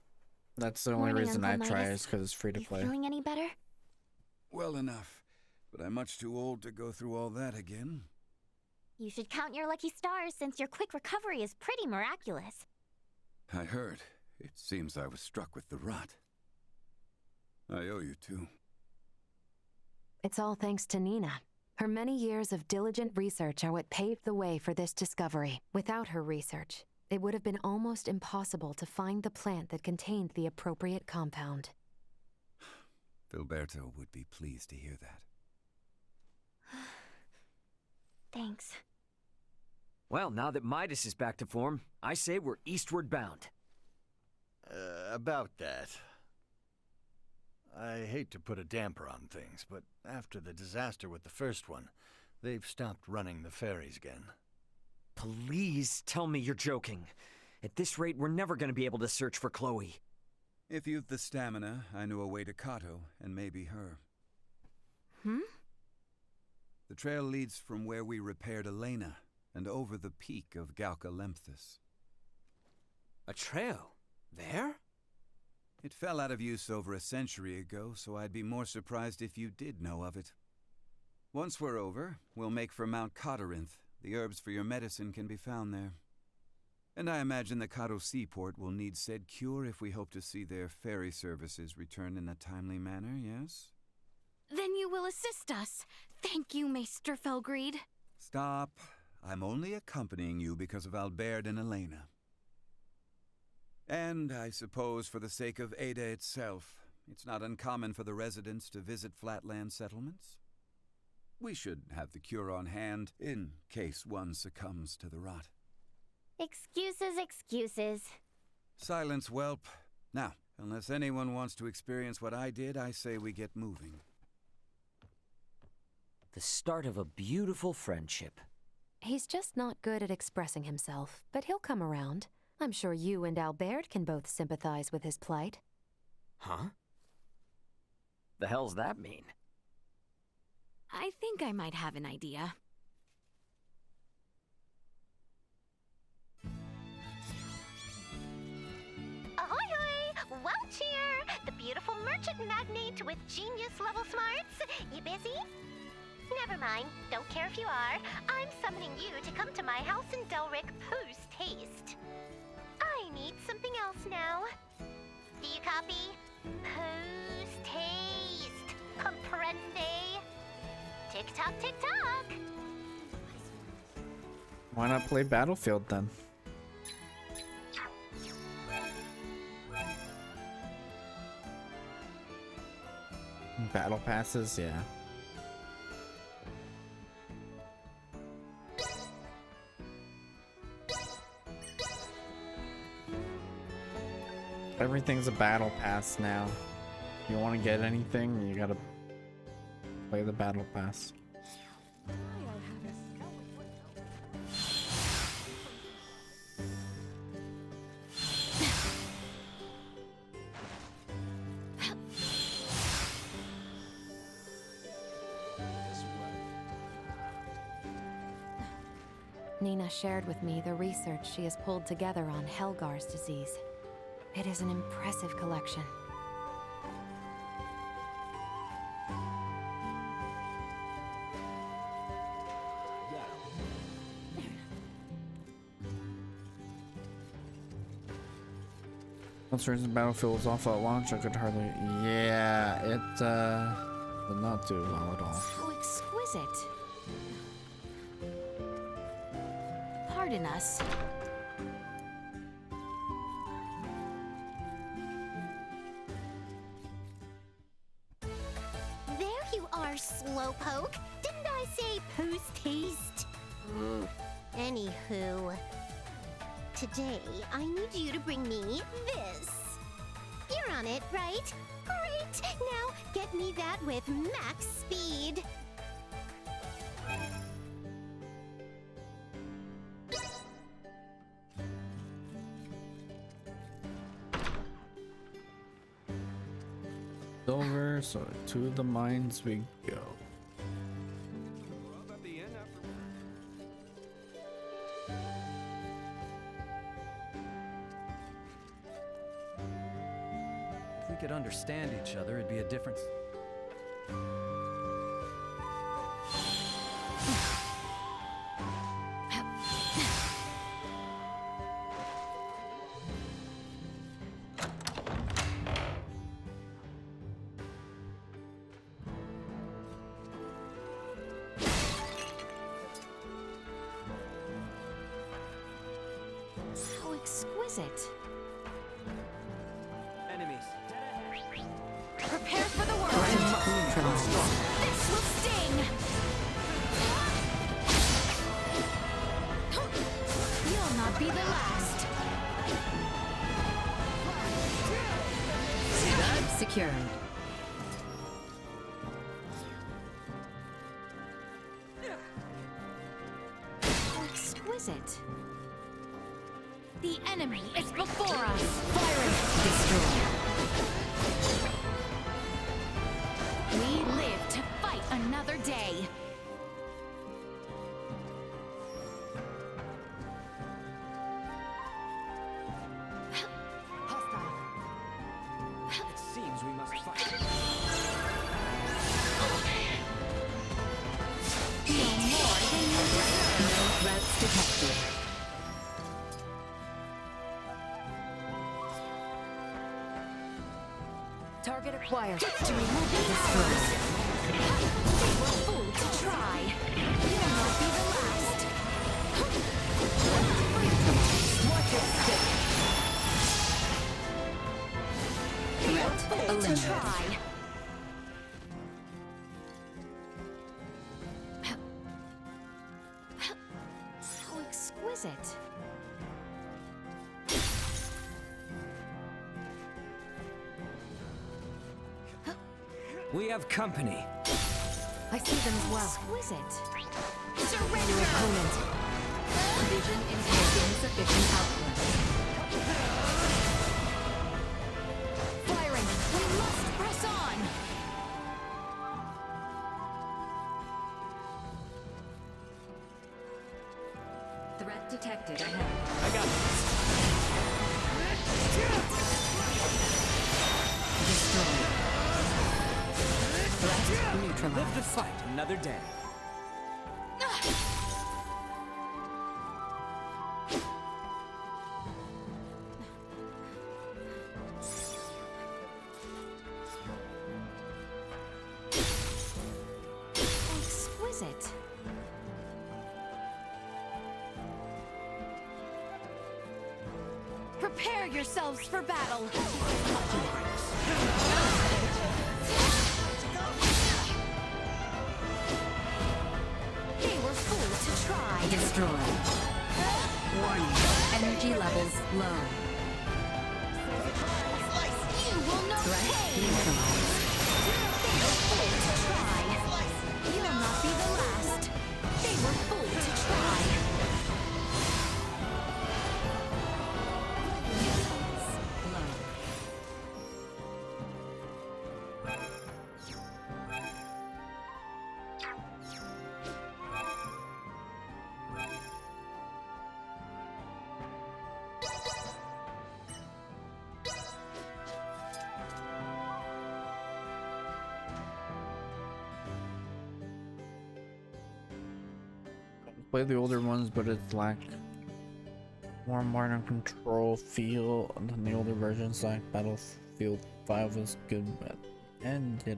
That's the only Morning, reason Uncle I try Midas. is because it's free to play. Feeling any better? Well enough, but I'm much too old to go through all that again. You should count your lucky stars since your quick recovery is pretty miraculous. I heard. It seems I was struck with the rot. I owe you two. It's all thanks to Nina. Her many years of diligent research are what paved the way for this discovery. Without her research, it would have been almost impossible to find the plant that contained the appropriate compound. Filberto would be pleased to hear that. Thanks. Well, now that Midas is back to form, I say we're eastward bound. About that. I hate to put a damper on things, but after the disaster with the first one, they've stopped running the ferries again. Please tell me you're joking. At this rate, we're never going to be able to search for Chloe. If you've the stamina, I know a way to Kato, and maybe her. The trail leads from where we repaired Elena, and over the peak of Galca-Lemphis. A trail? There? It fell out of use over a century ago, so I'd be more surprised if you did know of it. Once we're over, we'll make for Mount Cotteranth. The herbs for your medicine can be found there. And I imagine the Kato seaport will need said cure if we hope to see their ferry services return in a timely manner, yes? Then you will assist us. Thank you, Maester Felgreed. Stop. I'm only accompanying you because of Albert and Elena. And I suppose for the sake of Ada itself, it's not uncommon for the residents to visit flatland settlements. We should have the cure on hand in case one succumbs to the rot. Excuses, excuses. Silence, whelp. Now, unless anyone wants to experience what I did, I say we get moving. The start of a beautiful friendship. He's just not good at expressing himself, but he'll come around. I'm sure you and Albert can both sympathize with his plight. Huh? The hell's that mean? I think I might have an idea. Ahoy hoy! Welch here! The beautiful merchant magnate with genius level smarts. You busy? Never mind. Don't care if you are. I'm summoning you to come to my house in Delric post-haste. I need something else now. Do you copy? Post-haste. Comprende? Tick-tock, tick-tock. Why not play Battlefield then? Battle passes, yeah. Everything's a battle pass now. If you want to get anything, you gotta play the battle pass. Nina shared with me the research she has pulled together on Helgar's disease. It is an impressive collection. Once Resident Battlefield was off at launch, I could hardly. Yeah, it did not do well at all. So exquisite. Pardon us. There you are, Slowpoke. Didn't I say post-haste? Anywho, today I need you to bring me this. You're on it, right? Great! Now get me that with max speed. Silver, so to the mines we go. If we could understand each other, it'd be a difference. So exquisite. Enemies. Prepare for the worst. This will sting. You'll not be the last. Secured. So exquisite. The enemy is before us. Firing. Destroy. We live to fight another day. It seems we must fight. No more than you deserve. No threats detected. Target acquired. Victory will be ours. They were fools to try. You'll not be the last. Watch it stick. They were fools to try. So exquisite. We have company. I see them as well. Exquisite. Your Surrender. opponent. Vision indicating insufficient output. Firing. We must press on. Threat detected ahead. I got this. Destroyed. Threat neutralized. Live to fight another day. is it? Prepare yourselves for battle! They were fools to try. Destroy. Warning. Energy levels low. You will know Threat pain! neutralized. They were fools to try. You'll not be the last. They were fools to try. Play the older ones, but it's like more modern control feel than the older versions. Like Battlefield 5 was good, but and it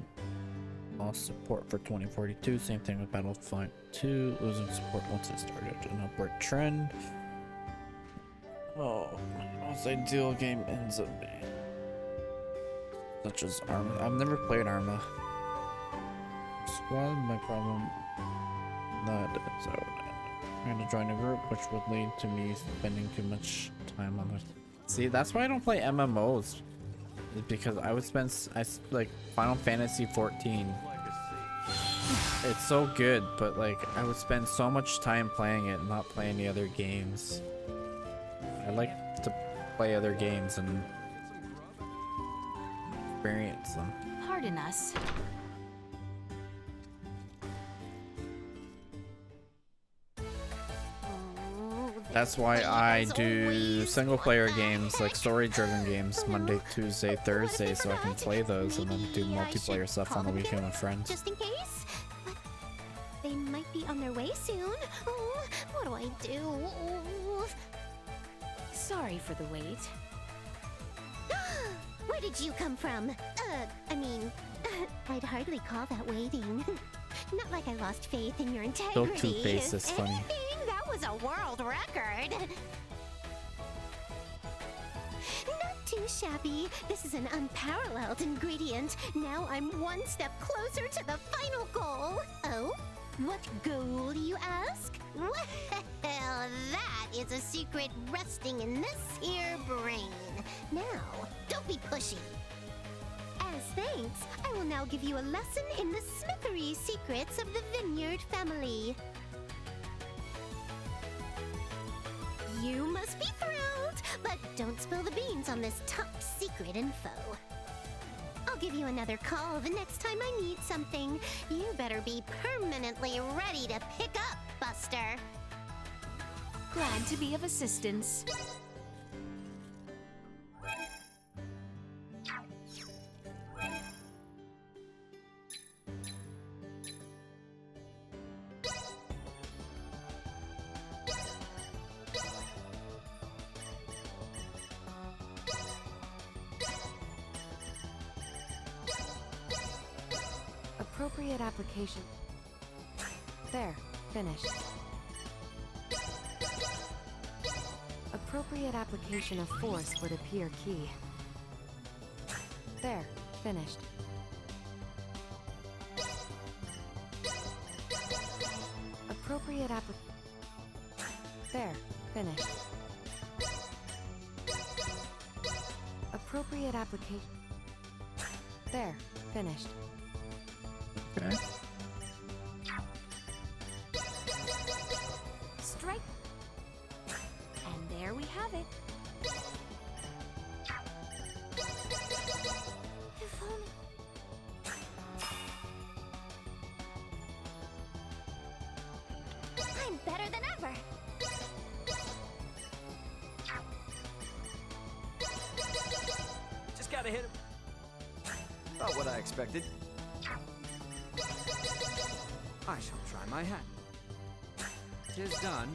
lost support for 2042. Same thing with Battlefield 2, losing support once it started an upward trend. Oh, most ideal game ends up being such as Arma. I've never played Arma. Squad, my problem. Not so. Trying to join a group, which would lead to me spending too much time on it. See, that's why I don't play MMOs. Is because I would spend like Final Fantasy 14. It's so good, but like I would spend so much time playing it and not play any other games. I like to play other games and experience them. Pardon us. That's why I do single player games, like story driven games, Monday, Tuesday, Thursday, so I can play those and then do multiplayer stuff on the weekend with friends. Just in case. But they might be on their way soon. Oh, what do I do? Oh. Sorry for the wait. Where did you come from? I mean, I'd hardly call that waiting. Not like I lost faith in your Still integrity. Two-Face is funny. That was a world record. Not too shabby. This is an unparalleled ingredient. Now I'm one step closer to the final goal. Oh? What goal, you ask? Well, that is a secret resting in this here brain. Now, don't be pushy. As thanks, I will now give you a lesson in the smithery secrets of the Vineyard family. You must be thrilled, but don't spill the beans on this top secret info. I'll give you another call the next time I need something. You better be permanently ready to pick up, Buster. Glad to be of assistance. Appropriate application. There, finished. Appropriate application of force would appear key. There, finished. Appropriate There, finished. Appropriate application. There, finished. Okay. Strike. And there we have it. If only... I'm better than ever. Just gotta hit him. Not what I expected. I shall try my hand. 'Tis done.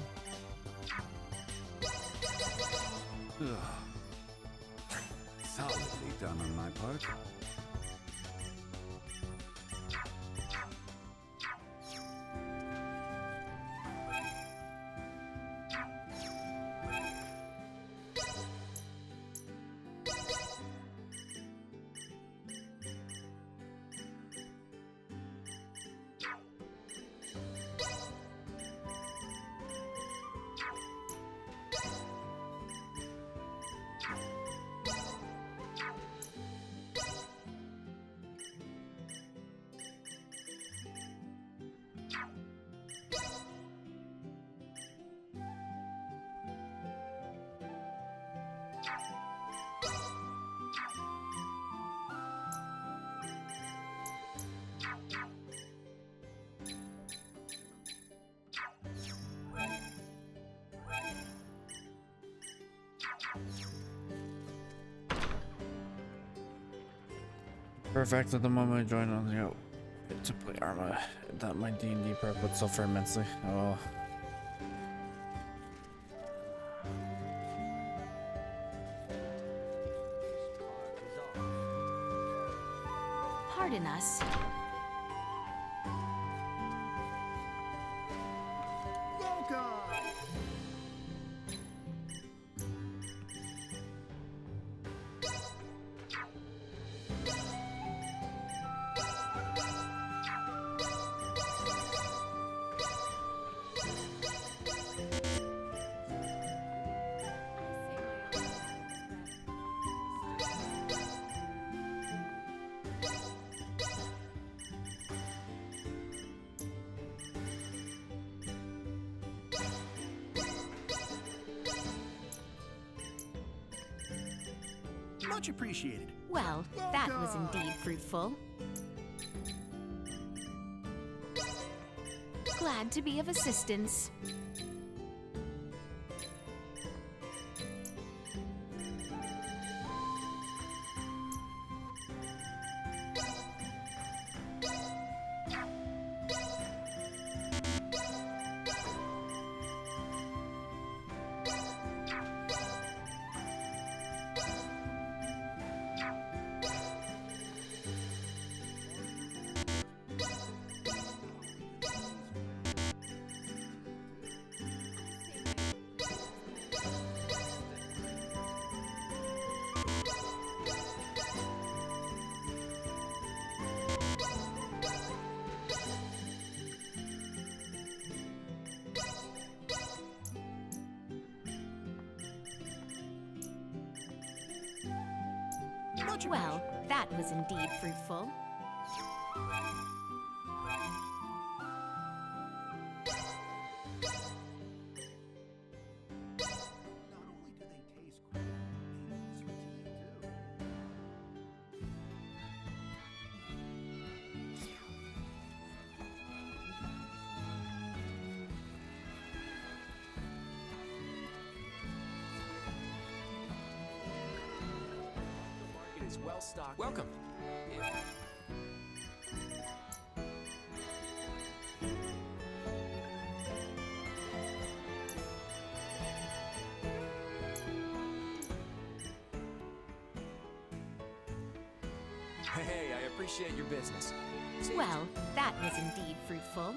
Solidly done on my part. Perfect. At the moment I joined on the to play Arma, that my D&D prep would suffer immensely. Oh. Pardon us. Much appreciated. Well, that was indeed fruitful. Glad to be of assistance. Well, that was indeed fruitful. Is well stocked. Welcome. Hey, I appreciate your business. Well, that was indeed fruitful.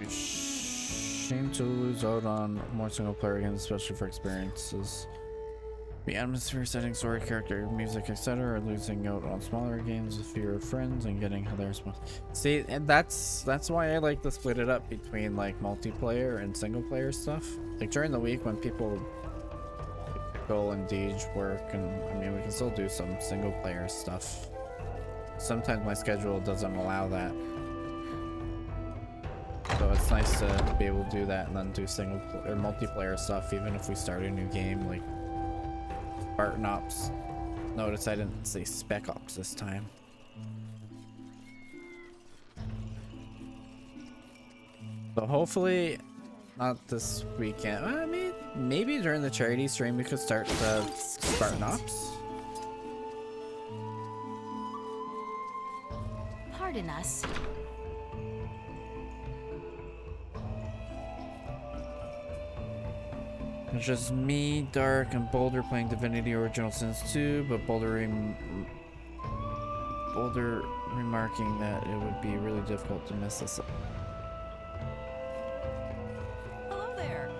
Shame to lose out on more single player games, especially for experiences. The atmosphere, setting, story, character, music, etc. Or losing out on smaller games with fewer friends and getting hilarious. See, and that's why I like to split it up between like multiplayer and single player stuff. Like during the week when people go and Deej work, and I mean we can still do some single player stuff. Sometimes my schedule doesn't allow that. So it's nice to be able to do that and then do single or multiplayer stuff even if we start a new game like Spartan Ops. Notice I didn't say Spec Ops this time. So hopefully not this weekend. I mean, maybe during the charity stream we could start the Spartan Ops. Pardon us. It's just me, Dark, and Boulder playing Divinity Original Sins 2, but Boulder remarking that it would be really difficult to mess this up. Hello there.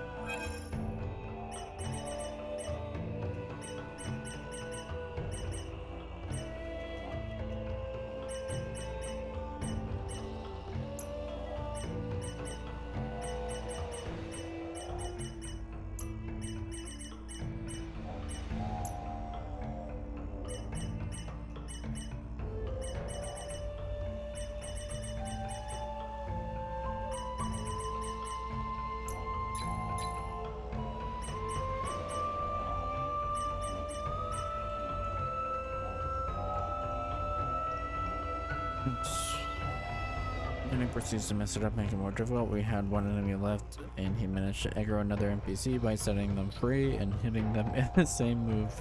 Then he proceeds to mess it up, making it more difficult. We had one enemy left, and he managed to aggro another NPC by setting them free and hitting them in the same move.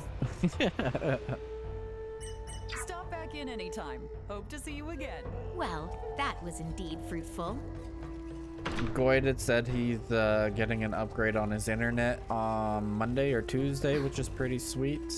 Stop back in anytime. Hope to see you again. Well, that was indeed fruitful. Goyd had said he's getting an upgrade on his internet on Monday or Tuesday, which is pretty sweet.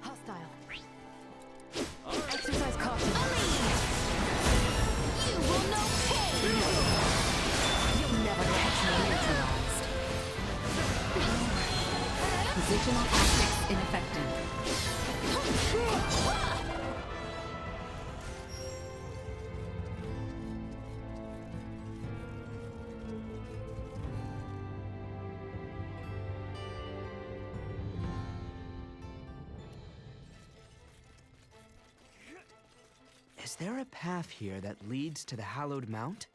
Hostile. Exercise caution. You will know pain! You'll never catch me neutralized. Positional tactics ineffective. Is there a path here that leads to the Hallowed Mount?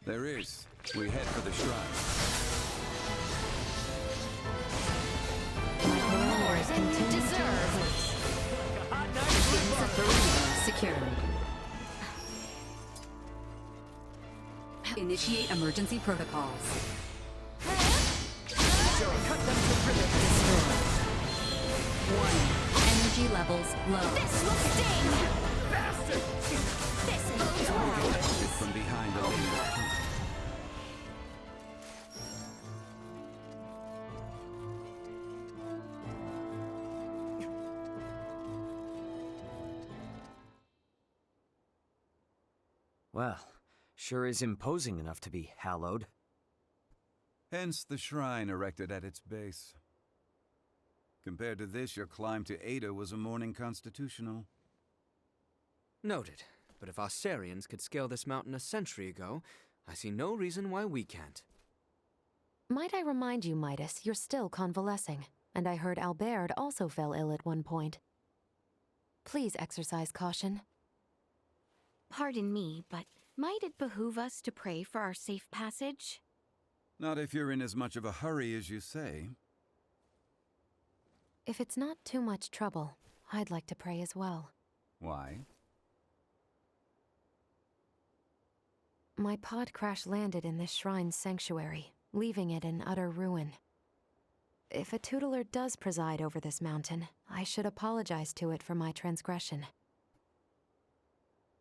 There is. We head for the shrine. My followers continue to replace. Secured. Initiate emergency protocols. Destroy. Warning. Energy levels low. This will sting! Bastard! This bodes well. Blasted from behind the lane. Well, sure is imposing enough to be hallowed. Hence the shrine erected at its base. Compared to this, your climb to Ada was a morning constitutional. Noted. But if Osarians could scale this mountain a century ago, I see no reason why we can't. Might I remind you, Midas, you're still convalescing, and I heard Albert also fell ill at one point. Please exercise caution. Pardon me, but might it behoove us to pray for our safe passage? Not if you're in as much of a hurry as you say. If it's not too much trouble, I'd like to pray as well. Why? My pod crash landed in this shrine's sanctuary, leaving it in utter ruin. If a tutelar does preside over this mountain, I should apologize to it for my transgression.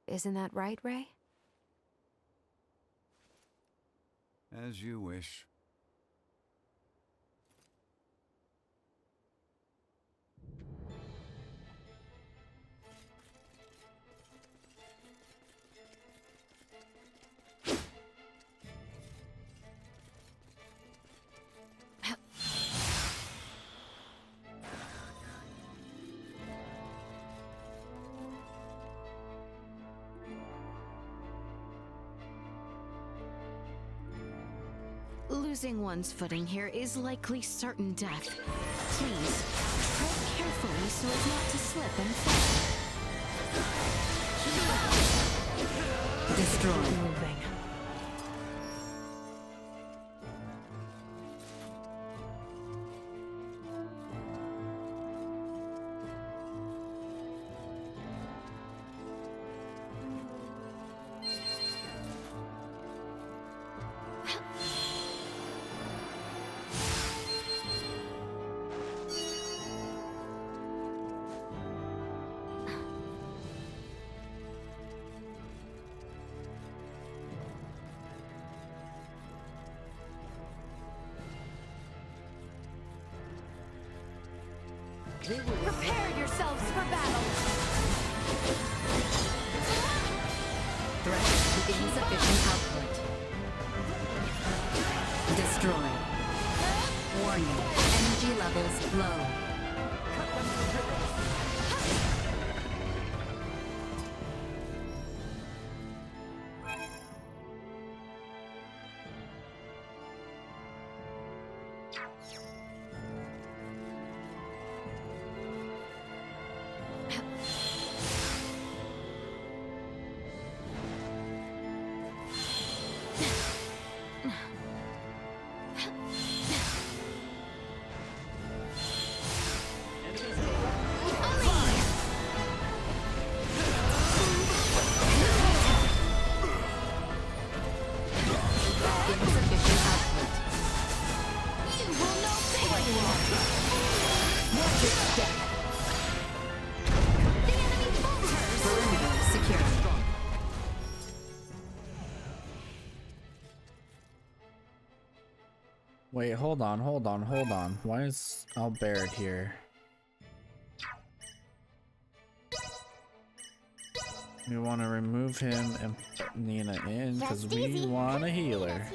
Isn't that right, Ray? As you wish. Losing one's footing here is likely certain death. Please, tread carefully so as not to slip and fall. Destroy. Moving. Prepare yourselves for battle! Threat to insufficient output. Destroy. Warning. Energy levels low. Wait, hold on. Why is Albert here? We want to remove him and put Nina in because we want a healer.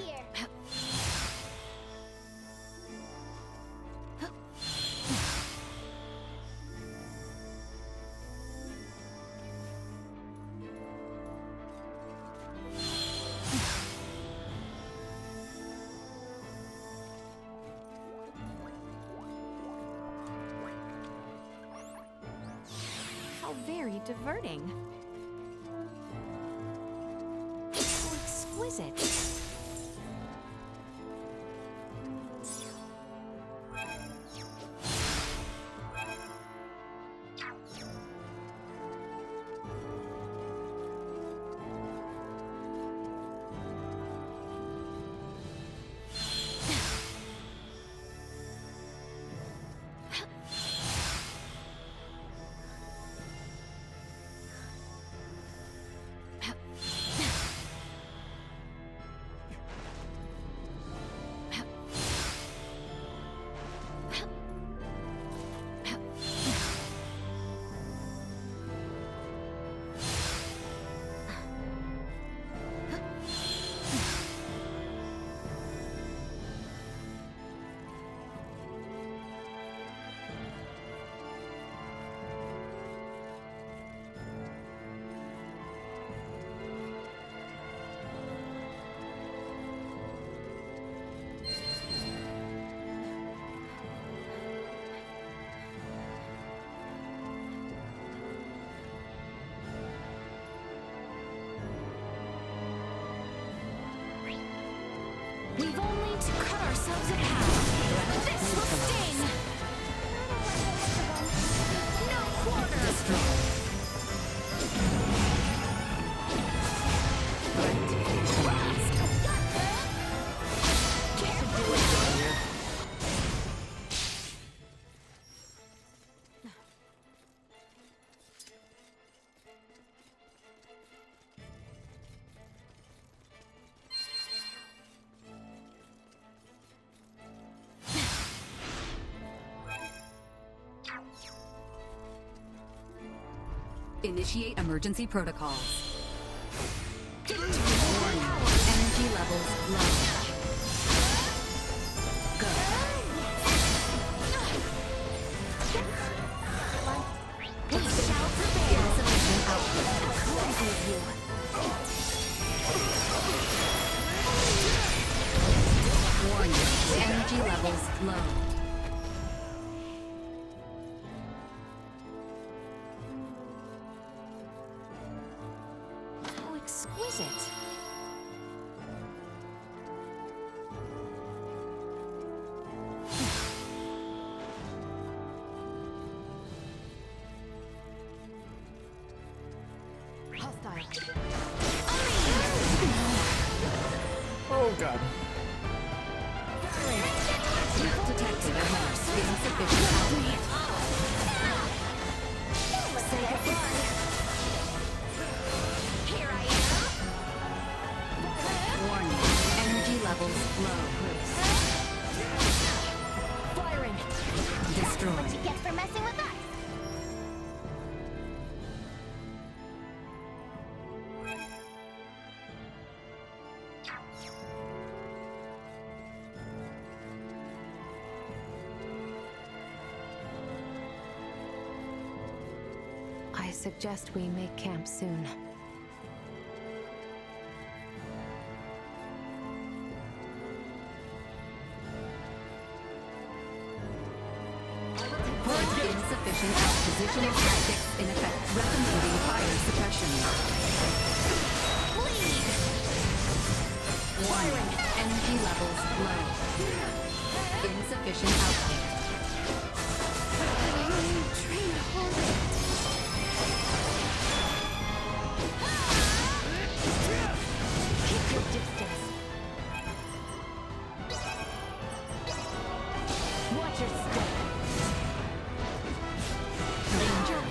How very diverting. So exquisite. We've only to cut ourselves a path. This will sting! No quarter! Initiate emergency protocols. Warning. Energy levels low. Go. We shall prevail. Insufficient output. Warning. Energy levels low. How exquisite. hostile. Oh god. Threat detected at Mars. Insufficient output. Say goodbye. Here I am. Warning. Energy levels low. Firing. Destroyed. What you get for messing with us? I suggest we make camp soon. Insufficient positional tactics in effect. Recommending fire suppression. Warning. Energy levels low. Insufficient output. Train horse. Keep your distance. Watch your step. Danger.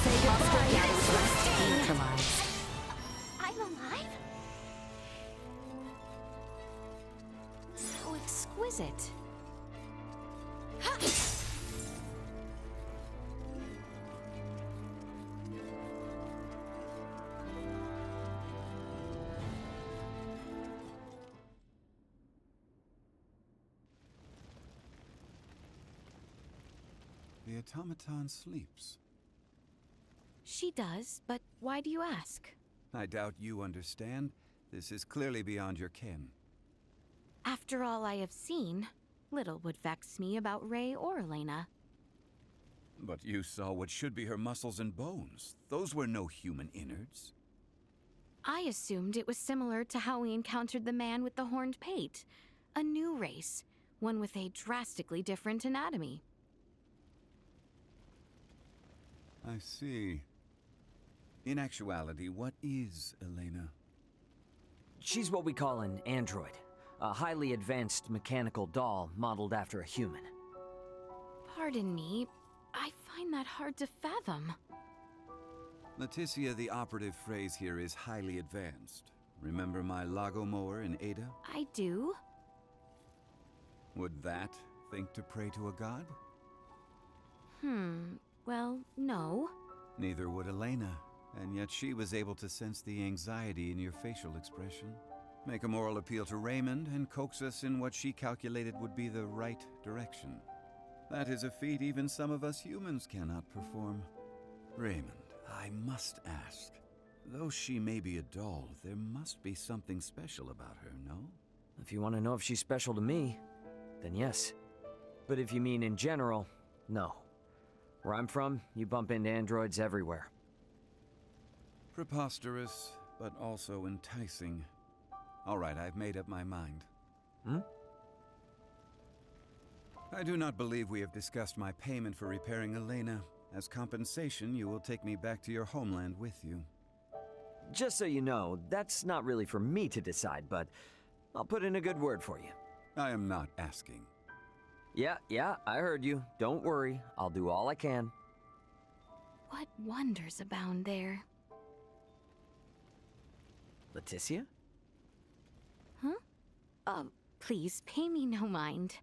Say goodbye. Neutralized. I'm alive? How exquisite. The automaton sleeps. She does, but why do you ask? I doubt you understand. This is clearly beyond your ken. After all I have seen, little would vex me about Ray or Elena. But you saw what should be her muscles and bones. Those were no human innards. I assumed it was similar to how we encountered the man with the horned pate. A new race, one with a drastically different anatomy. I see. In actuality, what is Elena? She's what we call an android. A highly advanced mechanical doll modeled after a human. Pardon me, I find that hard to fathom. Leticia, the operative phrase here is highly advanced. Remember my Lago mower in Ada? I do. Would that think to pray to a god? Well, no. Neither would Elena, and yet she was able to sense the anxiety in your facial expression, make a moral appeal to Raymond, and coax us in what she calculated would be the right direction. That is a feat even some of us humans cannot perform. Raymond, I must ask, though she may be a doll, there must be something special about her, no? If you want to know if she's special to me, then yes. But if you mean in general, no. Where I'm from, you bump into androids everywhere. Preposterous, but also enticing. All right, I've made up my mind. I do not believe we have discussed my payment for repairing Elena. As compensation, you will take me back to your homeland with you. Just so you know, that's not really for me to decide, but I'll put in a good word for you. I am not asking. Yeah, I heard you. Don't worry, I'll do all I can. What wonders abound there? Leticia? Huh? Please, pay me no mind.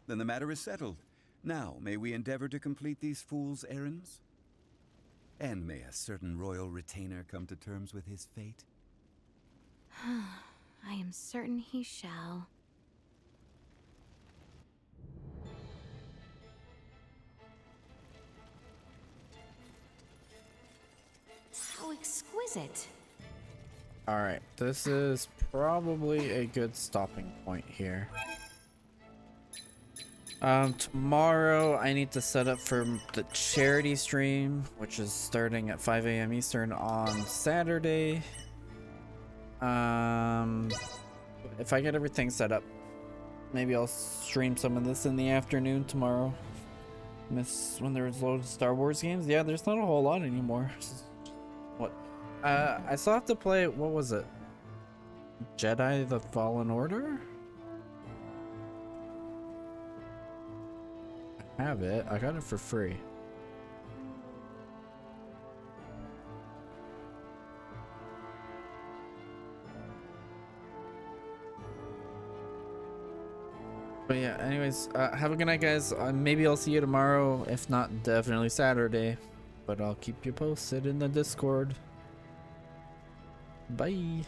Then the matter is settled. Now, may we endeavor to complete these fools' errands? And may a certain royal retainer come to terms with his fate? I am certain he shall. How exquisite. Alright, this is probably a good stopping point here. Tomorrow I need to set up for the charity stream, which is starting at 5 a.m. Eastern on Saturday. If I get everything set up, maybe I'll stream some of this in the afternoon tomorrow. Miss when there was loads of Star Wars games. Yeah, there's not a whole lot anymore. What, I still have to play, what was it? Jedi the Fallen Order? I have it. I got it for free. But yeah, anyways, have a good night, guys. Maybe I'll see you tomorrow. If not, definitely Saturday. But I'll keep you posted in the Discord. Bye.